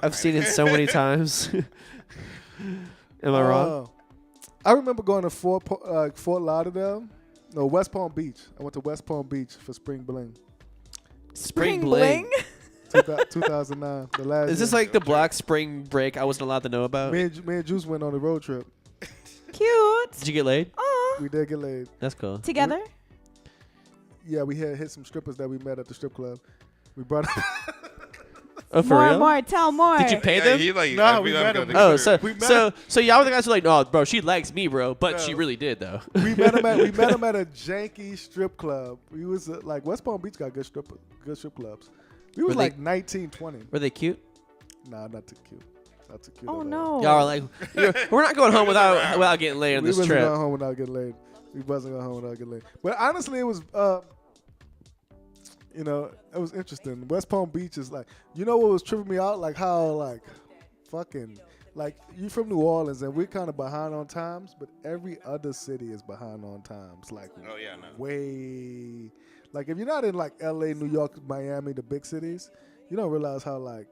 I've seen it so many times. Am I wrong? I remember going to Fort Lauderdale. No, West Palm Beach. I went to West Palm Beach for Spring Bling. Spring bling. 2009. The last. Is this year. like the Black Spring Break I wasn't allowed to know about? Me and Juice went on a road trip. Cute. Did you get laid? Aw. We did get laid. That's cool. Together? Yeah, we had hit some strippers that we met at the strip club. We brought. Oh, for real? More. Tell more. Did you pay them? He like, No, I we feel met I'm him. gonna Oh, consider- so y'all were the guys who were like, no, bro, she likes me, bro, but No. she really did though. we met him at a janky strip club. We was like West Palm Beach got good strip clubs. We was Were they- like 19, 20. Were they cute? Nah, not too cute. Not too cute. Oh at all. no. Y'all are like, we're not going home without getting laid on We this wasn't trip. going home without getting laid. We wasn't going home without getting laid. But honestly, it was, you know, it was interesting. West Palm Beach is like, you know what was tripping me out? Like how, like, fucking, like, you from New Orleans and we're kind of behind on times, but every other city is behind on times. Like, Oh yeah, no. way, like, if you're not in, like, L.A., New York, Miami, the big cities, you don't realize how, like,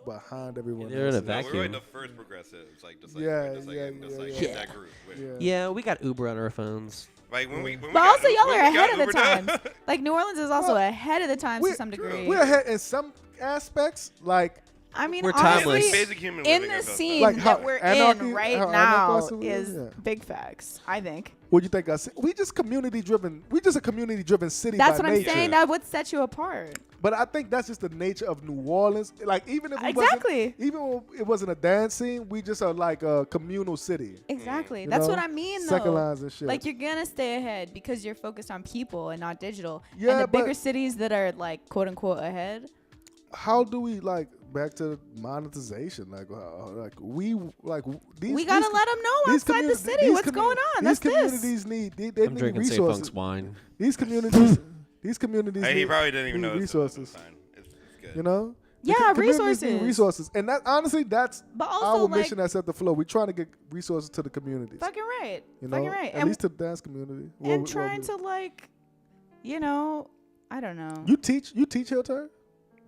behind everyone They're in else a is. No, we're vacuum. like the first progressives, like just like Yeah, just like, yeah, just yeah, like yeah. in that group. Yeah. Yeah, we got Uber on our phones. Like when we But also, y'all are ahead of the time. times. Like New Orleans is also Well, ahead of the times we- to some degree. We're ahead in some aspects, like, I mean, we're honestly, timeless. Basic human in living the is us, scene Like how that we're anarchy- in right how now anarchy is yeah. big facts. I think what do you think? We just community driven. We just a community driven city. that's by what I'm nature. saying. That would set you apart. But I think that's just the nature of New Orleans. Like even if it Exactly. wasn't, even when it wasn't a dance scene, we just are like a communal city. Exactly. You That's know? what I mean, Second though. lines and shit. Like you're gonna stay ahead because you're focused on people and not digital. Yeah, and the bigger but- cities that are like quote unquote ahead. How do we like back to monetization? Like we like these. We gotta these, let them know these outside the communi- city these what's going on. These That's this. communities need they I'm need drinking Safe resources. Funk's wine. These communities. These communities. Hey, he need- probably didn't even need know resources. It's good. You know. The Yeah, communities need resources. resources, and that honestly, that's But also, our like, mission at Setdeflo. We're trying to get resources to the communities. Fucking right. You know, Fucking right. at least to the dance community. And trying to like, you know, I don't know. You teach Hill Turn?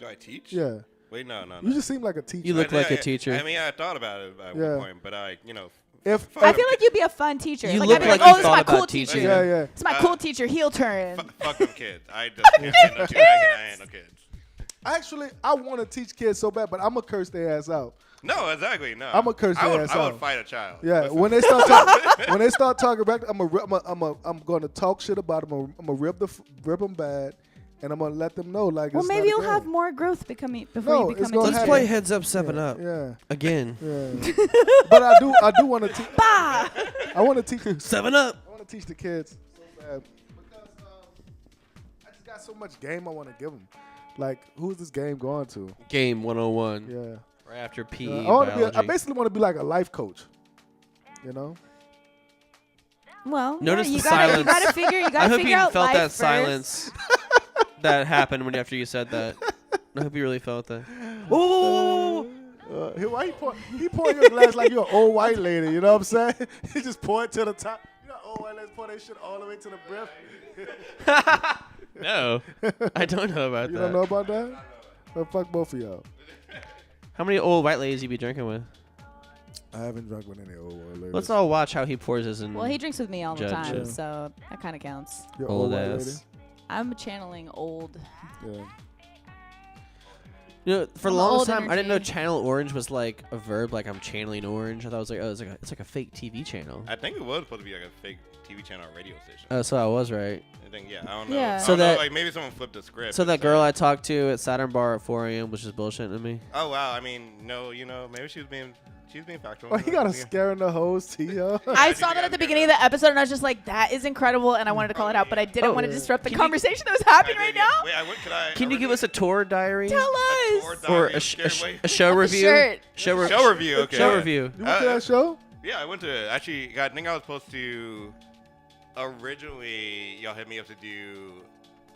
Do I teach? Yeah. Wait, no. You just seem like a teacher. You look like a teacher. I mean, I thought about it at Yeah. one point, but I, you know. If I feel like you'd be a fun teacher. You like, look I'd be like like, you oh, this is thought my about cool teaching. teacher. yeah, yeah. It's my cool teacher. Heel turn. Fuck them kids. I just can't handle kids. I can't handle kids. Actually, I want to teach kids so bad, but I'm gonna curse their ass out. No, exactly. No. I'ma curse I their would, ass I would out. fight a child. Yeah, Listen. when they start talking back, I'm gonna talk shit about them. I'm gonna rip them bad, and I'm gonna let them know like. Well, it's maybe not a you'll game. have more growth before No, you it's become gonna a Let's teacher. play Heads Up 7 Up Yeah, again. yeah. But I do want to teach. Bah! I want to teach. 7 Up. I want to teach the kids so bad because I just got so much game I want to give them. Like, who's this game going to? Game 101. Yeah. Right after PE I biology. basically want to be like a life coach. You know? Well, Notice yeah, the you silence. gotta figure. You I gotta hope figure you out felt life that first. silence that happened after you said that. I hope you really felt that. Whoa, whoa, whoa, whoa, whoa. Why he pouring your glass like you're an old white lady? You know what I'm saying? He just pour it to the top. You know, old white ladies pour that shit all the way to the brim. No, I don't know about You that. don't know about that? Well, fuck both of y'all. How many old white ladies you be drinking with? I haven't drunk with any old white ladies. Let's all watch how he pours his in. Well, he drinks with me all the Judge time, him. so that kind of counts. You're old white ass. I'm channeling old. lady? Yeah. You know, for the I'm longest old time, I didn't know energy. channel orange was like a verb, like I'm channeling orange. I thought it was like, oh, it's like a fake TV channel. I think it was supposed to be like a fake TV channel or radio station. Oh, so I was right. I think, yeah, I don't know. Yeah. I So don't know, that- like maybe someone flipped the script. So and that girl I said- talked to at Saturn Bar at 4 a.m. was just bullshitting me. Oh wow, I mean, no, you know, maybe she was being factual. Oh, he got a scaring the hoes to you. I I saw think that I at the get beginning of the episode, and I was just like, "That is incredible," and I wanted to call it out, but I didn't Oh, want to yeah. disrupt the Can you- conversation that was happening right now. Wait, Can you give us a tour diary? Tell us. Or a show review? shirt. Show review? Okay. Show review. You went to that show? Yeah, I went to it. Actually, I think I was supposed to. Originally, y'all hit me up to do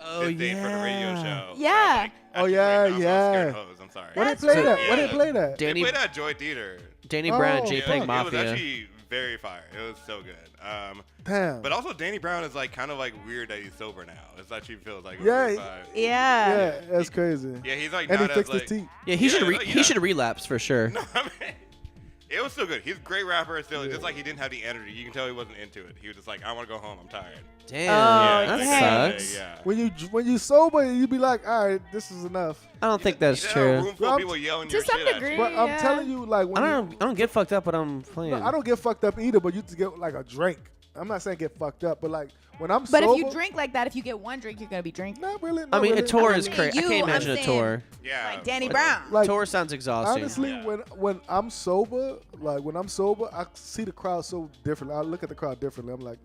Oh, this thing for the radio show. Yeah. Oh, yeah, yeah. I'm sorry. Where they That's played right. at? Where they played at? They Danny, played at Joy Theater. Danny Oh, Brown, yeah, JPEG It was Mafia. actually very fire. It was so good. Damn. But also, Danny Brown is like kind of like weird that he's sober now. It actually feels like a Yeah, weird vibe. Yeah. Yeah, that's crazy. Yeah, he's like And he not fixed as his like. teeth. Yeah, he should Yeah, he yeah. should relapse for sure. No, It was still good. He's a great rapper. Still, just like he didn't have the energy. You can tell he wasn't into it. He was just like, I want to go home. I'm tired. Damn, Yeah, that dang. sucks. Yeah. When you sober, you be like, all right, this is enough. I don't think that's You know, a true. room full of people yelling To your some shit at degree. you. But I'm Yeah. telling you, like, when I don't get fucked up when I'm playing. I don't get fucked up either. But you just get like a drink. I'm not saying get fucked up, but like when I'm But sober, if you drink like that, if you get one drink, you're gonna be drinking. not really. I mean, a really, tour not is really. crazy. I You, can't I'm imagine a saying. tour. Yeah. Like Danny Brown. Like, Tour sounds exhausting. honestly, Yeah. when I'm sober, like when I'm sober, I see the crowd so different. I look at the crowd differently. I'm like,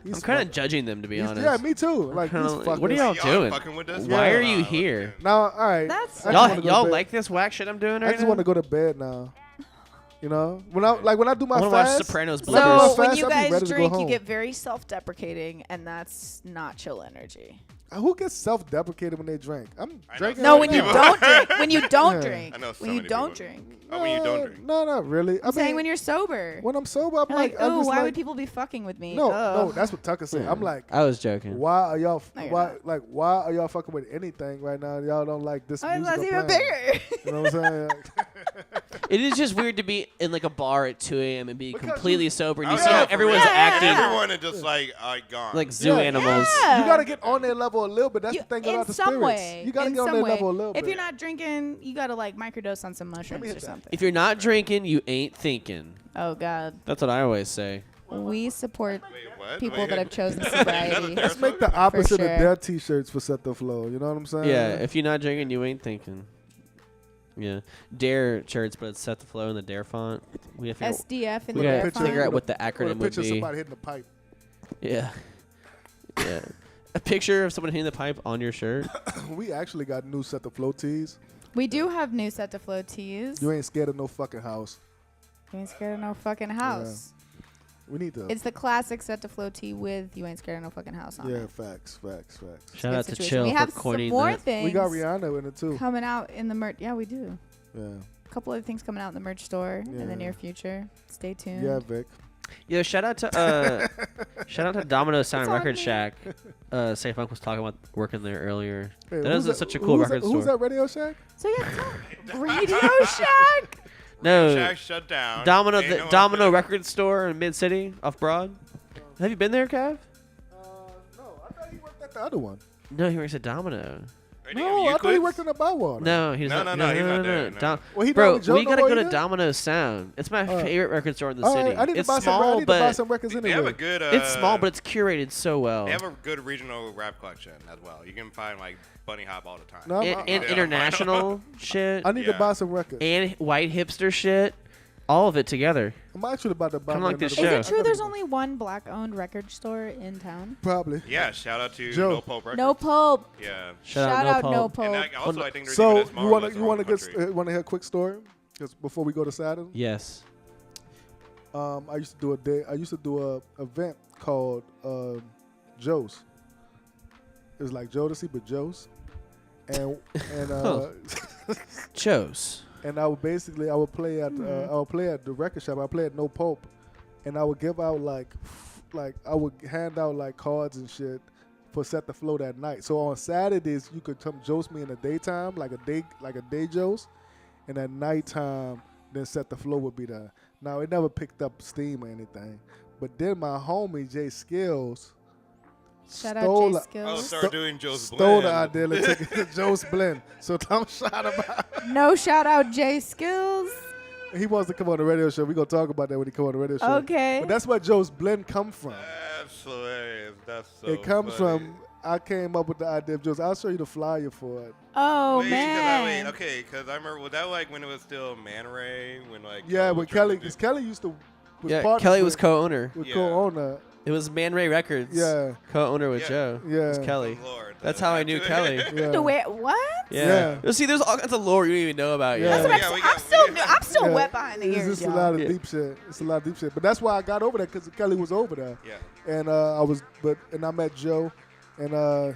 I'm kind of judging them, to be honest. Yeah, me too. Like, kinda these like, fuckers. what are y'all doing? Fucking with us? Why Yeah. are you here? Now, all right. That's- I just wanna Y'all, go y'all to bed. like this whack shit I'm doing I right just now? want to go to bed now. You know, when I do my I want to watch fast. Sopranos When I do my bloopers. So when fast, you I'll be guys ready to go drink, you home. get very self-deprecating, and that's not chill energy. Who gets self-deprecated when they drink? I'm I know drinking. No, right when you now. don't drink. When you don't Yeah. drink. I know so When you many don't people. drink. Oh, when you don't drink. No, not really. I'm saying when you're sober. when I'm sober, I'm You're like, I'm oh, just why like, would people be fucking with me? No, Ugh. no, that's what Tucker said. I'm like, I was joking. why are y'all? No, you're Why are y'all fucking with anything right now? Y'all don't like this Oh, music. that's I'm even playing. bigger. You know what I'm saying? It is just weird to be in like a bar at 2 a.m. and be Because completely sober, and you Oh, see yeah, how for everyone's real. acting Everyone is just like, gone. like zoo Yeah. animals. Yeah. You gotta get on their level a little bit. That's You- the thing in about the some spirits. way. You gotta in get on some their way. level a little If bit. you're not drinking, you gotta like microdose on some mushrooms hit or that. something. If you're not drinking, you ain't thinking. Oh God, That's what I always say. we support Wait, what? people Wait, that have chosen is that a sobriety. their Let's make song? the opposite sure. of their t-shirts for Setdeflo. You know what I'm saying? Yeah, if you're not drinking, you ain't thinking. Yeah, Dare shirts, but it's Setdeflo in the Dare font. We have to SDF in we the gotta dare picture- figure out font. what the Or a acronym would picture of be. somebody hitting the pipe. Yeah, yeah. A picture of someone hitting the pipe on your shirt. We actually got new Setdeflo tees. We do have new Setdeflo tees. You ain't scared of no fucking house. You ain't scared of no fucking house. We need to. It's the classic Setdeflo tee with "You ain't scared of no fucking house" on Yeah, it. facts. Shout out to Situation. Chill We for have some coining more that. things We got Rihanna in it too. coming out in the merch. Yeah, we do. Yeah, A couple other things coming out in the merch store in Yeah. the near future. Stay tuned. yeah, Vic. Yo, shout out to Domino Sound It's on Record me. Shack. Safe Funk was talking about working there earlier. Hey, That who's is such a cool who's record Who's store. that Radio Shack? So yeah, Radio Shack. No, Shack shut down. Domino Ain't the no one Domino there. Record Store in Mid City off Broad. Have you been there, Kev? No, I thought he worked at the other one. No, he works at Domino. Are you No, I thought he Euclid? worked in the Bywater. No, he's No, not. no, he's not there, no. Well, he Bro, not with Joe we no gotta more go to either? Domino Sound. It's my favorite record store in the All city. right, I need to It's buy some. I small, need to buy but some records They anyway. have a good. it's small, but it's curated so well. They have a good regional rap collection as well. You can find like Bunny Hop all the time. No, I'm- And Yeah. international shit I need to Yeah. buy some records. and white hipster shit, all of it together. I'm actually about to buy. Kinda like this Is show. it true there's only one black-owned record store in town? Probably. Yeah, shout out to Joe. No Pulp Records. No Pope. Yeah. Shout out No And Pope. also, I think they're So doing this you more or want less to around the want to country. hear a quick story? Just before we go to Saturn, Yes. I used to do a day. I used to do a event called Joe's. It was like Jodeci, but Joe's, and Chose. and I would play at the record shop. I would play at No Pope, and I would give out like I would hand out like cards and shit for Setdeflo that night. So on Saturdays you could come Joe's me in the daytime, like a day Joe's, and at nighttime then Setdeflo would be there. Now it never picked up steam or anything, but then my homie Jay Skills Shout out stole Jay a- Oh, Skills. start doing Joe's stole Blend. the idea and took it to Joe's Blend. So I'm shout about. No shout out Jay Skills. He wants to come on the radio show. We're going to talk about that when he come on the radio show. Okay. But that's where Joe's Blend come from. That's hilarious. That's so It comes funny. from, I came up with the idea of Joe's. I'll show you the flyer for it. Oh Wait, man. because I remember, was that like when it was still Man Ray? When like Yeah, Joe when was trying Kelly, to because do- Kelly used to, Yeah, partners Kelly was with- co-owner. with Yeah. co-owner. It was Man Ray Records. Yeah. Co-owner with Yeah. Joe. Yeah. It was Kelly. Oh, Lord. That's how I knew Kelly. Yeah. The way what? Yeah. Yeah. You'll see, there's all kinds of lore you don't even know about Yeah. yet. That's what Yeah, I'm we saying. got- I'm still we new. got- I'm still Yeah. wet behind the It's ears, just a y'all. lot of Yeah. deep shit. It's a lot of deep shit. But that's why I got over there, because Kelly was over there. Yeah. And I met Joe. And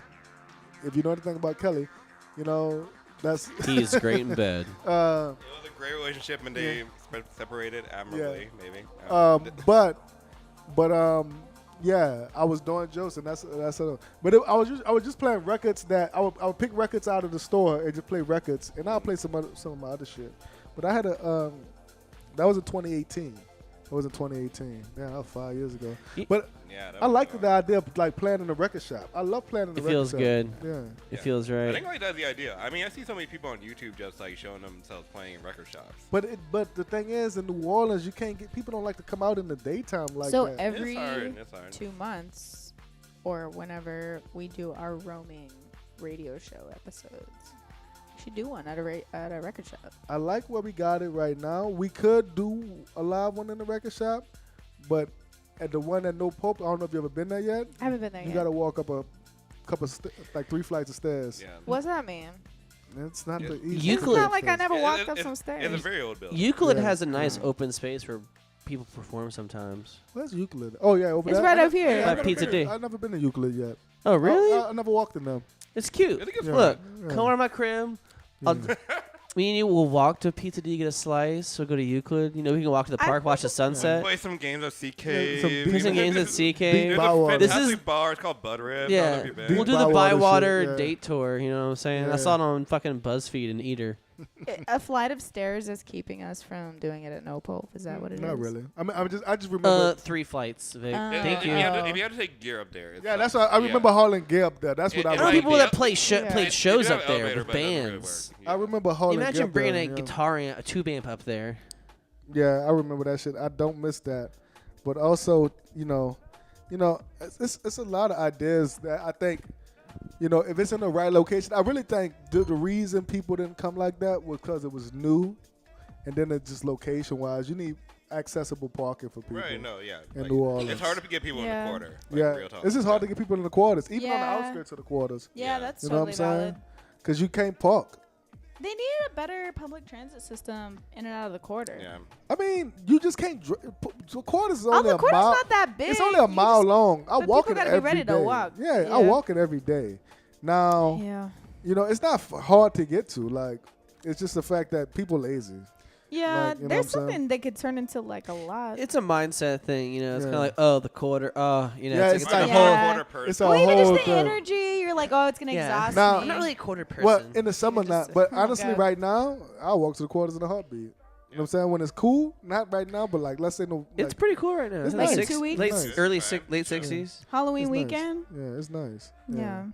if you know anything about Kelly, you know, that's. He's great in bed. It was a great relationship, and they separated admirably, maybe. Yeah, I was doing jokes, and that's but I was just playing records that I would pick records out of the store and just play records, and I'll play some of my other shit. But I had That was in 2018. It was in 2018. Yeah, that was 5 years ago. But Yeah, I like the idea of like playing in a record shop. I love playing in a It record feels shop. good. Yeah. It feels I right. think like that's the idea. I mean, I see so many people on YouTube just like showing themselves playing in record shops. But the thing is, in New Orleans, you can't get people don't like to come out in the daytime like So that. every It's hard. 2 months or whenever we do our roaming radio show episodes, we should do one at a record shop. I like where we got it right now. We could do a live one in the record shop, but at the one at No Pope, I don't know if you ever been there yet. I haven't been there You yet. got to walk up a couple, like 3 flights of stairs. Yeah. What's that mean? It's not Yeah. the easy. Euclid- It's not like I never Yeah, walked up some It's stairs. a very old building. Euclid Yeah. has a nice open space where people perform sometimes. Where's Euclid? Oh yeah, over It's there. right I over here. never- By Pizza D. I've never been to Euclid yet. Oh, really? I never walked in them. It's cute. It's a good Yeah. Look, Yeah. come over to my crib. I'll, me and you will walk to Pizza D, get a slice. We'll go to Euclid. You know, we can walk to the park, watch the sunset. Play some games at CK. some Play some games at CK. There's Bow a Wow. fantastic This is- bar. It's called Bud Rib. I don't know Yeah, if you've been. we'll do Deep the Bywater Bywater shit, yeah. date tour. You know what I'm saying? Yeah. I saw it on fucking BuzzFeed and Eater. A flight of stairs is keeping us from doing it at No Pope. Is that what it is? Not really. I mean, I just remember. 3 flights, Vic. Thank Thank If you. you have to take gear up there. it's yeah, like- that's what I yeah. remember hauling gear up there. That's what It- I I know might remember. people be that play Yeah. played It- shows it do up have there elevator, with but it doesn't really bands. work. I remember hauling gear Imagine up bringing there, a yeah. guitar and a tube amp up there. Yeah, I remember that shit. I don't miss that. But also, it's a lot of ideas that I think, if it's in the right location, I really think the reason people didn't come like that was because it was new, and then it's just location-wise. You need accessible parking for people. Right, no, yeah. in Like, New Orleans. It's hard to get people in Yeah. the quarter. Like, Yeah, real talk. it's just hard to get people in the quarters, even on the Yeah. outskirts of the quarters. Yeah, Yeah. that's You know what totally I'm valid. saying? Because you can't park. They need a better public transit system in and out of the quarter. Yeah. I mean, you just can't. The quarters is Oh, only the a quarter's mile. not that big. It's only a You mile just- long. I but walk people it gotta be every ready to day. walk. Yeah, Yeah. I walk it every day. Now, Yeah. it's not hard to get to. Like, it's just the fact that people lazy. Yeah, Like, you know there's what I'm saying? something that could turn into like a lot. It's a mindset thing, It's Yeah. kind of like, oh, the quarter, Yeah, it's like a Yeah. whole. quarter person. It's a well, even whole just the thing. energy, you're like, oh, it's gonna Yeah. exhaust Now- me. I'm not really a quarter person. Well, in the summer, just- not. But oh my honestly, God. right now, I walk to the quarters in a heartbeat. You know what I'm saying? When it's cool, not right now, but like, let's say no. it's like, pretty cool right now. It's Isn't it nice. Like 2 weeks? Late, Nice. early, Right. late 60s. Halloween it's nice. weekend. Yeah, it's nice. Yeah.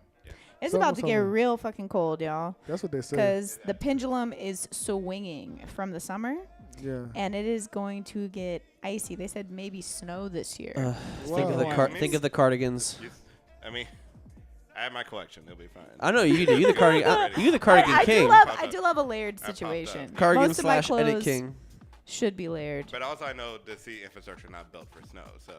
It's Summer, about to get summer. real fucking cold, y'all. That's what they say. Because the pendulum is swinging from the summer, Yeah. and it is going to get icy. They said maybe snow this year. Think of the Wow. think of the cardigans. I mean, I have my collection. It'll be fine. I know you do. You the cardigan. You the cardigan I king. I do love a layered I popped situation. up. Cardigan Most of my slash edit clothes king. should be layered. But also, I know the city infrastructure not built for snow, so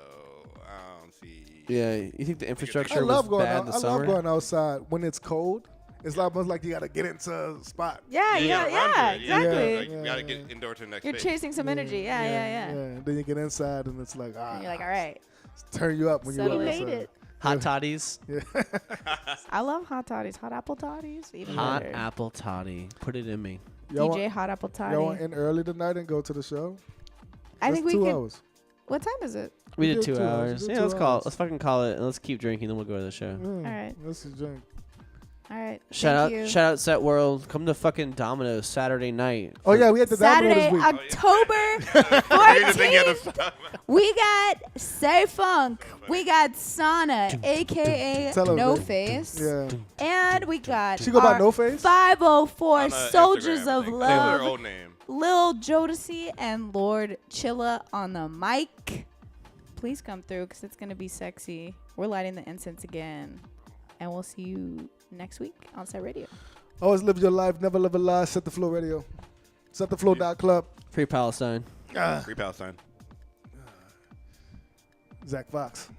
I don't see. Yeah, you think the I infrastructure was love going bad out. in the I love summer? going outside when it's cold. It's almost like you got to get into a spot. Yeah, You yeah, gotta run yeah, to it. Yeah, exactly. like, you Yeah, gotta yeah. get indoor to the next You're space. chasing some energy. Yeah, yeah. And then you get inside and it's like, And you're like, all right, turn you up when you settle walk in. outside. Hot toddies. Yeah. I love hot toddies, hot apple toddies, even Hot better. apple toddy. Put it in me. Y'all DJ want, hot apple y'all want toddy. in early tonight and go to the show? I That's think we 2 could. hours. What time is it? We We did did 2 2 hours. hours. We did Yeah, 2 let's call it. hours. Let's fucking call it and let's keep drinking. Then we'll go to the show. Yeah, right. Let's just drink. All right. Shout thank out, you. shout out, Set World. Come to fucking Domino's Saturday night. Oh yeah, we had the Domino Saturday, this week. October Here's the thing you 14th. have to stop. We got Say Funk. We got Sana, aka Tell her, No babe. Face. Yeah. And we got She go by our No Face? 504 On, Soldiers Instagram, I of think. That was her Love, old name. Lil Jodeci and Lord Chilla on the mic. Please come through because it's going to be sexy. We're lighting the incense again. And we'll see you next week on Set Radio. Always live your life, never live a lie. Setdeflo Radio. Setdeflo.club. Free Palestine. Free Palestine. Zach Fox.